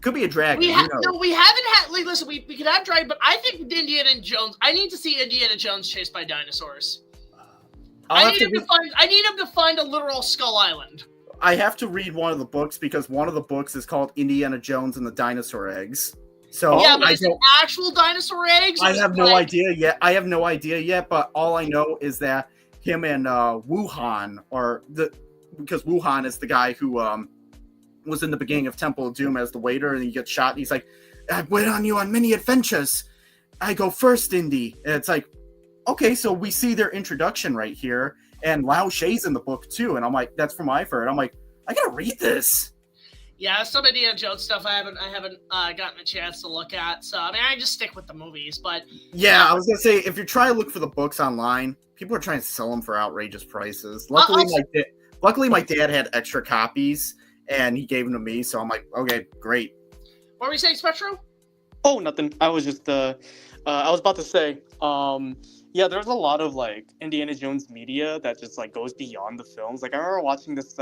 Could be a dragon. We haven't had, like, listen, we could have dragon, but I think Indiana Jones, I need to see Indiana Jones chased by dinosaurs. I need him to find a literal Skull Island. I have to read one of the books because one of the books is called Indiana Jones and the Dinosaur Eggs. So yeah, but is it actual dinosaur eggs? I have no idea yet. But all I know is that him and Wuhan because Wuhan is the guy who was in the beginning of Temple of Doom as the waiter, and he gets shot. And he's like, "I went on you on many adventures. I go first, Indy." And it's like, okay, so we see their introduction right here. And Lao She's in the book too, and I'm like, that's from I've heard. I'm like, I gotta read this. Yeah, some Indiana Jones stuff I haven't gotten a chance to look at. So I mean, I just stick with the movies. But yeah, I was gonna say, if you're trying to look for the books online, people are trying to sell them for outrageous prices. Luckily, my dad had extra copies, and he gave them to me. So I'm like, okay, great. What were you saying, Spectro? Oh, nothing. I was just I was about to say, yeah, there's a lot of like Indiana Jones media that just like goes beyond the films. Like I remember watching this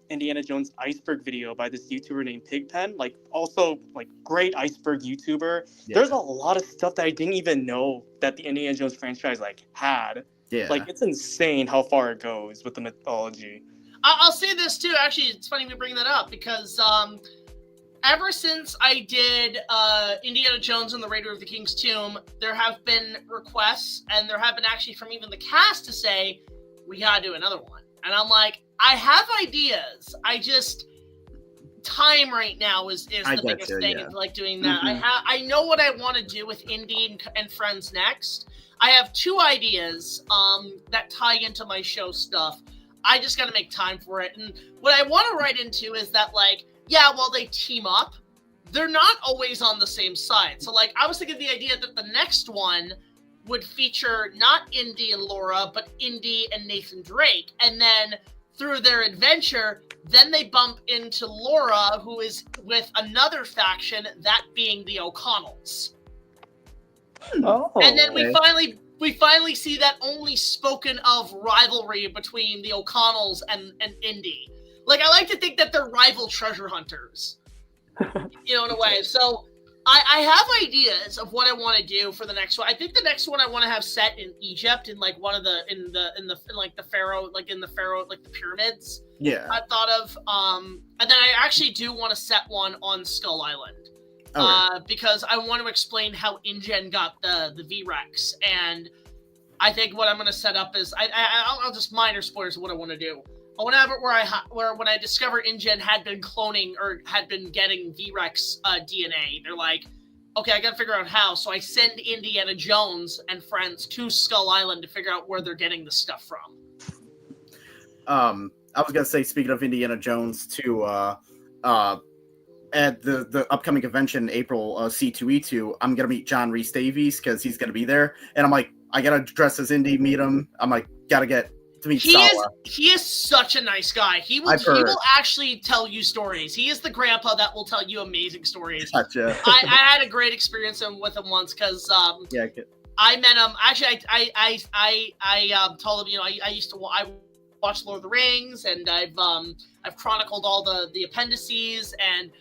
Indiana Jones iceberg video by this YouTuber named Pigpen, like also like great iceberg YouTuber. Yeah. There's a lot of stuff that I didn't even know that the Indiana Jones franchise like had. Yeah. Like it's insane how far it goes with the mythology. I'll say this too. Actually, it's funny we bring that up because ever since I did Indiana Jones and the Raider of the King's Tomb, there have been requests, and there have been actually from even the cast to say, we gotta do another one. And I'm like, I have ideas. I just, time right now is the biggest thing, yeah. Like doing that. Mm-hmm. I know what I want to do with Indy and Friends next. I have 2 ideas that tie into my show stuff. I just gotta make time for it. And what I want to write into is that, like, yeah, while they team up, they're not always on the same side. So, like, I was thinking the idea that the next one would feature not Indy and Laura, but Indy and Nathan Drake. And then through their adventure, then they bump into Laura, who is with another faction, that being the O'Connells. Oh. And then we finally see that only spoken of rivalry between the O'Connells and Indy. Like, I like to think that they're rival treasure hunters, you know, in a way. So I have ideas of what I want to do for the next one. I think the next one I want to have set in Egypt, in like one of the in the Pharaoh, like the pyramids. Yeah. I thought of and then I actually do want to set one on Skull Island. Because I want to explain how InGen got the V-Rex, and I think what I'm going to set up is I'll just minor spoilers of what I want to do. I want to have it where when I discover InGen had been cloning or had been getting V-Rex DNA, they're like, okay, I got to figure out how. So I send Indiana Jones and friends to Skull Island to figure out where they're getting the stuff from. I was going to say, speaking of Indiana Jones, too, at the upcoming convention in April, C2E2, I'm going to meet John Rhys Davies because he's going to be there. And I'm like, I got to dress as Indy, meet him. I'm like, got to get to meet Sala. He is such a nice guy. He will actually tell you stories. He is the grandpa that will tell you amazing stories. Gotcha. I had a great experience with him once because I met him. Actually, I told him, you know, I watched Lord of the Rings, and I've chronicled all the appendices, and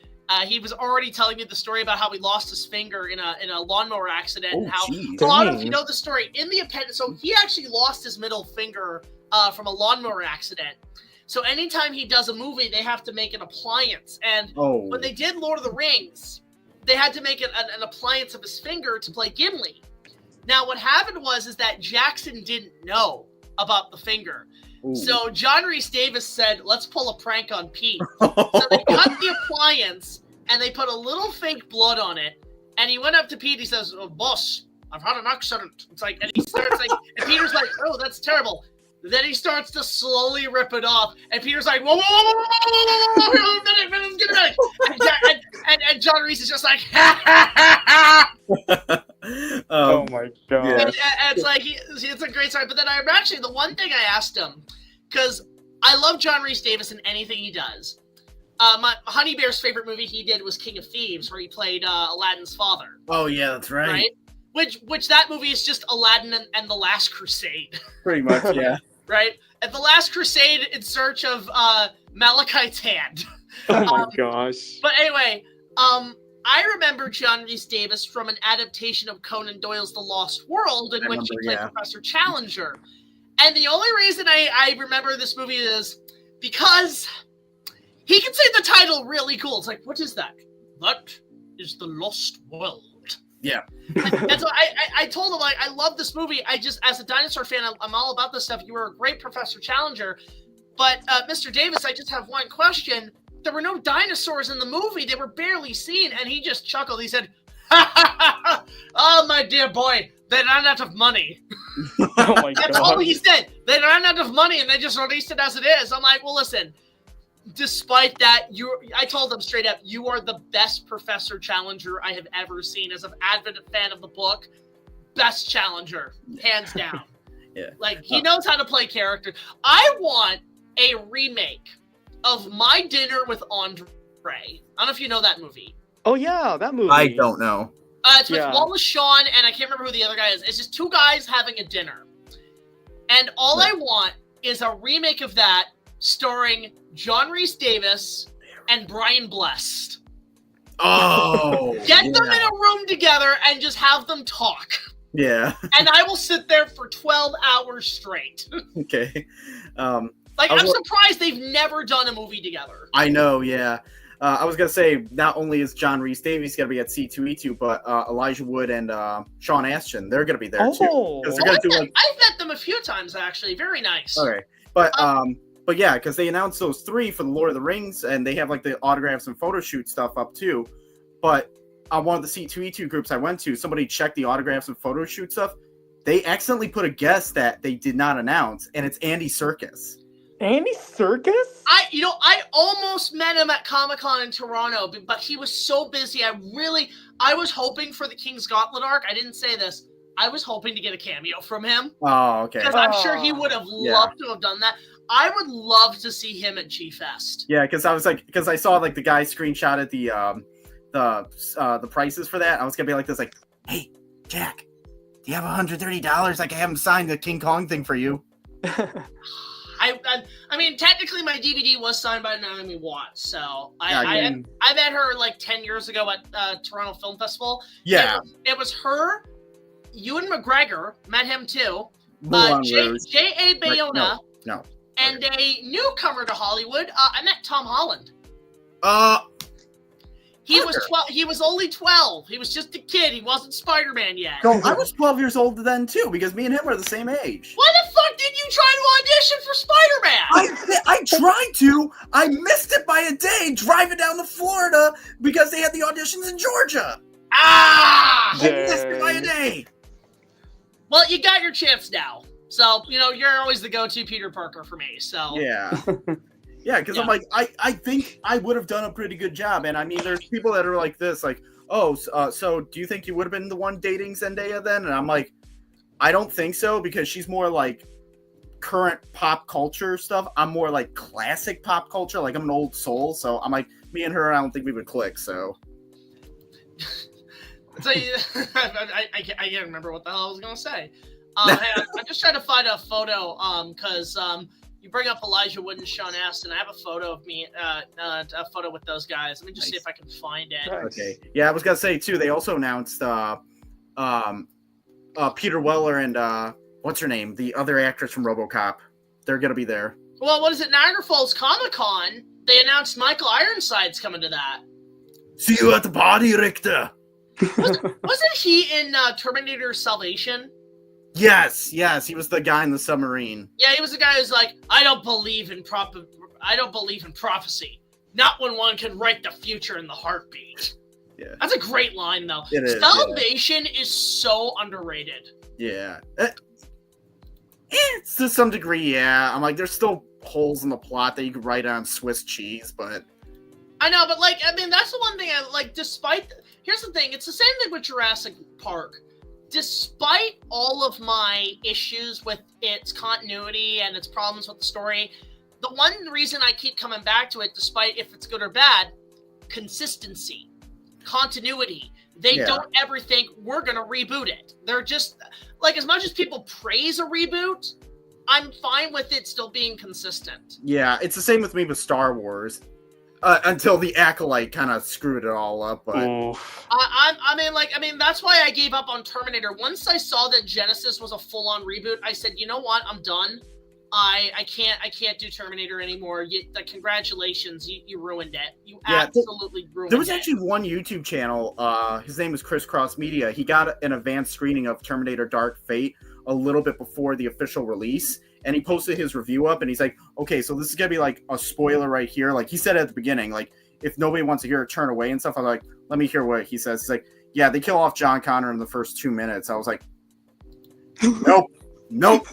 he was already telling me the story about how he lost his finger in a lawnmower accident, and how a lot of you know the story in the appendix. So he actually lost his middle finger from a lawnmower accident. So anytime he does a movie, they have to make an appliance. And when they did Lord of the Rings, they had to make an appliance of his finger to play Gimli. Now, what happened was that Jackson didn't know about the finger. Ooh. So John Rhys Davies said, let's pull a prank on Pete. So they cut the appliance, and they put a little fake blood on it. And he went up to Pete, he says, oh, boss, I've had an accident. It's like, and he starts like, and Peter's like, oh, that's terrible. Then he starts to slowly rip it off, and Peter's like, "Whoa, whoa, whoa, whoa, whoa, whoa, minute, get it." And John Reese is just like, "Ha ha ha ha." Oh my god! Yeah. And it's like it's a great story. But then I'm actually the one thing I asked him, because I love John Reese Davis in anything he does. My Honey Bear's favorite movie he did was King of Thieves, where he played Aladdin's father. Oh yeah, that's right. Right? Which that movie is just Aladdin and the Last Crusade. Pretty much, yeah. Right? And the Last Crusade in search of Malachite's hand. Oh my gosh! But anyway, I remember John Reese Davis from an adaptation of Conan Doyle's The Lost World, in which he played Professor Challenger. And the only reason I remember this movie is because he can say the title really cool. It's like, what is that? That is The Lost World. Yeah. And so I told him, like, I love this movie. I just, as a dinosaur fan, I'm all about this stuff. You were a great Professor Challenger. But, Mr. Davis, I just have one question. There were no dinosaurs in the movie. They were barely seen. And he just chuckled. He said, "Ha ha ha ha! Oh, my dear boy, they ran out of money." Oh my god! That's all he said. They ran out of money, and they just released it as it is. I'm like, well, listen. Despite that, I told them straight up, you are the best Professor Challenger I have ever seen. As an avid fan of the book, best Challenger, hands down. Yeah. Like, he knows how to play character. I want a remake of My Dinner with Andre. I don't know if you know that movie. Oh yeah, that movie. I don't know. It's with Wallace Shawn, and I can't remember who the other guy is. It's just two guys having a dinner. And all I want is a remake of that starring John Reese Davis and Brian Blessed. Oh! Get them in a room together and just have them talk. Yeah. And I will sit there for 12 hours straight. Okay. I'm surprised they've never done a movie together. I know, yeah. I was going to say, not only is John Reese Davies going to be at C2E2, but Elijah Wood and Sean Astin, they're going to be there too. I've met them a few times, actually. Very nice. Okay. But yeah, because they announced those 3 for the Lord of the Rings, and they have like the autographs and photo shoot stuff up too. But on one of the C2E2 groups I went to, somebody checked the autographs and photo shoot stuff. They accidentally put a guest that they did not announce, and it's Andy Serkis. Andy Serkis? I almost met him at Comic-Con in Toronto, but he was so busy. I was hoping for the King's Gauntlet arc. I didn't say this. I was hoping to get a cameo from him. Oh, okay. Because I'm sure he would have loved to have done that. I would love to see him at G-Fest. Yeah, because I saw like the guy screenshotted the prices for that. I was gonna be like this, like, hey, Jack, do you have $130? I can have him sign the King Kong thing for you. I mean, technically, my DVD was signed by Naomi Watts, so I met her like 10 years ago at Toronto Film Festival. Yeah, it was her. Ewan McGregor met him too. J.A. Bayona. No. And a newcomer to Hollywood. I met Tom Holland. He was 12. He was only 12. He was just a kid. He wasn't Spider-Man yet. No, I was 12 years old then too, because me and him are the same age. Why the fuck did you try to audition for Spider-Man? I tried to. I missed it by a day driving down to Florida because they had the auditions in Georgia. I missed it by a day. Well, you got your chance now. So, you're always the go-to Peter Parker for me. So yeah. Yeah, because I'm like, I think I would have done a pretty good job. And I mean, there's people that are like this, like, so do you think you would have been the one dating Zendaya then? And I'm like, I don't think so, because she's more like current pop culture stuff. I'm more like classic pop culture. Like, I'm an old soul. So I'm like, me and her, I don't think we would click. So. So I can't remember what the hell I was going to say. I'm just trying to find a photo because you bring up Elijah Wood and Sean Astin. I have a photo of me, a photo with those guys. Let me just see if I can find it. Okay. Yeah, I was gonna say too. They also announced Peter Weller and what's her name, the other actress from RoboCop. They're gonna be there. Well, what is it? Niagara Falls Comic-Con. They announced Michael Ironside's coming to that. See you at the party, Richter. Wasn't he in Terminator Salvation? Yes, he was the guy in the submarine. Yeah, he was the guy who's like, I don't believe in prophecy. Not when one can write the future in the heartbeat. Yeah. That's a great line, though. It is, Salvation is so underrated. Yeah. To some degree, yeah. I'm like, there's still holes in the plot that you could write on Swiss cheese, but I know, but like, I mean, that's the one thing I like. Here's the thing: it's the same thing with Jurassic Park. Despite all of my issues with its continuity and its problems with the story, the one reason I keep coming back to it, despite if it's good or bad, consistency, continuity. They don't ever think we're going to reboot it. They're just, like, as much as people praise a reboot, I'm fine with it still being consistent. Yeah, it's the same with me with Star Wars. Until the Acolyte kind of screwed it all up. But I mean, that's why I gave up on Terminator. Once I saw that Genesis was a full-on reboot, I said, you know what? I'm done. I can't do Terminator anymore. Congratulations, you ruined it. You absolutely ruined it. There was actually one YouTube channel. His name was Crisscross Media. He got an advanced screening of Terminator Dark Fate a little bit before the official release, and he posted his review up, and he's like, okay, so this is gonna be like a spoiler right here. Like he said at the beginning, like if nobody wants to hear it, turn away and stuff. I'm like, let me hear what he says. He's like, yeah, they kill off John Connor in the first 2 minutes. I was like, nope.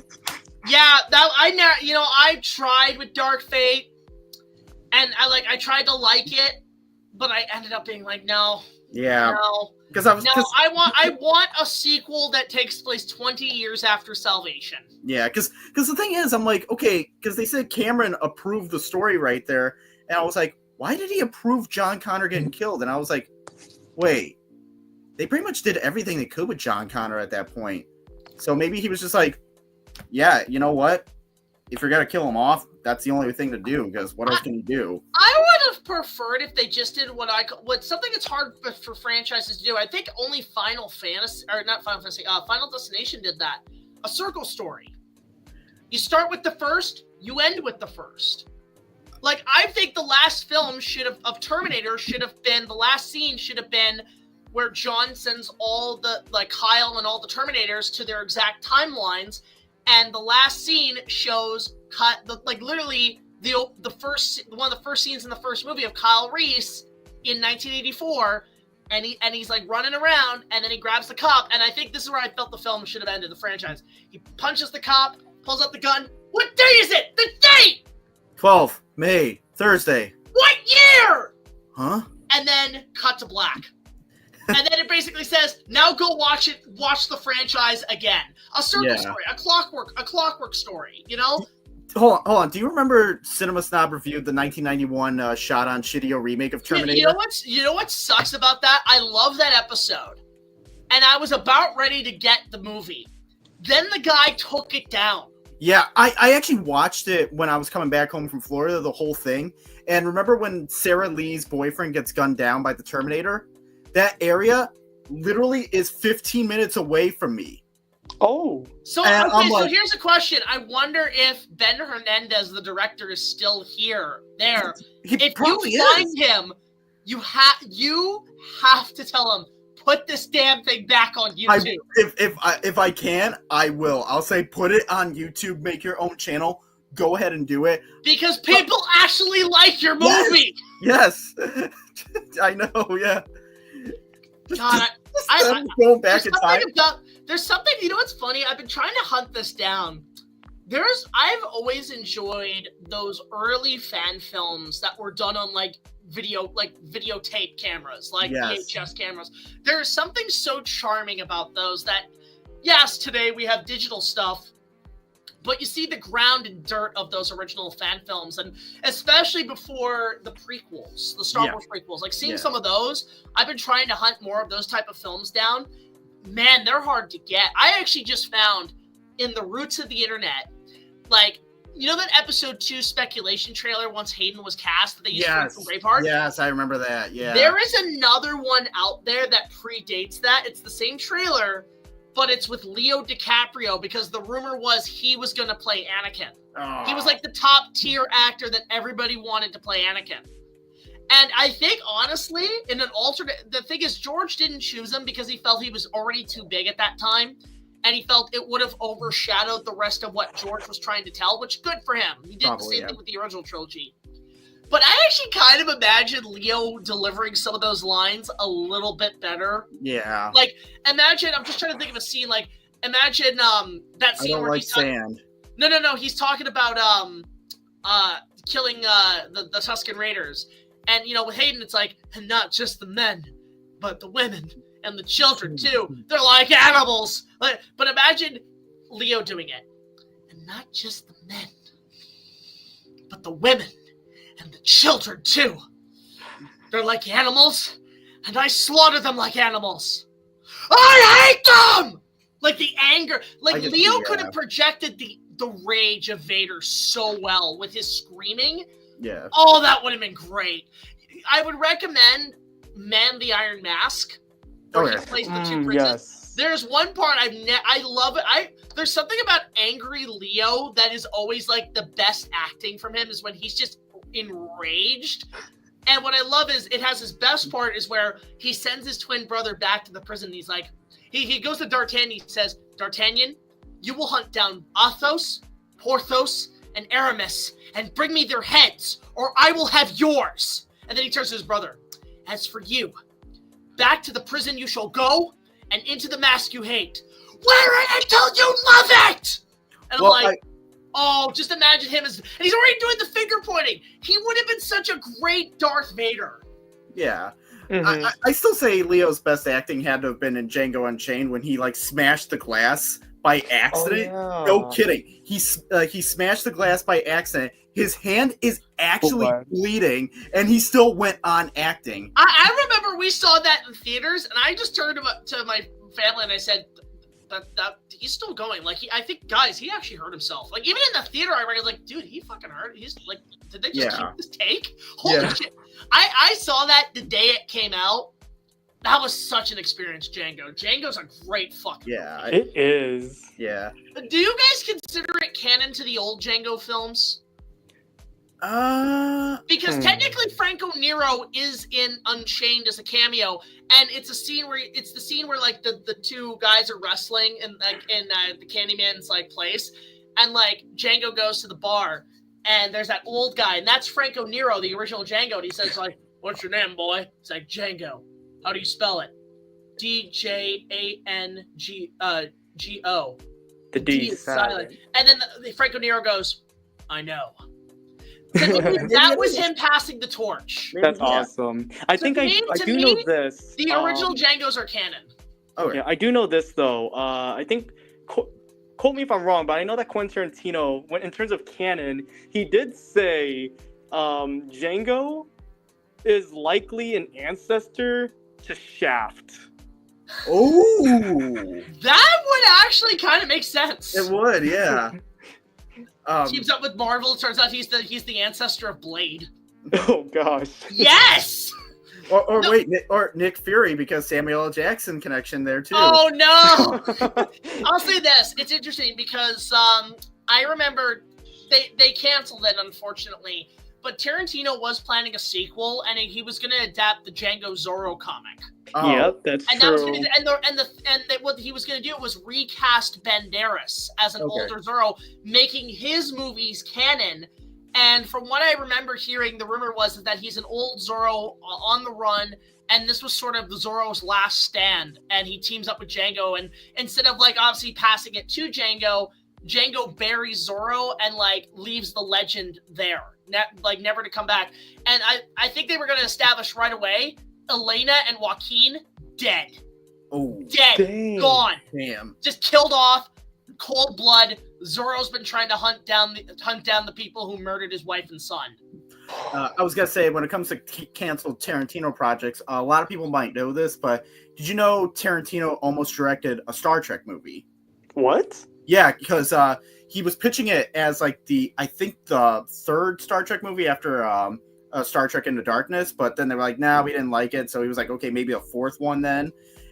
Yeah, I tried with Dark Fate, and I tried to like it, but I ended up being like, no. Yeah. No. I want a sequel that takes place 20 years after Salvation. Yeah, because the thing is, I'm like, okay, because they said Cameron approved the story right there, and I was like, why did he approve John Connor getting killed? And I was like, wait, they pretty much did everything they could with John Connor at that point. So maybe he was just like, yeah, you know what? If you're going to kill him off, that's the only thing to do, because what else can you do? I would have preferred if they just did something that's hard for franchises to do. I think only Final Destination did that. A circle story. You start with the first, you end with the first. Like, I think the last film of Terminator the last scene should have been where John sends all the, like, Kyle and all the Terminators to their exact timelines, and the last scene shows literally one of the first scenes in the first movie of Kyle Reese in 1984, and he's like running around, and then he grabs the cop, and I think this is where I felt the film should have ended, the franchise. He punches the cop, pulls out the gun. What day is it? The date! 12 May, Thursday. What year? Huh? And then cut to black. And then it basically says, now go watch the franchise again. A circle story, a clockwork story, you know? Hold on. Do you remember Cinema Snob reviewed the 1991 shot on Shidio remake of Terminator? You know what sucks about that? I love that episode. And I was about ready to get the movie. Then the guy took it down. Yeah, I actually watched it when I was coming back home from Florida, the whole thing. And remember when Sarah Lee's boyfriend gets gunned down by the Terminator? That area literally is 15 minutes away from me. Oh. So here's a question. I wonder if Ben Hernandez, the director, is still there. If you find him, you have to tell him, put this damn thing back on YouTube. If I can, I will. I'll say put it on YouTube, make your own channel. Go ahead and do it. Because people actually like your movie. Yes. I know, yeah. God, I'm going back in time. There's something, you know what's funny? I've been trying to hunt this down. I've always enjoyed those early fan films that were done on videotape cameras, VHS cameras. There's something so charming about those that, yes, today we have digital stuff, but you see the ground and dirt of those original fan films, and especially before the prequels, the Star Wars prequels, seeing some of those, I've been trying to hunt more of those type of films down. Man, they're hard to get. I actually just found in the roots of the internet, you know that episode 2 speculation trailer once Hayden was cast that they used for Braveheart? Yes, I remember that, yeah. There is another one out there that predates that. It's the same trailer, but it's with Leo DiCaprio because the rumor was he was going to play Anakin. Oh. He was the top tier actor that everybody wanted to play Anakin. And I think, honestly, in an alternate, the thing is, George didn't choose him because he felt he was already too big at that time. And he felt it would have overshadowed the rest of what George was trying to tell, which good for him. He did the same thing with the original trilogy. But I actually kind of imagine Leo delivering some of those lines a little bit better. Yeah. Imagine, I'm just trying to think of a scene imagine that I scene don't where like he's talking. sand. No. He's talking about killing the Tusken Raiders, and with Hayden, it's like, and not just the men, but the women and the children too. They're like animals. But imagine Leo doing it, and not just the men, but the women and the children too. They're like animals, and I slaughter them like animals. I hate them! Like the anger. Like Leo could have projected the rage of Vader so well with his screaming. Yeah. Oh, that would have been great. I would recommend Man the Iron Mask, where he plays the two princes. Yes. There's one part I love it. There's something about angry Leo that is always like the best acting from him is when he's just enraged. And what I love is it has his best part is where he sends his twin brother back to the prison. He's like, he goes to D'Artagnan. He says, D'Artagnan, you will hunt down Athos, Porthos, and Aramis and bring me their heads, or I will have yours. And then he turns to his brother. As for you, back to the prison you shall go, and into the mask you hate. Wear it until you love it! And I'm just imagine him and he's already doing the finger pointing. He would have been such a great Darth Vader. Yeah. Mm-hmm. I still say Leo's best acting had to have been in Django Unchained when he smashed the glass by accident. Oh, yeah. No kidding. He smashed the glass by accident. His hand is actually bleeding, and he still went on acting. I remember we saw that in theaters, and I just turned to my family and I said, that he's still going. I think, guys, he actually hurt himself. Even in the theater, I was like, dude, he fucking hurt. He's like, did they just keep this take? Holy shit. I saw that the day it came out. That was such an experience, Django. Django's a great fucking movie. It is. Yeah. Do you guys consider it canon to the old Django films? Because technically Franco Nero is in Unchained as a cameo, and it's the scene where the two guys are wrestling in the Candyman's place, and Django goes to the bar, and there's that old guy, and that's Franco Nero, the original Django, and he says what's your name, boy? It's like, Django. How do you spell it? D-J-A-N-G-O. The D is silent. And then the Franco Nero goes, I know. That was him passing the torch. That's awesome. I think I do know this. The original Django's are canon. Oh yeah, I do know this though. I think, quote me if I'm wrong, but I know that Quentin Tarantino, in terms of canon, he did say Django is likely an ancestor to Shaft. Oh, that would actually kind of make sense. It would, yeah. Teams up with Marvel. Turns out he's the ancestor of Blade. Oh gosh. Yes. Wait, Nick Fury, because Samuel L. Jackson connection there too. Oh no. I'll say this. It's interesting because I remember they canceled it, unfortunately. But Tarantino was planning a sequel, and he was going to adapt the Django Zorro comic. Oh. Yep, that's true. What he was going to do was recast Banderas as an older Zorro, making his movies canon. And from what I remember hearing, the rumor was that he's an old Zorro on the run, and this was sort of the Zorro's last stand. And he teams up with Django, and instead of obviously passing it to Django buries Zorro and leaves the legend there, never to come back. And I think they were going to establish right away Elena and Joaquin dead. Oh, dead, dang. Gone, damn, just killed off, cold blood. Zorro's been trying to hunt down the people who murdered his wife and son. I was gonna say, when it comes to canceled Tarantino projects, a lot of people might know this, but did you know Tarantino almost directed a Star Trek movie? What? Yeah, because he was pitching it as the third Star Trek movie after Star Trek Into Darkness, but then they were like, nah, we didn't like it, so he was like, okay, maybe a fourth one then.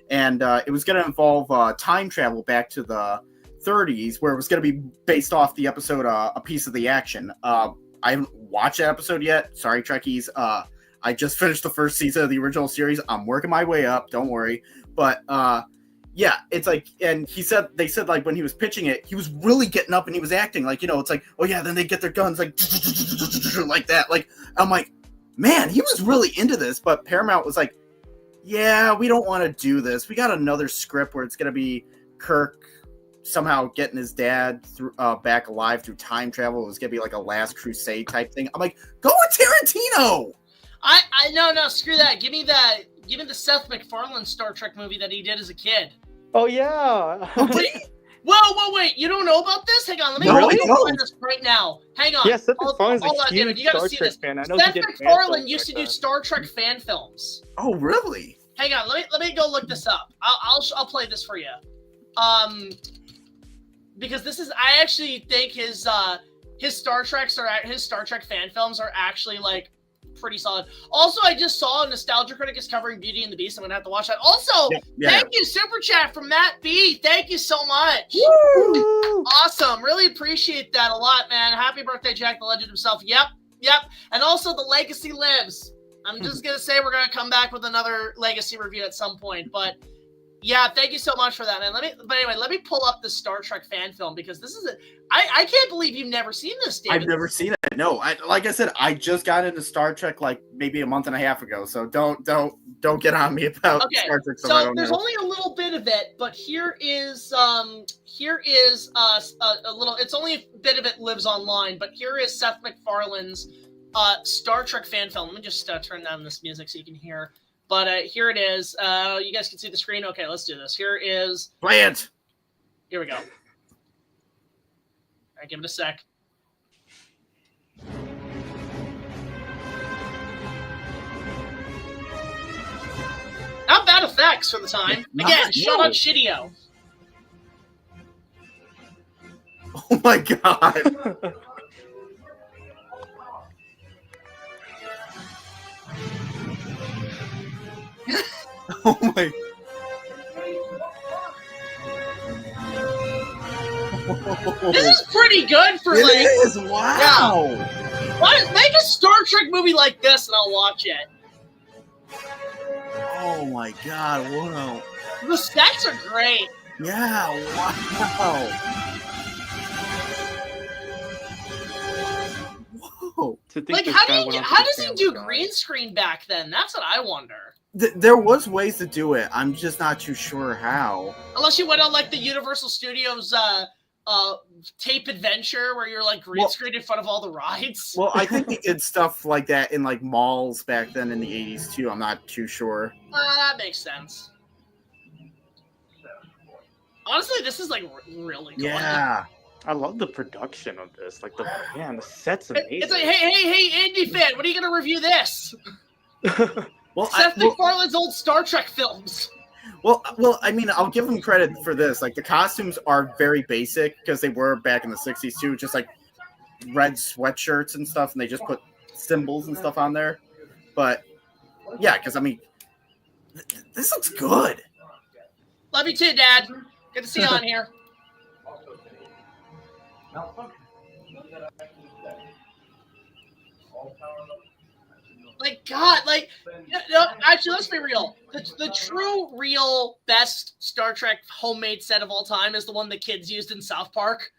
And it was going to involve time travel back to the 30s, where it was going to be based off the episode A Piece of the Action. I haven't watched that episode yet. Sorry, Trekkies. I just finished the first season of the original series. I'm working my way up. Don't worry. But yeah, it's and they said when he was pitching it, he was really getting up and he was acting it's oh yeah, then they get their guns like that. I'm like, man, he was really into this. But Paramount was like, yeah, we don't want to do this. We got another script where it's going to be Kirk somehow getting his dad through, back alive through time travel. It was gonna be like a Last Crusade type thing. I'm like, go with Tarantino. I no, screw that. Give me the Seth MacFarlane Star Trek movie that he did as a kid. Oh yeah. Whoa, wait! You don't know about this? Hang on, let me find this right now. Hang on. Yeah, Seth MacFarlane's hold a on, huge you gotta Star see Trek this. fan. I know Seth he did MacFarlane used to do Star Trek fan films. Oh, really? Hang on, let me go look this up. I'll play this for you. Because I actually think his Star Trek fan films are actually like pretty solid. Also, I just saw Nostalgia Critic is covering Beauty and the Beast. I'm gonna have to watch that. Also, thank you, Super Chat from Matt B. Thank you so much. Woo! Awesome. Really appreciate that a lot, man. Happy birthday, Jack the Legend himself. Yep. And also, the legacy lives. I'm just gonna say we're gonna come back with another legacy review at some point, but yeah, thank you so much for that, man. Let me pull up the Star Trek fan film because this is I can't believe you've never seen this, David. I've never seen it. No, like I said, I just got into Star Trek like maybe a month and a half ago. So don't get on me about Star Trek. So there's only a little bit of it, but here is a little. It's only a bit of it lives online, but here is Seth MacFarlane's Star Trek fan film. Let me just turn down this music so you can hear. But here it is. You guys can see the screen. Okay, let's do this. Here is... Play it. Here we go. All right, give it a sec. Not bad effects for the time. Again, shout out Shidio. Oh my god. Oh my. This is pretty good for it like. It is. Wow. Yeah. Why, make a Star Trek movie like this and I'll watch it. Oh my god, wow. The sets are great. Yeah, wow. Whoa. Like, how does he do green screen back then? That's what I wonder. There was ways to do it. I'm just not too sure how. Unless you went on like the Universal Studios tape adventure where you're like green screen in front of all the rides. Well, I think they did stuff like that in like malls back then in the 80s too. I'm not too sure. That makes sense. Honestly, this is like really good. Yeah. I love the production of this. Like the set's amazing. It's like, hey, IndiFan, when are you gonna review this? Well, Seth MacFarlane's old Star Trek films. Well, I mean, I'll give them credit for this. Like the costumes are very basic because they were back in the 60s too, just like red sweatshirts and stuff, and they just put symbols and stuff on there. But yeah, because I mean, this looks good. Love you too, Dad. Good to see you on here. Like, God, like, actually, let's be real. The true, real, best Star Trek homemade set of all time is the one the kids used in South Park.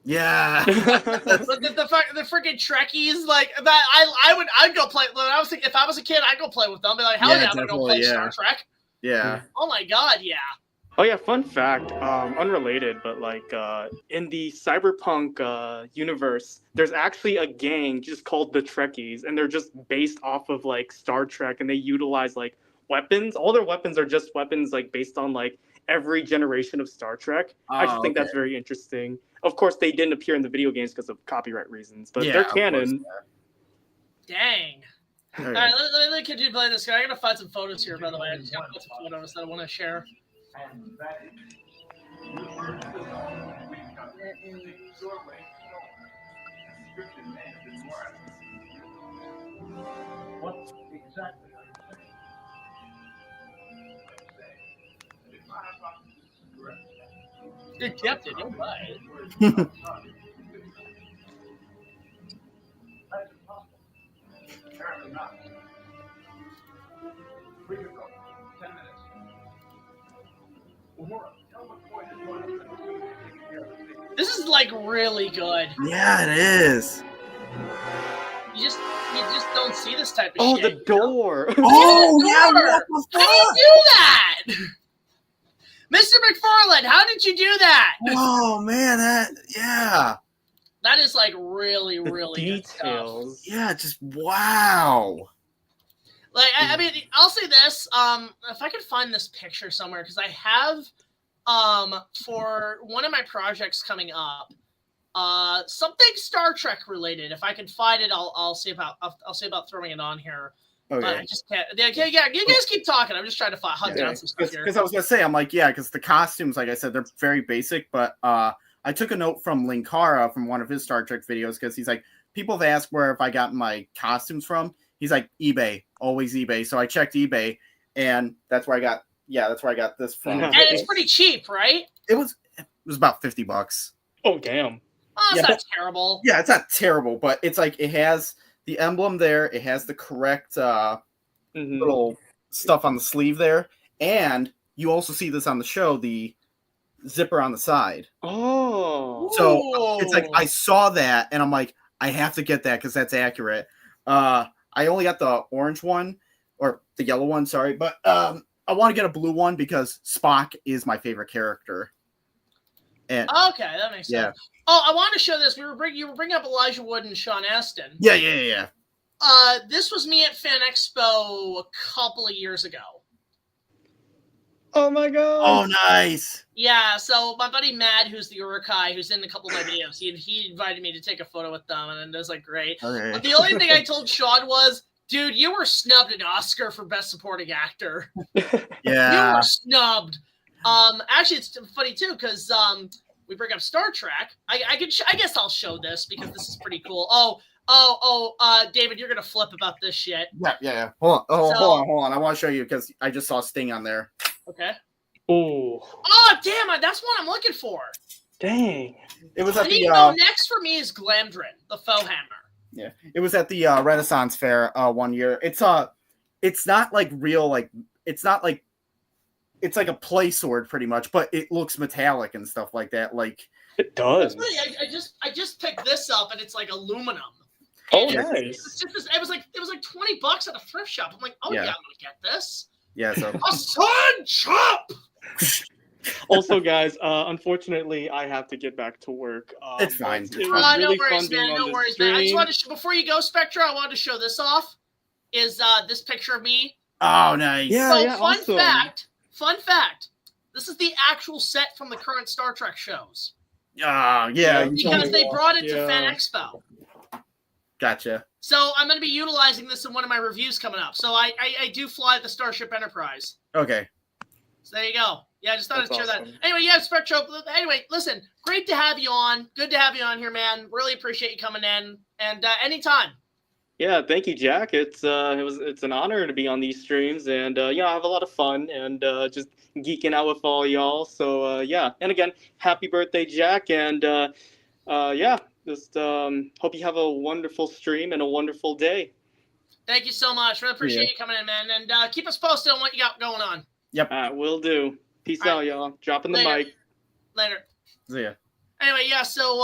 Yeah. the freaking Trekkies, like, that, I'd go play. If I was a kid, I'd go play with them. Be like, hell yeah, I'm going to go play Star Trek. Yeah. Oh my God, yeah. Oh yeah, fun fact, unrelated, but like in the cyberpunk universe, there's actually a gang just called the Trekkies, and they're just based off of like Star Trek, and they utilize like weapons. All their weapons are just weapons like based on like every generation of Star Trek. I actually think that's very interesting. Of course, they didn't appear in the video games because of copyright reasons, but they're canon. Dang. All right, let me continue playing this guy. I gotta find some photos here, by the way. I just got some photos that I want to share. What exactly are you saying? Good Captain, you're right. Apparently not. We can go. 10 minutes. This is like really good. Yeah, it is. You just don't see this type of shit. Oh, the door. Oh, yeah. What the fuck? How do you do that? Mr. McFarland, how did you do that? Oh man, That is like really, really details. good stuff. yeah, just wow. Like, I mean, I'll say this. If I could find this picture somewhere, because I have, for one of my projects coming up, something Star Trek related. If I can find it, I'll see about throwing it on here. Okay. But I just can't. Yeah, you guys keep talking. I'm just trying to hunt down some stuff here. Because I was gonna say, I'm like, yeah, because the costumes, like I said, they're very basic. But I took a note from Linkara from one of his Star Trek videos because he's like, people have asked where if I got my costumes from. He's like, eBay, always eBay. So I checked eBay, and that's where I got. Yeah, that's where I got this from. And it's pretty cheap, right? It was about $50. Oh damn! Oh, it's Yeah, not terrible. Yeah, it's not terrible, but it's like it has the emblem there. It has the correct little stuff on the sleeve there, and you also see this on the show, the zipper on the side. Oh, so it's like I saw that, and I'm like, I have to get that because that's accurate. I only got the orange one or the yellow one, sorry, but I want to get a blue one because Spock is my favorite character. And okay, that makes sense. Oh, I want to show this. You were bringing up Elijah Wood and Sean Astin. Yeah. This was me at Fan Expo a couple of years ago. Oh my god! Oh, nice. Yeah, so my buddy Matt, who's the Urukai, who's in a couple of my videos, he invited me to take a photo with them, and it was like great. Okay. But the only thing I told Sean was, dude, you were snubbed an Oscar for Best Supporting Actor. Yeah. You were snubbed. Actually, it's funny too because we bring up Star Trek. I guess I'll show this because this is pretty cool. David, you're gonna flip about this shit. Yeah. Hold on. I want to show you because I just saw Sting on there. Okay. Oh, damn! That's what I'm looking for. Dang! It was at the next for me is Glamdrin, the faux hammer. Yeah, it was at the Renaissance Fair one year. It's not like real, like it's not like it's like a play sword pretty much, but it looks metallic and stuff like that. Like it does. I just picked this up and it's like aluminum. Oh, and nice! It was like $20 at a thrift shop. I'm like, yeah, I'm gonna get this. Yeah, so a sun chop. Also, guys, unfortunately, I have to get back to work. It's fine. It was really fun being on No the worries, man. I just stream. wanted to, before you go, Spectra, I wanted to show this off. Is this picture of me? Oh, nice. Yeah, So, awesome. fun fact. This is the actual set from the current Star Trek shows. Yeah. Because they brought it to Fan Expo. Gotcha. So I'm going to be utilizing this in one of my reviews coming up. So I do fly the Starship Enterprise. Okay. So there you go. Yeah, I just thought I'd share awesome. that. Anyway, yeah, Spectro. Anyway, listen, great to have you on. Good to have you on here, man. Really appreciate you coming in. And anytime. Yeah, thank you, Jack. It's an honor to be on these streams, and I have a lot of fun and just geeking out with all y'all. So and again, happy birthday, Jack, and just hope you have a wonderful stream and a wonderful day. Thank you so much. Really appreciate you coming in, man, and keep us posted on what you got going on. Yep. Will do. Peace All out, right. y'all. Dropping the Later. mic. Later. So, yeah. Anyway, yeah. So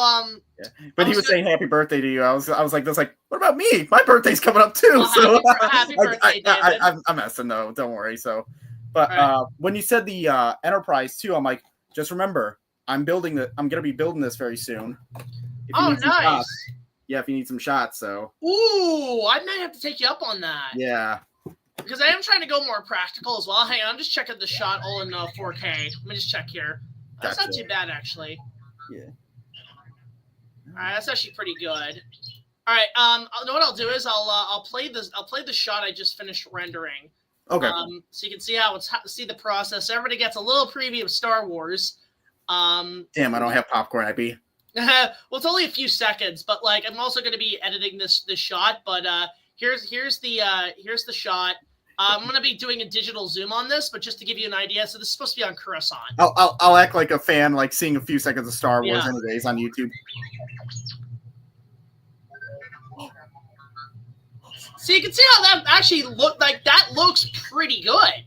But he was saying happy birthday to you. I was like, what about me? My birthday's coming up too. So happy birthday, David. I'm messing though. Don't worry. So, but Right. when you said the Enterprise too, I'm like, just remember, I'm gonna be building this very soon. If you need some nice. shots. Yeah, if you need some shots. So. Ooh, I might have to take you up on that. Yeah. Because I am trying to go more practical as well. Hang on, I'm just checking the shot all in 4K. Let me just check here. That's not Gotcha. too bad, actually. Yeah. All right, that's actually pretty good. All right, what I'll do is I'll play the shot I just finished rendering. Okay. So you can see see the process. Everybody gets a little preview of Star Wars. Damn, I don't have popcorn. I'd be. Well, it's only a few seconds, but like I'm also going to be editing this shot. But here's the shot. I'm going to be doing a digital zoom on this, but just to give you an idea, so this is supposed to be on Coruscant. I'll act like a fan, like seeing a few seconds of Star Wars Yeah. anyways on YouTube. So you can see how that actually looks pretty good.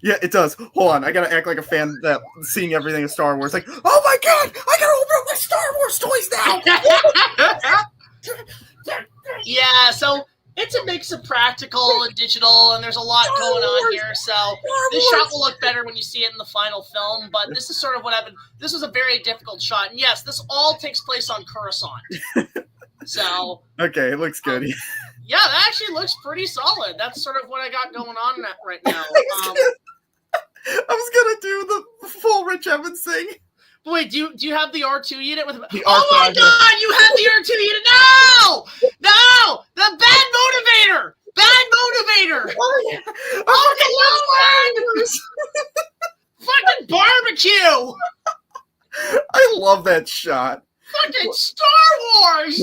Yeah, it does. Hold on, I gotta act like a fan that seeing everything in Star Wars. Like, oh my god, I gotta open up my Star Wars toys now. Yeah, so It's a mix of practical and digital, and there's a lot going on here. So this shot will look better when you see it in the final film. But this is sort of what happened. This was a very difficult shot, and yes, this all takes place on Coruscant. So okay, it looks good. Yeah, that actually looks pretty solid. That's sort of what I got going on right now. I was gonna do the full Rich Evans thing. Wait, do you have the R2 unit with? The oh my God, you have the R2 unit! No, the bad motivator. Oh yeah. Oh, fucking barbecue! I love that shot. Fucking Star Wars!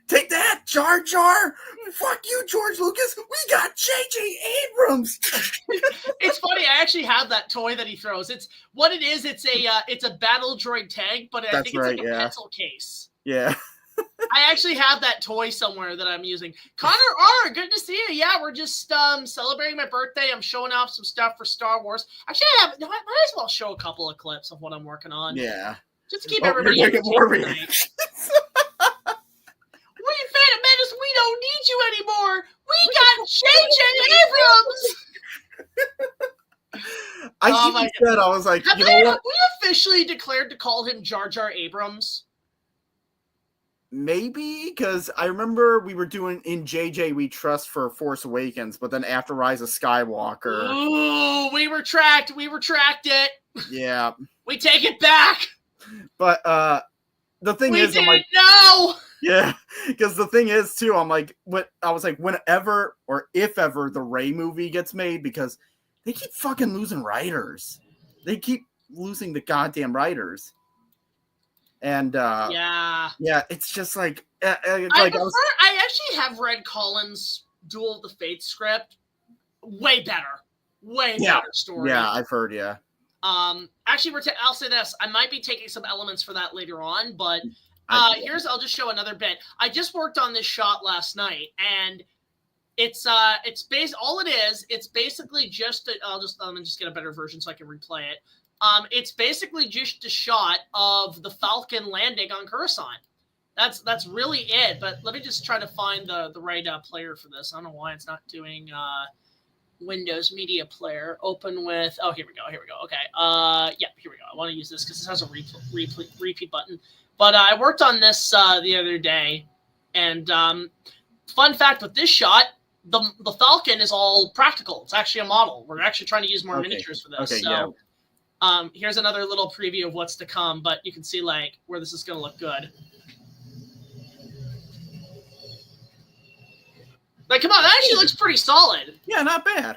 Take that, Jar Jar! Fuck you, George Lucas! We got J.J. Abrams! It's funny, I actually have that toy that he throws. It's what it is, it's a battle droid tank, but I think it's like a pencil case. Yeah. I actually have that toy somewhere that I'm using. Connor R, good to see you. Yeah, we're just celebrating my birthday. I'm showing off some stuff for Star Wars. Actually, I might as well show a couple of clips of what I'm working on. Yeah. Just to keep everybody entertained tonight. We Phantom Menace, we don't need you anymore. We got J.J. Abrams. I was like, have you know what? Have we officially declared to call him Jar Jar Abrams? Maybe, because I remember we were doing in JJ We Trust for Force Awakens, but then after Rise of Skywalker. Ooh, we retract it. Yeah. We take it back. But the thing is, I'm like, no. Yeah, because the thing is too, I'm like, whenever or if ever the Rey movie gets made, because they keep fucking losing writers. They keep losing the goddamn writers. And yeah, it's just like I actually have read Colin's Duel of the Fates script. Way better story. Yeah, I've heard. Yeah. Actually, I'll say this: I might be taking some elements for that later on, but I'll just show another bit. I just worked on this shot last night, and it's basically just let me just get a better version so I can replay it. It's basically just a shot of the Falcon landing on Coruscant. That's really it. But let me just try to find the right player for this. I don't know why it's not doing Windows Media Player. Open with here we go. Okay. Here we go. I want to use this because this has a repeat button. But I worked on this the other day, and fun fact with this shot, the Falcon is all practical. It's actually a model. We're actually trying to use more miniatures for this. Okay, so. Here's another little preview of what's to come, but you can see like where this is going to look good. Like, come on, that actually looks pretty solid. Yeah, not bad.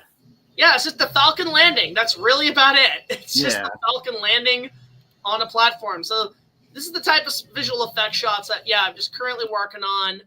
Yeah, it's just the Falcon landing. That's really about it. It's just the Falcon landing on a platform. So this is the type of visual effect shots that, I'm just currently working on.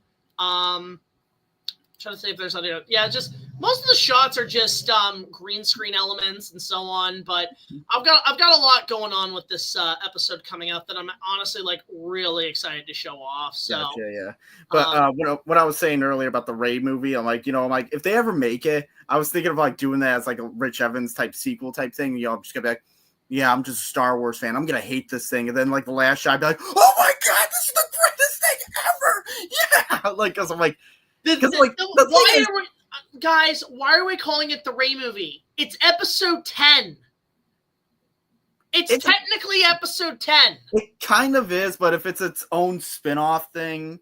Trying to see if there's other, just most of the shots are just green screen elements and so on. But I've got a lot going on with this episode coming out that I'm honestly like really excited to show off. So gotcha, yeah. But what I was saying earlier about the Rey movie, I'm like, if they ever make it, I was thinking of like doing that as like a Rich Evans type sequel type thing. I'm just gonna be like, yeah, I'm just a Star Wars fan. I'm gonna hate this thing, and then like the last shot, I'd be like, oh my god, this is the greatest thing ever. Yeah, like because I'm like. Why are we calling it the Rey movie? It's episode 10. It's technically episode 10. It kind of is, but if it's its own spin-off thing,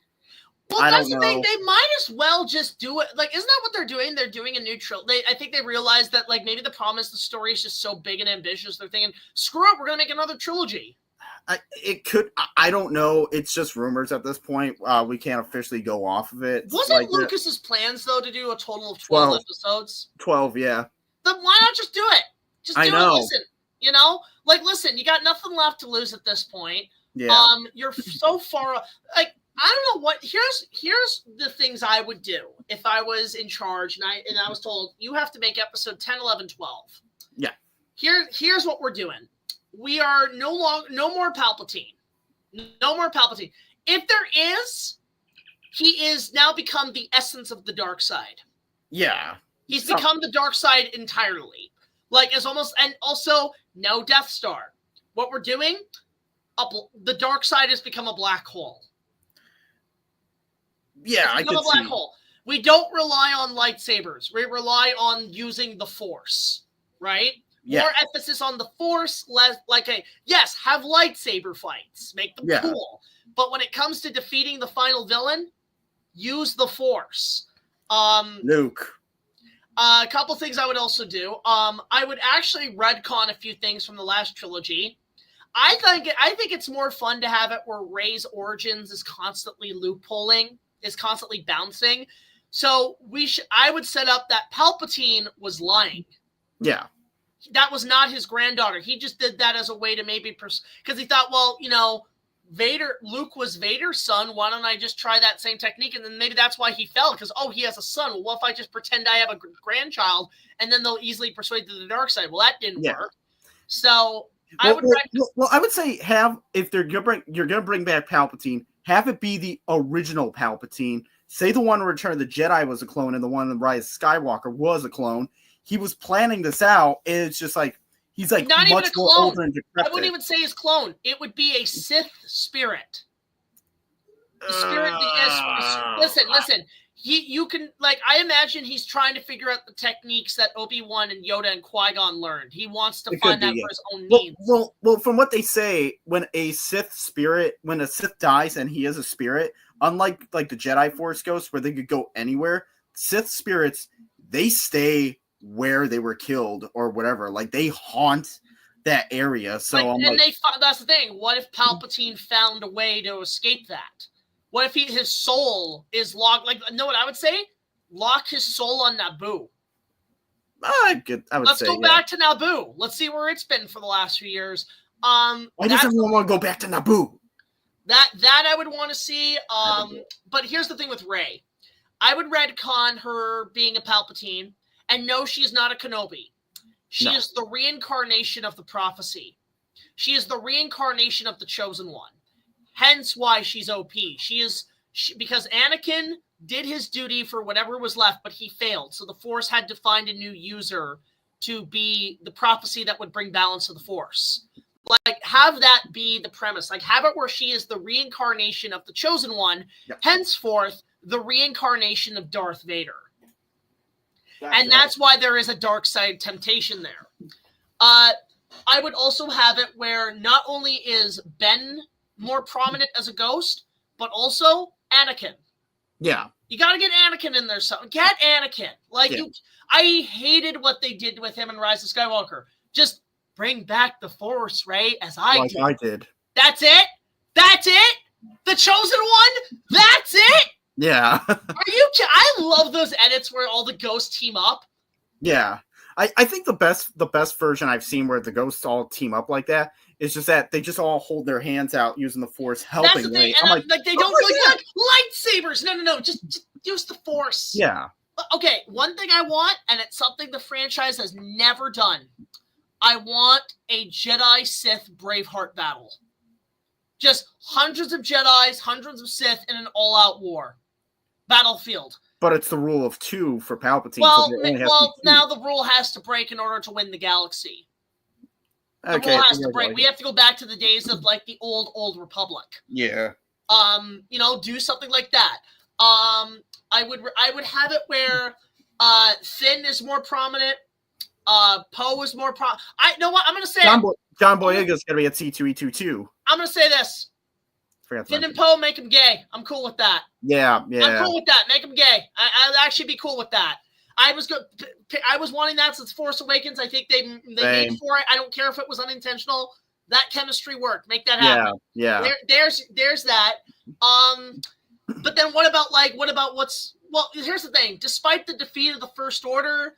well, that's the thing. They might as well just do it. Like, isn't that what they're doing? They're doing a new trilogy. I think they realized that, like, maybe the problem is the story is just so big and ambitious. They're thinking, screw it, we're gonna make another trilogy. It could. I don't know. It's just rumors at this point. We can't officially go off of it. Wasn't Lucas's plans though to do a total of 12 episodes? 12, yeah. Then why not just do it? Just do it. Listen, listen. You got nothing left to lose at this point. Yeah. You're so far. Like, I don't know what. Here's the things I would do if I was in charge and I was told you have to make episode 10, 11, 12. Yeah. Here's what we're doing. We are no more Palpatine. No more Palpatine. If there is, he is now become the essence of the dark side. Yeah. He's become the dark side entirely. Like, it's almost, and also no Death Star. What we're doing, the dark side has become a black hole. Yeah, I become could a black see. hole. We don't rely on lightsabers. We rely on using the Force, right? Yeah. More emphasis on the Force, less yes, have lightsaber fights, make them cool. But when it comes to defeating the final villain, use the Force. Luke. A couple things I would also do. I would actually retcon a few things from the last trilogy. I think it's more fun to have it where Rey's origins is constantly loopholing, is constantly bouncing. So I would set up that Palpatine was lying. Yeah. That was not his granddaughter. He just did that as a way to maybe because he thought, well, Luke was Vader's son. Why don't I just try that same technique? And then maybe that's why he fell, because, he has a son. Well, what if I just pretend I have a grandchild, and then they'll easily persuade to the dark side? Well, that didn't work. So I would say if you're gonna bring back Palpatine, have it be the original Palpatine. Say the one in Return of the Jedi was a clone, and the one in Rise of Skywalker was a clone. He was planning this out, and it's just like he's like not much even a more clone. older and decrepit. I wouldn't even say his clone. It would be a Sith spirit. The spirit. Listen. You can I imagine he's trying to figure out the techniques that Obi-Wan and Yoda and Qui-Gon learned. He wants to find that for his own needs. Well, from what they say, when a Sith dies and he is a spirit, unlike the Jedi Force ghosts where they could go anywhere, Sith spirits, they stay where they were killed or whatever. Like they haunt that area. So that's the thing. What if Palpatine found a way to escape that? What if his soul is locked? Know what I would say? Lock his soul on Naboo. Let's go back to Naboo. Let's see where it's been for the last few years. Why does everyone want to go back to Naboo? That I would want to see. But here's the thing with Rey. I would retcon her being a Palpatine, and no, she's not a Kenobi. She is the reincarnation of the prophecy. She is the reincarnation of the chosen one. Hence why she's OP. Because Anakin did his duty for whatever was left, but he failed. So the Force had to find a new user to be the prophecy that would bring balance to the Force. Have that be the premise. Have it where she is the reincarnation of the chosen one, henceforth the reincarnation of Darth Vader. That's why there is a dark side temptation there. I would also have it where not only is Ben more prominent as a ghost, but also Anakin. Yeah. You got to get Anakin in there. Get Anakin. I hated what they did with him in Rise of Skywalker. Just bring back the Force, Rey, as I did. That's it? That's it? The chosen one? That's it? Yeah. I love those edits where all the ghosts team up. Yeah. I think the best version I've seen where the ghosts all team up like that is just that they just all hold their hands out using the Force, helping. That's the thing. And they don't lightsabers. No. Just use the Force. Yeah. Okay, one thing I want, and it's something the franchise has never done. I want a Jedi Sith Braveheart battle. Just hundreds of Jedis, hundreds of Sith in an all-out war battlefield. But it's the rule of 2 for Palpatine. Well, now the rule has to break in order to win the galaxy. The rule has to break. We have to go back to the days of the old Republic. Yeah. Do something like that. I would have it where Finn is more prominent. Poe is more prominent. I know what I'm gonna say. John Boyega's gonna be at C2E22. I'm gonna say this. Finn and Poe, make him gay. I'm cool with that. Yeah. I'm cool with that. Make him gay. I'd actually be cool with that. I was wanting that since Force Awakens. I think they made for it. I don't care if it was unintentional. That chemistry worked. Make that happen. Yeah. There's that. But then what about here's the thing. Despite the defeat of the First Order,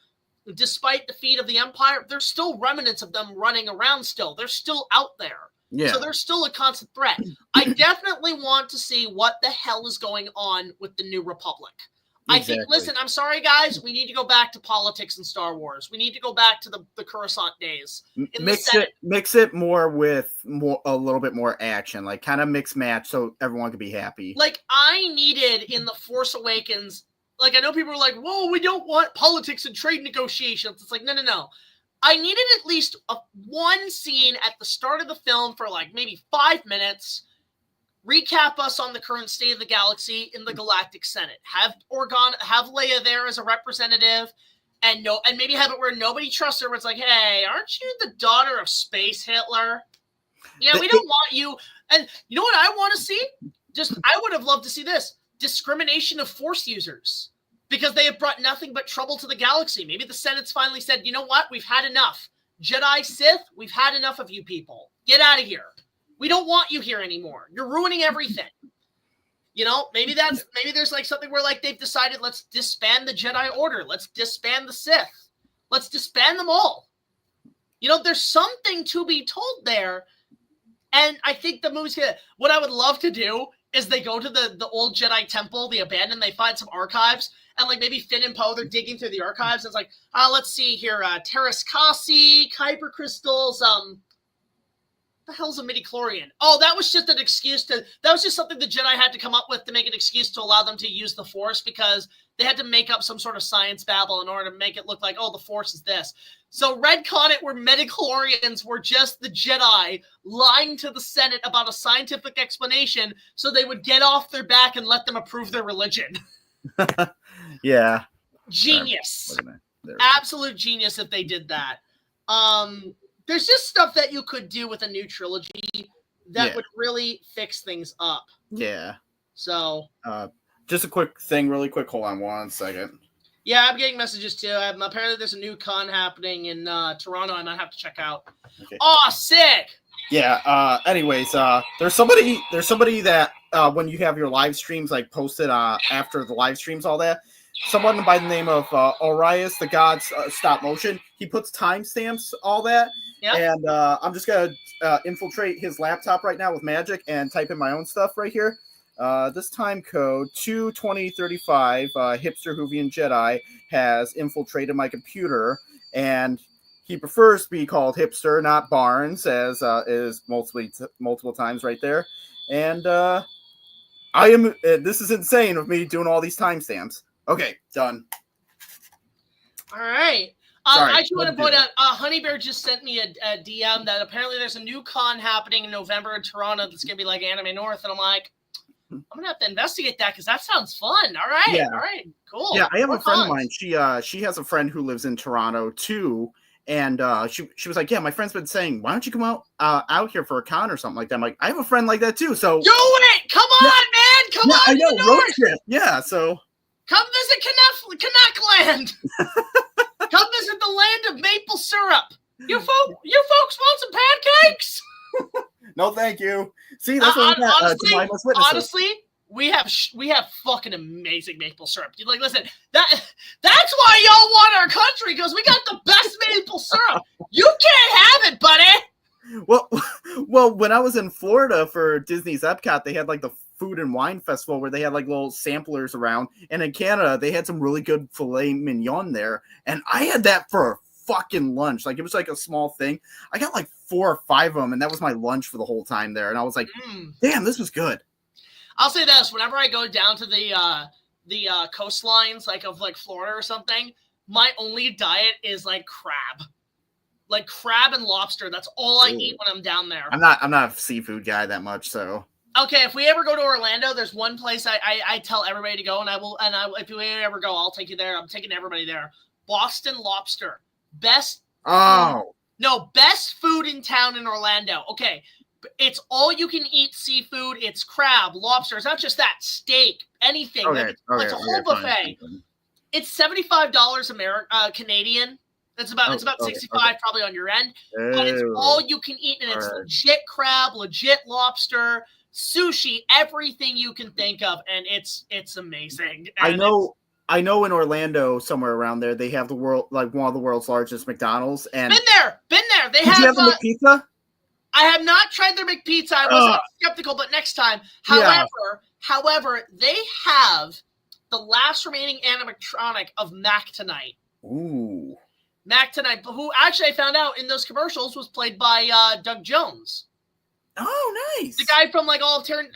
despite the defeat of the Empire, there's still remnants of them running around still. They're still out there. Yeah. So they're still a constant threat. I definitely want to see what the hell is going on with the New Republic. Exactly. I think, listen, I'm sorry, guys. We need to go back to politics in Star Wars. We need to go back to the Coruscant days. Mix it more with a little bit more action, kind of mix match so everyone could be happy. I needed in the Force Awakens, I know people are like, whoa, we don't want politics and trade negotiations. It's no. I needed at least one scene at the start of the film for maybe 5 minutes recap us on the current state of the galaxy in the Galactic Senate. Have Leia there as a representative, and maybe have it where nobody trusts her. Where it's like, hey, aren't you the daughter of Space Hitler? Yeah, we don't want you. And you know what I want to see? I would have loved to see this discrimination of Force users, because they have brought nothing but trouble to the galaxy. Maybe the Senate's finally said, you know what? We've had enough. Jedi, Sith, we've had enough of you people. Get out of here. We don't want you here anymore. You're ruining everything. You know, maybe there's like something where like they've decided, let's disband the Jedi Order. Let's disband the Sith. Let's disband them all. You know, there's something to be told there. And I think the movie's gonna, what I would love to do is they go to the old Jedi temple, the abandoned, they find some archives, and like maybe Finn and Poe, they're digging through the archives, and it's like, let's see here, Terras Kasi, Kyber crystals, the hell's a midichlorian? Oh, that was just an excuse that was just something the Jedi had to come up with to make an excuse to allow them to use the Force, because they had to make up some sort of science babble in order to make it look like, oh, the Force is this. So retcon it where midichlorians were just the Jedi lying to the Senate about a scientific explanation so they would get off their back and let them approve their religion. Yeah. Genius. Absolute genius if they did that. There's just stuff that you could do with a new trilogy that would really fix things up. Yeah. So. Just a quick thing, really quick. Hold on 1 second. Yeah, I'm getting messages too. Apparently there's a new con happening in Toronto I might have to check out. Okay. Oh, sick! Yeah, anyways, there's somebody that when you have your live streams like posted after the live streams, all that, someone by the name of Orias, the God's stop motion, he puts timestamps, all that. Yep. And I'm just gonna infiltrate his laptop right now with magic and type in my own stuff right here. This time code 22035, hipster Hoovian Jedi has infiltrated my computer, and he prefers to be called hipster, not Barnes, as is multiple times right there. And I am. This is insane of me doing all these timestamps. Okay, done. All right. I just want to point out, Honey Bear just sent me a DM that apparently there's a new con happening in November in Toronto that's gonna be like Anime North, and I'm like, I'm gonna have to investigate that because that sounds fun. All right, all right, cool. Yeah, I have a friend of mine. She has a friend who lives in Toronto too, and she was like, yeah, my friend's been saying, why don't you come out here for a con or something like that? I'm like, I have a friend like that too. So do it! Come on, man! Come on! I know, road trip. Yeah, so come visit Canuckland. Come visit the land of maple syrup. You folks want some pancakes? No, thank you. See, that's what honestly, we have fucking amazing maple syrup. You're like, listen, that's why y'all want our country, because we got the best maple syrup. You can't have it, buddy. Well, when I was in Florida for Disney's Epcot, they had like the food and wine festival where they had like little samplers around, and in Canada they had some really good filet mignon there, and I had that for fucking lunch. Like, it was like a small thing. I got like 4 or 5 of them, and that was my lunch for the whole time there. And I was like, damn, this was good. I'll say this: whenever I go down to the coastlines, like of like Florida or something, my only diet is like crab and lobster. That's all I eat when I'm down there. I'm not a seafood guy that much, so. Okay, if we ever go to Orlando, there's one place I tell everybody to go, and if we ever go, I'll take you there. I'm taking everybody there. Boston Lobster. Best food in town in Orlando. Okay, it's all you can eat seafood. It's crab, lobster. It's not just that, steak, anything. It's a whole buffet. It's $75 Canadian. It's about 65 probably on your end. But it's all you can eat, and it's legit crab, legit lobster, sushi, everything you can think of, and it's amazing. And I know in Orlando, somewhere around there, they have one of the world's largest McDonald's. And been there. Did you have the McPizza? I have not tried their McPizza. I was skeptical, but next time. However, they have the last remaining animatronic of Mac Tonight. Ooh. Mac Tonight, who actually I found out in those commercials was played by Doug Jones. Oh, nice. The guy from like all of Del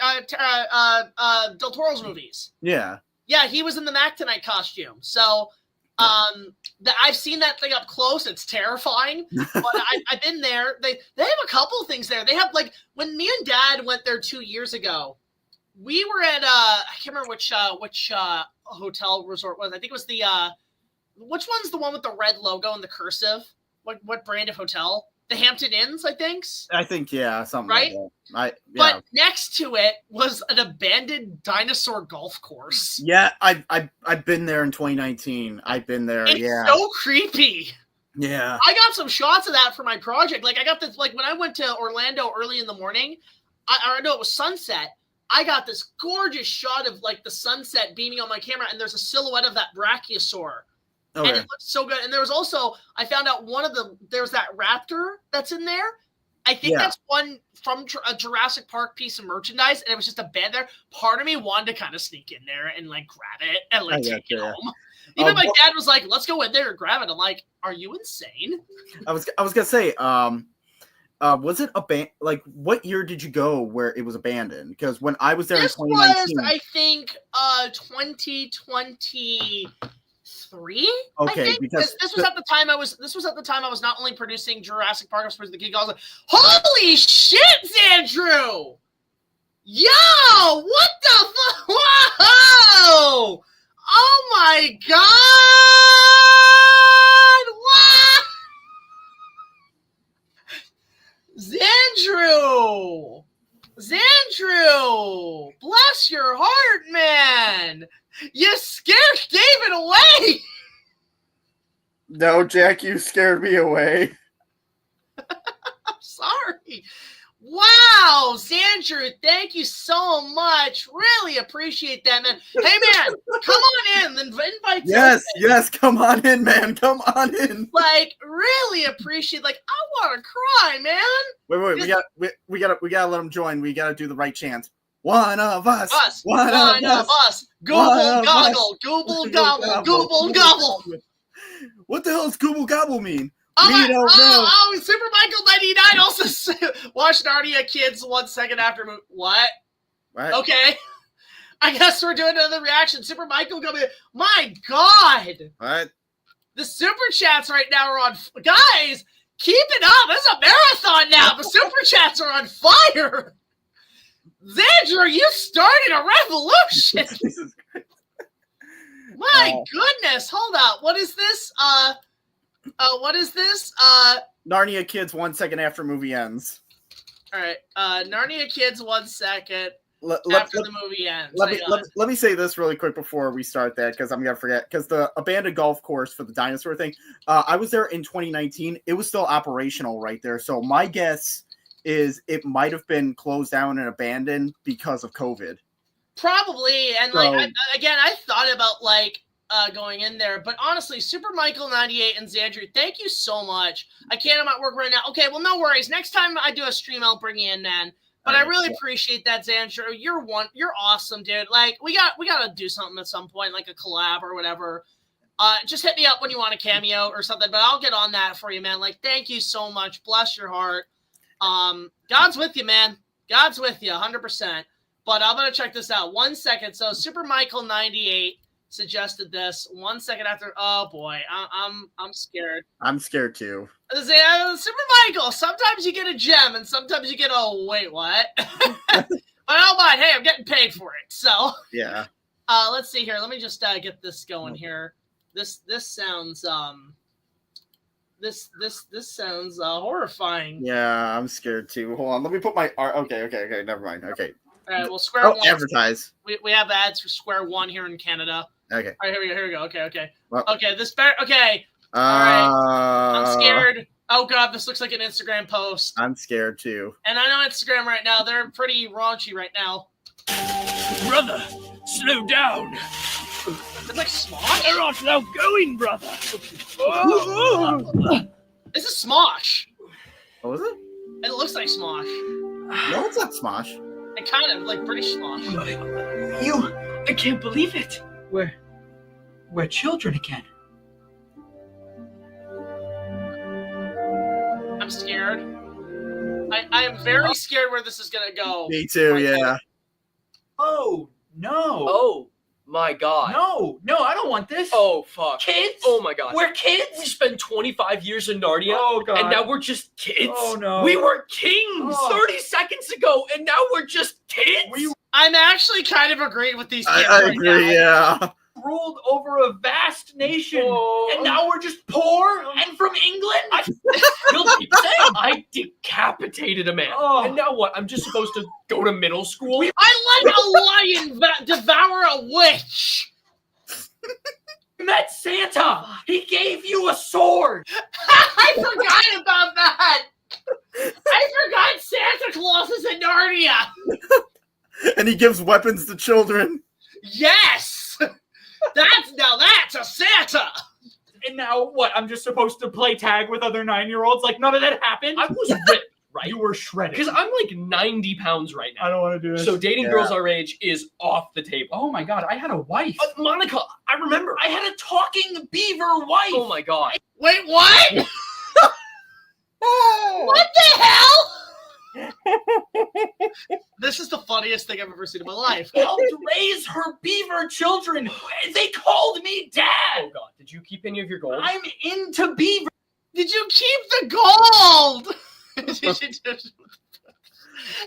Toro's movies. Yeah. Yeah, he was in the Mac Tonight costume. So I've seen that thing up close. It's terrifying. But I've been there. They have a couple things there. They have like when me and Dad went there 2 years ago. We were at I can't remember which hotel resort was. I think it was the which one's the one with the red logo and the cursive? What brand of hotel? The Hampton Inns, I think. I think, yeah, something right? like that. Yeah. But next to it was an abandoned dinosaur golf course. Yeah, I've been there in 2019. I've been there. It's yeah, so creepy. Yeah, I got some shots of that for my project. Like I got this. Like when I went to Orlando early in the morning, I know it was sunset. I got this gorgeous shot of like the sunset beaming on my camera, and there's a silhouette of that brachiosaur. Okay. And it looked so good. And there was also, I found out there's that raptor that's in there. I think that's one from a Jurassic Park piece of merchandise, and it was just a bed there. Part of me wanted to kind of sneak in there and like grab it and like take it home. Even my dad was like, "Let's go in there and grab it." I'm like, "Are you insane?" I was gonna say, was it like what year did you go where it was abandoned? Because when I was there in 2019, was, I think 2023. Okay, because this was at the time I was not only producing Jurassic Park, I was producing the Geek. I was like, "Holy shit, Xandrew! Yo, what the fuck? Whoa! Oh my god! What? Xandrew! Bless your heart, man! You scared David away! No, Jack, you scared me away. I'm sorry. Wow, Xandrew, thank you so much. Really appreciate that, man. Hey, man, come on in. Invite Yes, come on in, man. Come on in. Like, really appreciate. Like, I want to cry, man. Wait. We gotta let him join. We gotta do the right chant. One of us. One of us. Google goggle. Google gobble. Google gobble. What the hell does Google gobble mean? Super Michael 99 also watched Narnia Kids 1 second after movie. What? Right. Okay. I guess we're doing another reaction. Super Michael coming. My God. What? The super chats right now are on. Guys, keep it up. It's a marathon now. The super chats are on fire. Xandrew, you started a revolution. My goodness. Hold up. What is this? What is this? Narnia Kids 1 second after movie ends. All right. Narnia Kids 1 second after the movie ends. Let me say this really quick before we start that, because I'm going to forget. Because the abandoned golf course for the dinosaur thing, I was there in 2019. It was still operational right there. So my guess is it might have been closed down and abandoned because of COVID. Probably. And like, I thought about like, going in there, but honestly, Super Michael 98 and Xandrew, thank you so much. I'm at work right now. Okay, well, no worries. Next time I do a stream, I'll bring you in, man. But I really appreciate that, Xandrew. You're awesome, dude. Like we gotta do something at some point, like a collab or whatever. Just hit me up when you want a cameo or something. But I'll get on that for you, man. Like, thank you so much. Bless your heart. God's with you, man. God's with you, 100%. But I'm gonna check this out. 1 second. So Super Michael 98. Suggested this 1 second after. Oh boy, I'm scared. I'm scared too. Super Michael. Sometimes you get a gem, and sometimes you get wait, what? But I don't mind. Hey, I'm getting paid for it, so yeah. Let's see here. Let me just get this going here. This sounds this sounds horrifying. Yeah, I'm scared too. Hold on, let me put my. Okay. Never mind. Okay. All right. Well, Square One. Advertise. We have ads for Square One here in Canada. Okay. All right, here we go. Okay. Well, okay, okay. All right. I'm scared. Oh, God, this looks like an Instagram post. I'm scared, too. And I know Instagram right now. They're pretty raunchy right now. Brother, slow down. It's like Smosh? Where art thou going, brother? This is Smosh. What was it? It looks like Smosh. No, it's not Smosh. It kind of like British Smosh. I can't believe it. We're children again. I'm scared. I am very scared where this is gonna go. Me too, yeah. Oh, no. Oh, my God. No, I don't want this. Oh, fuck. Kids? Oh, my God. We're kids? We spent 25 years in Narnia, Oh, God. and now we're just kids? Oh, no. We were kings 30 seconds ago, and now we're just kids? I'm actually kind of agreeing with these kids I right agree, now. yeah. Ruled over a vast nation, Oh. and now we're just poor and from England? You'll keep saying I decapitated a man. Oh. And now what? I'm just supposed to go to middle school? I let a lion devour a witch. You met Santa. He gave you a sword. I forgot about that. I forgot Santa Claus is in Narnia. And he gives weapons to children. Yes. That's a Santa. And now what? I'm just supposed to play tag with other 9-year-olds? Like none of that happened? I was ripped, right? You were shredded. Because I'm like 90 pounds right now. I don't want to do this. So dating girls our age is off the table. Oh my God, I had a wife. Monica, I remember. I had a talking beaver wife. Oh my God. Wait, what? What the hell? This is the funniest thing I've ever seen in my life. Helped raise her beaver children. They called me dad. Oh God, did you keep any of your gold? I'm into beaver. Did you keep the gold?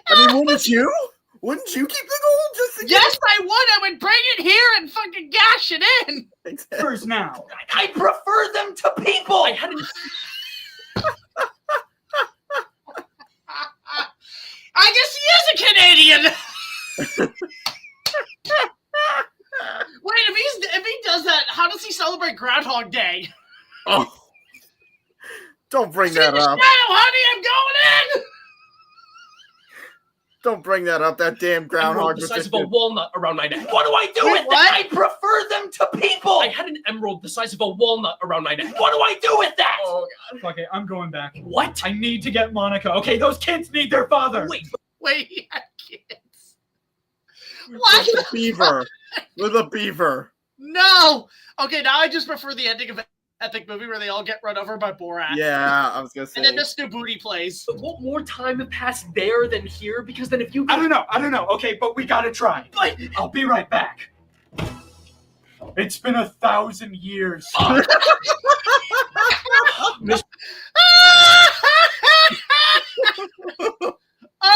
I mean, wouldn't you? Wouldn't you keep the gold just to Yes, I would. I would bring it here and fucking gash it in. Beavers now. I prefer them to people. I had an... I guess he is a Canadian. Wait, if he does that, how does he celebrate Groundhog Day? Oh, don't bring See that the up. shadow, honey, I'm going in. Don't bring that up. That damn groundhog. Emerald the size of a walnut around my neck. What do I do Wait, with what? that? I prefer them to people. I had an emerald the size of a walnut around my neck. What do I do with that? Oh, Okay, I'm going back. what? I need to get Monica. Okay, those kids need their father. Wait, he had kids. What? With a beaver. With a beaver. No. Okay, now I just prefer the ending of Epic Movie where they all get run over by Borat. Yeah, I was gonna say. And then Mr. Booty plays. But won't more time have passed there than here? Because then if you... I don't know. Okay, but we gotta try. But I'll be right back. It's been 1,000 years.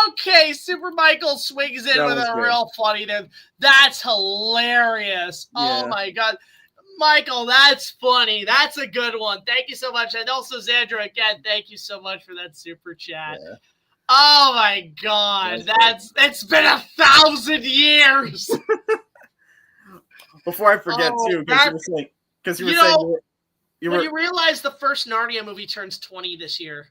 Okay, Super Michael swings in That with was a good. real funny then. That's hilarious. Yeah. Oh my God. Michael, that's funny. That's a good one. Thank you so much. And also, Xandrew, again, thank you so much for that super chat. Yeah. Oh my God. It's been 1,000 years. Before I forget Oh, too, that- because you were You saying know, you When were. you realize the first Narnia movie turns 20 this year.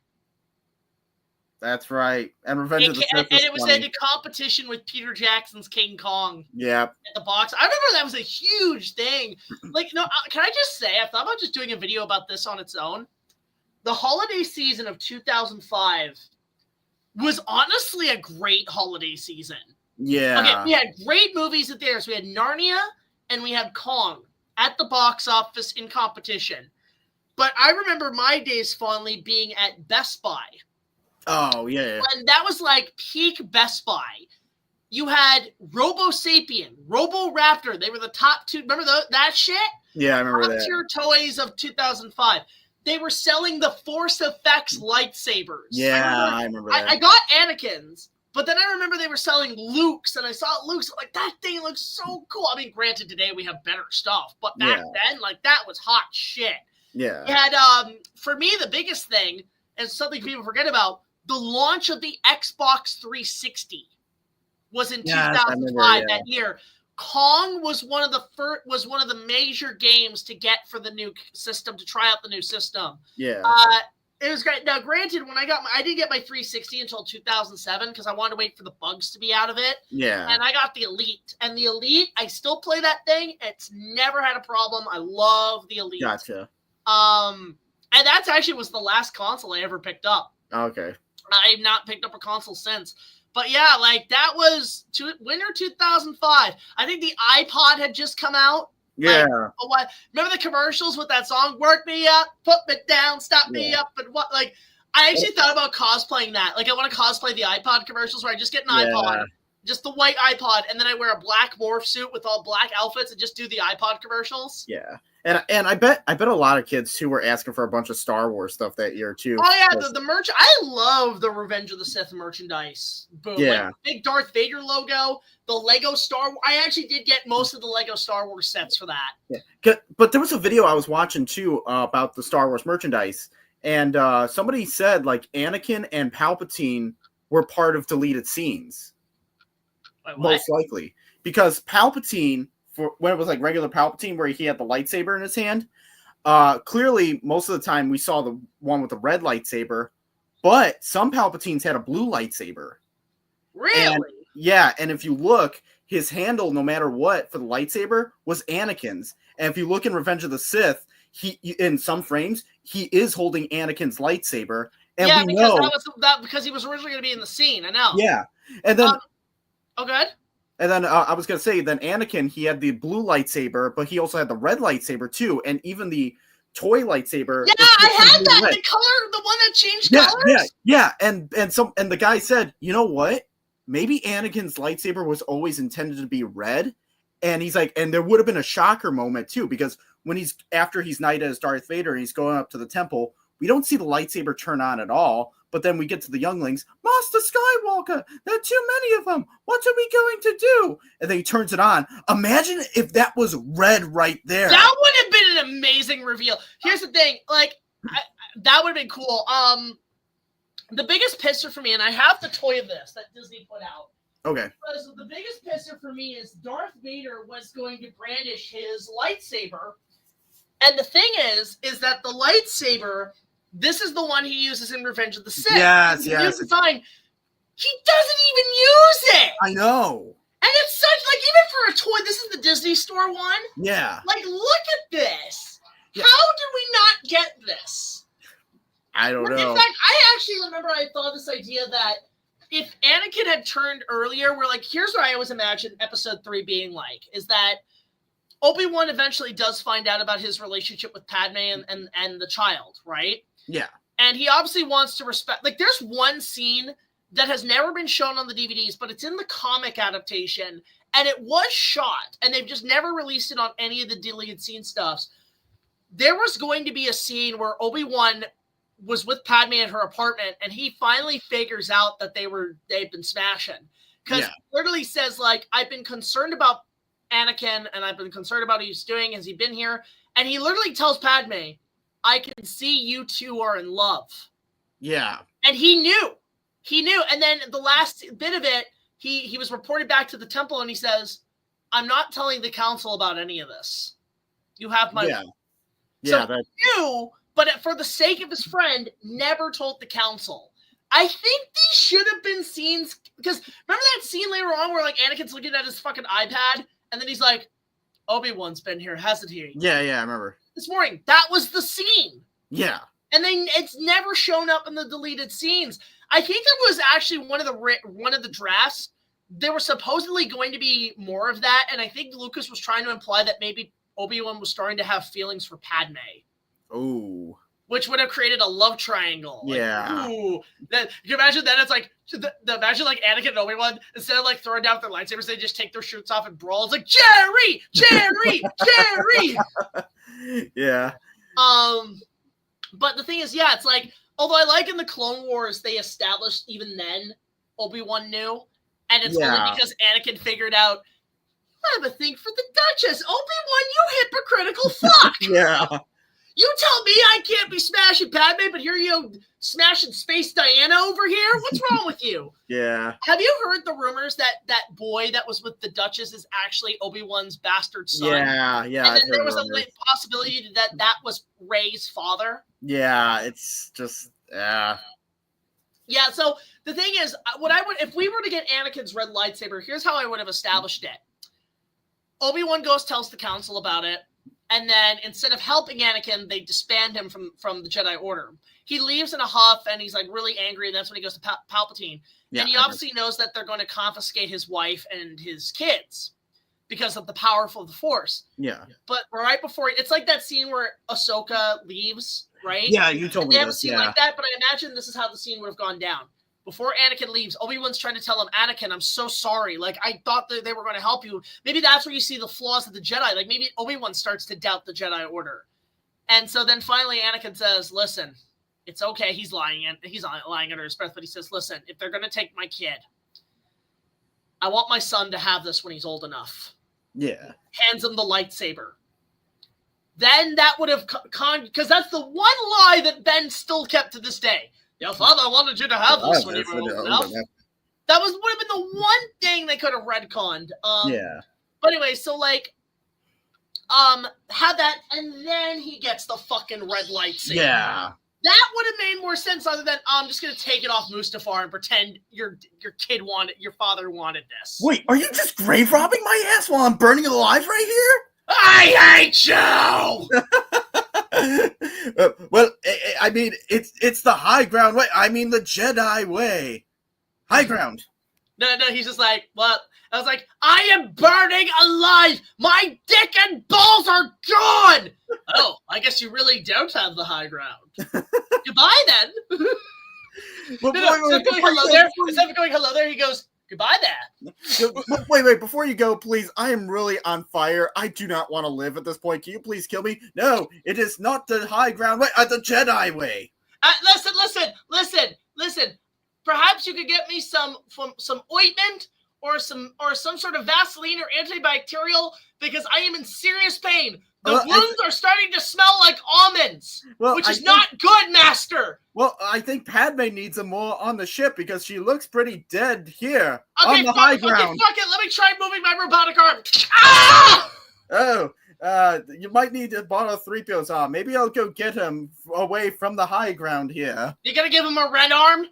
That's right. And Revenge of the Sith. And it was funny. in competition with Peter Jackson's King Kong. Yeah. At the box. I remember that was a huge thing. Like, no, can I just say, I thought about just doing a video about this on its own. The holiday season of 2005 was honestly a great holiday season. Yeah. Okay, we had great movies at theirs. We had Narnia and we had Kong at the box office in competition. But I remember my days fondly being at Best Buy. Oh, yeah. When that was like peak Best Buy. You had Robo Sapien, Robo Raptor. They were the top two. Remember that shit? Yeah, I remember Top that. tier toys of 2005. They were selling the Force Effects lightsabers. Yeah, I remember that. I got Anakin's, but then I remember they were selling Luke's, and I saw Luke's. I'm like, that thing looks so cool. I mean, granted, today we have better stuff, but back then, like, that was hot shit. Yeah. You had, for me, the biggest thing, and something people forget about, the launch of the Xbox 360 was in 2005 that year. Kong was one of the major games to get for the new system, to try out the new system. Yeah. It was great. Now, granted, when I didn't get my 360 until 2007 because I wanted to wait for the bugs to be out of it. Yeah. And I got the Elite. And the Elite, I still play that thing. It's never had a problem. I love the Elite. Gotcha. And that's actually was the last console I ever picked up. Okay. I've not picked up a console since. But yeah, like that was winter 2005. I think the iPod had just come out. Yeah. Like, remember the commercials with that song? Work me up, put me down, stop me up, and what? Like, I actually thought about cosplaying that. Like, I want to cosplay the iPod commercials where I just get an iPod, just the white iPod, and then I wear a black morph suit with all black outfits and just do the iPod commercials. Yeah. And I bet a lot of kids too were asking for a bunch of Star Wars stuff that year too. Oh yeah, the merch. I love the Revenge of the Sith merchandise. Boom. Yeah. Like, big Darth Vader logo, the Lego Star Wars. I actually did get most of the Lego Star Wars sets for that. Yeah. But there was a video I was watching too about the Star Wars merchandise, and somebody said like Anakin and Palpatine were part of deleted scenes. Wait, most likely, because Palpatine, for when it was like regular Palpatine where he had the lightsaber in his hand, clearly most of the time we saw the one with the red lightsaber, but some Palpatines had a blue lightsaber. Really? And, yeah, and if you look, his handle, no matter what, for the lightsaber was Anakin's. And if you look in Revenge of the Sith, he in some frames he is holding Anakin's lightsaber, and yeah, we because know that was because he was originally going to be in the scene. I know. yeah, and then. Oh, good. And then I was going to say, then Anakin, he had the blue lightsaber, but he also had the red lightsaber too. And even the toy lightsaber. Yeah, I had that. The color, the one that changed colors. Yeah. And the guy said, you know what? Maybe Anakin's lightsaber was always intended to be red. And he's like, and there would have been a shocker moment too, because when after he's knighted as Darth Vader and he's going up to the temple, we don't see the lightsaber turn on at all. But then we get to the younglings, Master Skywalker, there are too many of them. What are we going to do? And then he turns it on. Imagine if that was red right there. That would have been an amazing reveal. Here's the thing, like, that would have been cool. The biggest pisser for me, and I have the toy of this that Disney put out. Okay. So the biggest pisser for me is Darth Vader was going to brandish his lightsaber. And the thing is that the lightsaber, this is the one he uses in Revenge of the Sith. Yes. Design. He doesn't even use it. I know. And it's such, like, even for a toy, this is the Disney Store one. Yeah. Like, look at this. Yeah. How did we not get this? I don't know. In fact, I actually remember I thought this idea that if Anakin had turned earlier, we're like, here's what I always imagined Episode 3 being like, is that Obi-Wan eventually does find out about his relationship with Padme and the child, right? Yeah. And he obviously wants to respect, like, there's one scene that has never been shown on the DVDs, but it's in the comic adaptation, and it was shot, and they've just never released it on any of the deleted scene stuffs. There was going to be a scene where Obi-Wan was with Padme at her apartment, and he finally figures out that they've been smashing. Because he literally says, like, I've been concerned about Anakin, and I've been concerned about what he's doing. Has he been here? And he literally tells Padme, I can see you two are in love. Yeah. And he knew. And then the last bit of it, he was reported back to the temple, and he says, I'm not telling the council about any of this. You have my word. Yeah, so he knew, but for the sake of his friend, never told the council. I think these should have been scenes, because remember that scene later on where, like, Anakin's looking at his fucking iPad, and then he's like, Obi-Wan's been here, hasn't he? Yeah, I remember. This morning. That was the scene. Yeah. And then it's never shown up in the deleted scenes. I think there was actually one of the drafts. There was supposedly going to be more of that, and I think Lucas was trying to imply that maybe Obi-Wan was starting to have feelings for Padme. Ooh. Which would have created a love triangle. Yeah. Like, ooh. Then you imagine then it's like imagine like Anakin and Obi-Wan, instead of like throwing down their lightsabers, they just take their shirts off and brawl. It's like Jerry. Yeah. But the thing is, yeah, it's like, although I like in the Clone Wars, they established even then Obi-Wan knew. And it's only because Anakin figured out, I have a thing for the Duchess. Obi-Wan, you hypocritical fuck. Yeah. You tell me I can't be smashing Padme, but here you smashing Space Diana over here? What's wrong with you? Yeah. Have you heard the rumors that that boy that was with the Duchess is actually Obi-Wan's bastard son? Yeah. And then there was a possibility that was Rey's father. Yeah, it's just, Yeah, so the thing is, if we were to get Anakin's red lightsaber, here's how I would have established it. Obi-Wan tells the council about it, and then instead of helping Anakin, they disband him from the Jedi Order. He leaves in a huff, and he's like really angry, and that's when he goes to Palpatine. Yeah, and he obviously knows that they're going to confiscate his wife and his kids because of the powerful of the Force. Yeah. But right before, it's like that scene where Ahsoka leaves, right? Yeah, you told me they have a this, scene like that, but I imagine this is how the scene would have gone down. before Anakin leaves, Obi-Wan's trying to tell him, Anakin, I'm so sorry. Like, I thought that they were going to help you. Maybe that's where you see the flaws of the Jedi. Like, maybe Obi-Wan starts to doubt the Jedi Order. And so then finally Anakin says, listen, it's okay. He's lying under his breath, but he says, listen, if they're going to take my kid, I want my son to have this when he's old enough. Yeah. Hands him the lightsaber. Then that would have because that's the one lie that Ben still kept to this day. Your father wanted you to have this when you were old enough. That would have been the one thing they could have retconned. Yeah. But anyway, so like, have that, and then he gets the fucking red lightsaber. Yeah. That would have made more sense other than I'm just gonna take it off Mustafar and pretend your father wanted this. Wait, are you just grave robbing my ass while I'm burning alive right here? I hate you! Well, I mean, it's the high ground way. I mean, the Jedi way. High ground. No, he's just like, what? I was like, I am burning alive! My dick and balls are gone! Oh, I guess you really don't have the high ground. Goodbye, then. Instead of going hello there, he goes, goodbye there. Wait, before you go, please, I am really on fire. I do not want to live at this point. Can you please kill me? No, it is not the high ground way, the Jedi way. Listen. Perhaps you could get me some ointment or some sort of Vaseline or antibacterial because I am in serious pain. The wounds are starting to smell like almonds, which is not good, Master. Well, I think Padme needs them more on the ship because she looks pretty dead here on the high ground. Okay, fuck it. Let me try moving my robotic arm. Ah! Oh, you might need to borrow 3PO's arm. Maybe I'll go get him away from the high ground here. You gonna give him a red arm?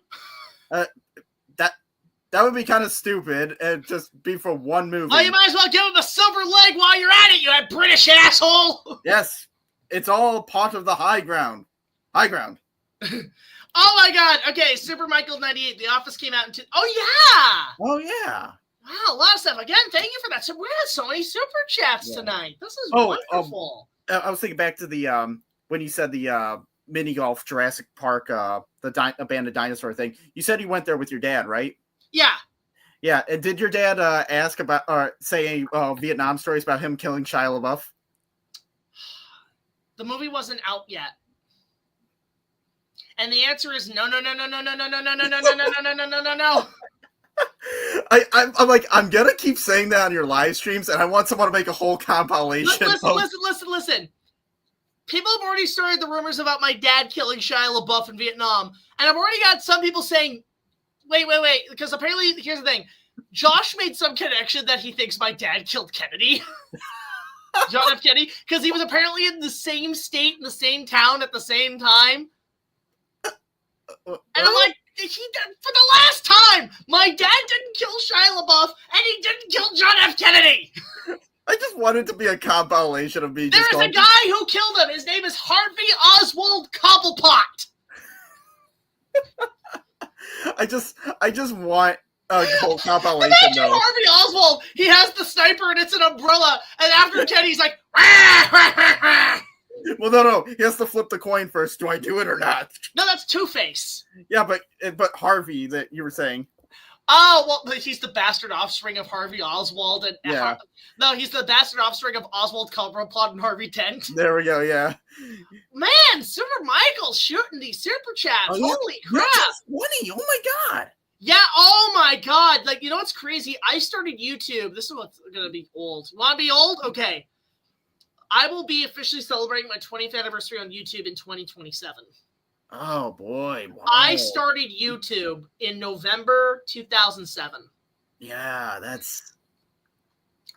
That would be kind of stupid and just be for one movie. Oh, you might as well give him a silver leg while you're at it, you British asshole! Yes, it's all part of the high ground. High ground. Oh my god, okay, Super Michael 98, The Office came out in Oh yeah! Wow, a lot of stuff. Again, thank you for that. So we had so many super chats tonight. This is wonderful. I was thinking back to the, when you said the mini golf Jurassic Park, the abandoned dinosaur thing. You said you went there with your dad, right? Yeah. Yeah, and did your dad ask about or say Vietnam stories about him killing Shia LaBeouf? The movie wasn't out yet. And the answer is no. I'm like, I'm gonna keep saying that on your live streams, and I want someone to make a whole compilation. Listen. People have already started the rumors about my dad killing Shia LaBeouf in Vietnam, and I've already got some people saying, wait, because apparently, here's the thing. Josh made some connection that he thinks my dad killed Kennedy. John F. Kennedy, because he was apparently in the same state, in the same town at the same time. And I'm like, he did, for the last time, my dad didn't kill Shia LaBeouf, and he didn't kill John F. Kennedy. I just wanted to be a compilation of me. There's a guy who killed him. His name is Harvey Oswald Cobblepot. I just want a whole compilation. Imagine Harvey Oswald. He has the sniper and it's an umbrella. And after Kenny's like, rah, rah, rah, rah. Well, no. He has to flip the coin first. Do I do it or not? No, that's Two-Face. Yeah, but Harvey that you were saying. Oh, well, he's the bastard offspring of Harvey Oswald. And yeah. No, he's the bastard offspring of Oswald Cobblepot and Harvey Dent. There we go, yeah. Man, Super Michael shooting these super chats. Oh, yeah. Holy crap. 20. Oh, my God. Yeah, oh, my God. Like, you know what's crazy? I started YouTube. This is what's going to be old. You want to be old? Okay. I will be officially celebrating my 20th anniversary on YouTube in 2027. Oh, boy. Wow. I started YouTube in November 2007. Yeah, that's...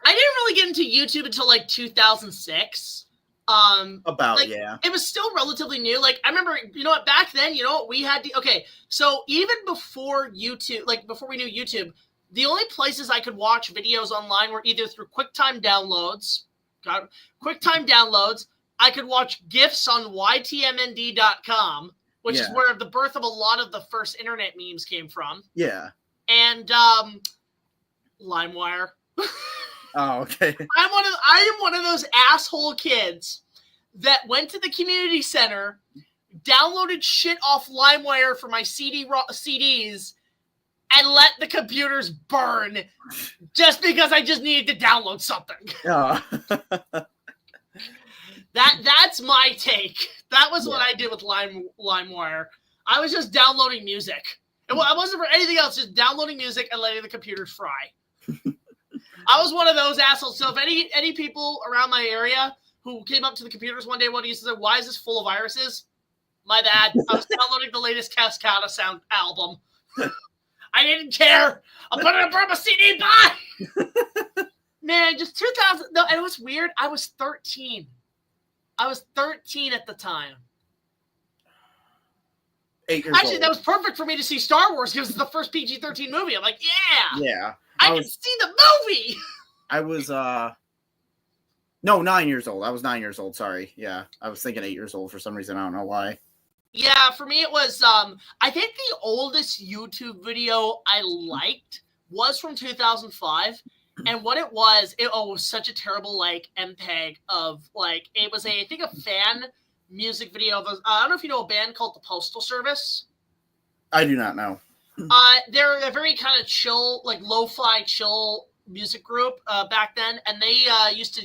I didn't really get into YouTube until, like, 2006. Yeah. It was still relatively new. Like, I remember, you know what, back then, you know what, we had... Okay, so even before YouTube, like, before we knew YouTube, the only places I could watch videos online were either through QuickTime downloads. I could watch GIFs on ytmnd.com, which is where the birth of a lot of the first internet memes came from. Yeah. And LimeWire. Oh, okay. I am one of those asshole kids that went to the community center, downloaded shit off LimeWire for my CDs, and let the computers burn just because I just needed to download something. Yeah. That's my take. That was what I did with LimeWire. I was just downloading music. I wasn't for anything else, just downloading music and letting the computers fry. I was one of those assholes. So if any people around my area who came up to the computers one day used to say, "Why is this full of viruses?" My bad. I was downloading the latest Cascada Sound album. I didn't care. I'm gonna burn my CD by. Man, just 2000. No, and it was weird. I was 13. I was 13 at the time. 8 years Actually, old. that was perfect for me to see Star Wars because it's the first PG-13 movie. I'm like, yeah. Yeah. I can see the movie. I was, no, 9 years old. I was 9 years old. Sorry. Yeah. I was thinking 8 years old for some reason. I don't know why. Yeah, for me it was, I think the oldest YouTube video I liked was from 2005. And what it was such a terrible, like, MPEG of, like, it was I think a fan music video. I don't know if you know a band called The Postal Service. I do not know. They're a very kind of chill, like, lo-fi chill music group back then. And they used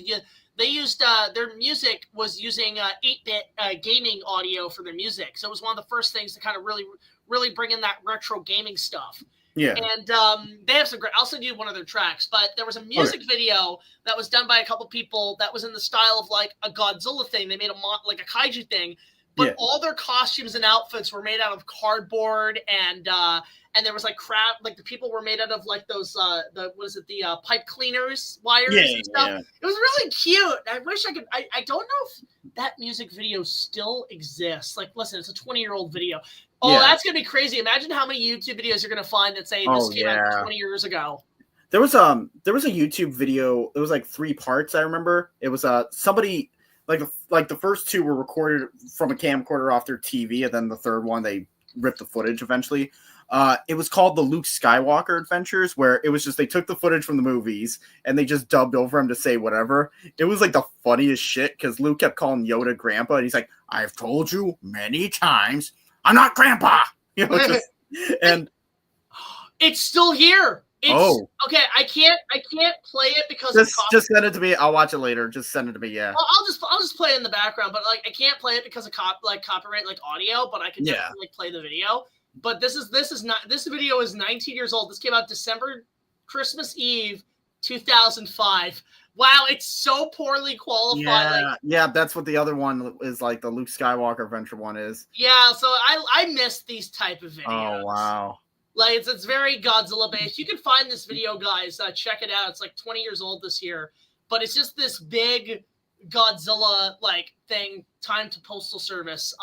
their music was using 8-bit gaming audio for their music. So it was one of the first things to kind of really bring in that retro gaming stuff. Yeah. And they have some great, I'll send you one of their tracks, but there was a music video that was done by a couple people that was in the style of like a Godzilla thing. They made like a kaiju thing, but all their costumes and outfits were made out of cardboard and there was like crap, like the people were made out of like those, the pipe cleaners, wires and stuff. Yeah. It was really cute. I wish I could, I don't know if that music video still exists. Like, listen, it's a 20-year-old video. Oh, that's going to be crazy. Imagine how many YouTube videos you're going to find that say this came out 20 years ago. There was a YouTube video. It was like 3 parts, I remember. It was somebody like the first 2 were recorded from a camcorder off their TV, and then the third one they ripped the footage eventually. It was called the Luke Skywalker Adventures, where it was just they took the footage from the movies and they just dubbed over him to say whatever. It was like the funniest shit because Luke kept calling Yoda Grandpa, and he's like, "I've told you many times, I'm not Grandpa." You know, and it's still here. It's, okay. I can't play it because just send it to me. I'll watch it later. Just send it to me. Yeah. I'll just play it in the background, but like I can't play it because of copyright like audio, but I can definitely play the video. But this video is 19 years old. This came out Christmas Eve, 2005. Wow, it's so poorly qualified. Yeah, that's what the other one is, like the Luke Skywalker Adventure one is. Yeah, so I miss these type of videos. Oh wow. Like it's very Godzilla based. You can find this video, guys. Check it out. It's like 20 years old this year, but it's just this big Godzilla like thing. Time to Postal Service.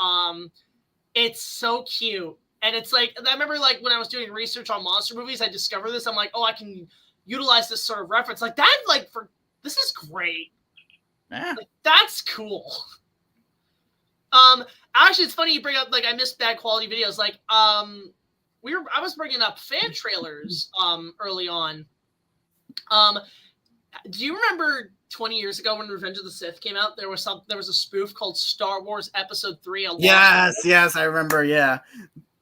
It's so cute, and it's like I remember like when I was doing research on monster movies, I discovered this. I'm like, oh, I can utilize this sort of reference like that. Like this is great. Yeah. Like, that's cool. Actually, it's funny you bring up like I miss bad quality videos. Like I was bringing up fan trailers early on. Do you remember 20 years ago when Revenge of the Sith came out? There was a spoof called Star Wars Episode 3. Yes, I remember. Yeah.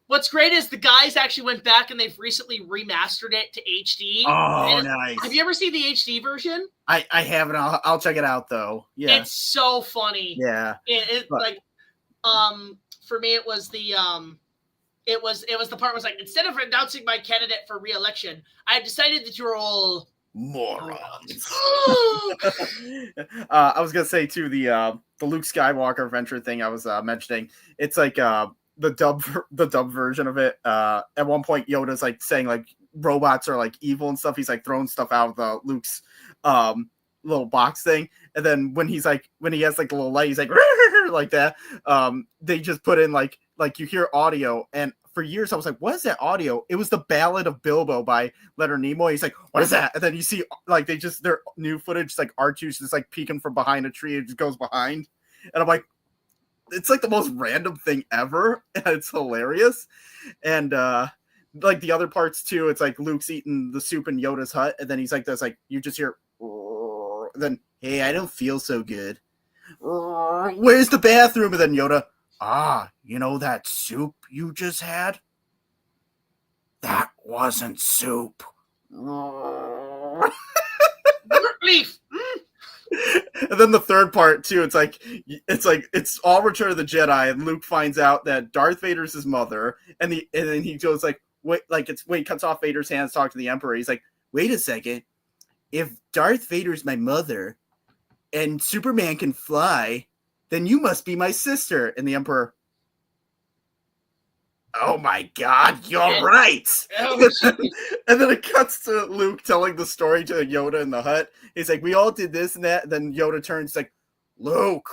What's great is the guys actually went back and they've recently remastered it to HD. Oh, nice. Have you ever seen the HD version? I haven't. I'll check it out though. Yeah. It's so funny. Yeah. For me it was the it was the part where it was like, instead of announcing my candidate for re-election, I have decided that you're all morons. I was gonna say too the Luke Skywalker Adventure thing I was mentioning. It's like the dub version of it. At one point, Yoda's like saying like robots are like evil and stuff. He's like throwing stuff out of the Luke's little box thing, and then when he has like the little light, he's like like that. They just put in like you hear audio, and for years I was like, what is that audio? It was the Ballad of Bilbo by Leonard Nimoy. He's like, what is that? And then you see like their new footage, like R2's just like peeking from behind a tree. It just goes behind, and I'm like, it's like the most random thing ever, and it's hilarious. And like the other parts too, it's like Luke's eating the soup in Yoda's hut, and then he's like this, like you just hear, then hey, I don't feel so good. Where's the bathroom? And then Yoda, you know that soup you just had? That wasn't soup. Leaf. And then the third part too, it's all Return of the Jedi, and Luke finds out that Darth Vader's his mother, and then he goes like, wait, like it's when he cuts off Vader's hands, talk to the Emperor. He's like, wait a second, if Darth Vader's my mother, and Superman can fly, then you must be my sister. And the Emperor, oh my God, you're right. And then it cuts to Luke telling the story to Yoda in the hut. He's like, we all did this and that. And then Yoda turns like, Luke,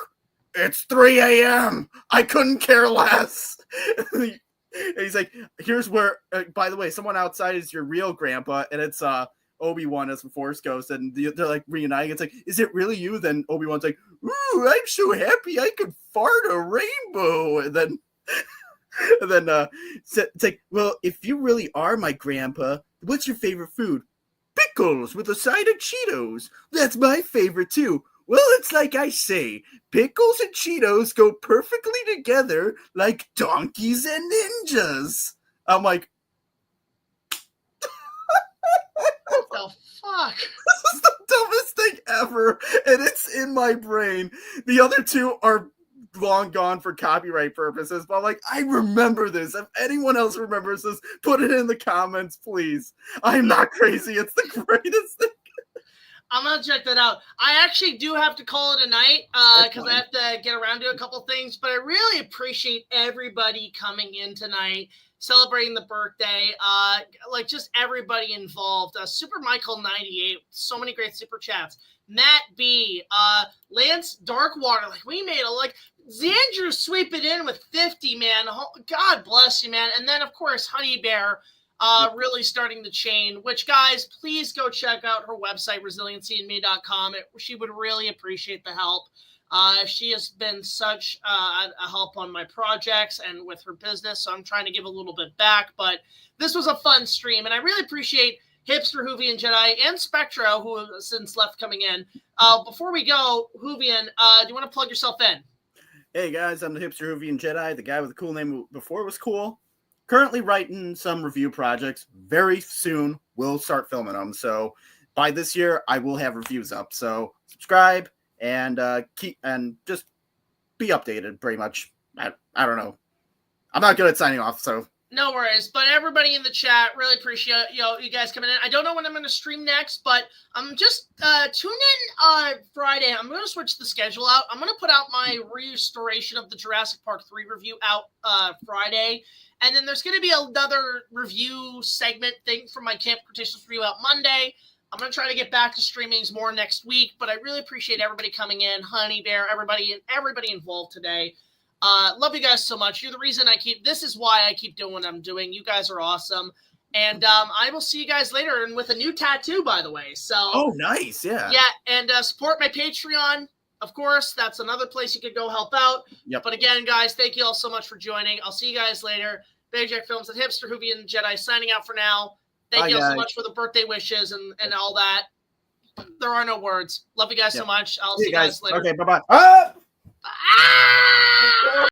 it's 3 a.m. I couldn't care less. And he's like, here's where, by the way, someone outside is your real grandpa. And it's Obi-Wan as the Force Ghost. And they're like reuniting. It's like, is it really you? Then Obi-Wan's like, ooh, I'm so happy I could fart a rainbow. And then it's like, well, if you really are my grandpa, what's your favorite food? Pickles with a side of Cheetos. That's my favorite too. Well, it's like I say, pickles and Cheetos go perfectly together like donkeys and ninjas. I'm like, what the fuck? This is the dumbest thing ever, and it's in my brain. The other two are long gone for copyright purposes, but I'm like, I remember this. If anyone else remembers this, put it in the comments, please. I'm not crazy. It's the greatest thing. I'm gonna check that out. I actually do have to call it a night because I have to get around to a couple things, but I really appreciate everybody coming in tonight, celebrating the birthday, like just everybody involved. Super Michael 98, so many great super chats. Matt B, Lance Darkwater, like we made a like Xandrew sweep it in with 50, man. God bless you, man. And then of course Honey Bear really starting the chain, which guys, please go check out her website, resiliencyandme.com. She would really appreciate the help. She has been such a help on my projects and with her business, so I'm trying to give a little bit back, but this was a fun stream, and I really appreciate Hipster, Hoovian Jedi, and Spectro, who has since left coming in. Before we go, Hoovian, do you want to plug yourself in? Hey guys, I'm the Hipster Hoovian Jedi, the guy with the cool name who before was cool. Currently writing some review projects. Very soon, we'll start filming them. So by this year, I will have reviews up. So subscribe and just be updated. Pretty much. I don't know. I'm not good at signing off, so. No worries, but everybody in the chat, really appreciate you guys coming in. I don't know when I'm going to stream next, but I'm just tune in Friday. I'm going to switch the schedule out. I'm going to put out my restoration of the Jurassic Park 3 review out Friday, and then there's going to be another review segment thing for my Camp Cretaceous review out Monday. I'm going to try to get back to streamings more next week, but I really appreciate everybody coming in, Honey Bear, everybody involved today. Love you guys so much. You're the reason this is why I keep doing what I'm doing. You guys are awesome. And I will see you guys later and with a new tattoo, by the way. So. Oh, nice. Yeah. Yeah. And support my Patreon. Of course, that's another place you could go help out. Yep. But again, guys, thank you all so much for joining. I'll see you guys later. BigJackFilms and Hipster Hoovian Jedi signing out for now. Thank you all so much for the birthday wishes and all that. There are no words. Love you guys so much. I'll see you guys later. Okay. Bye-bye. Ah!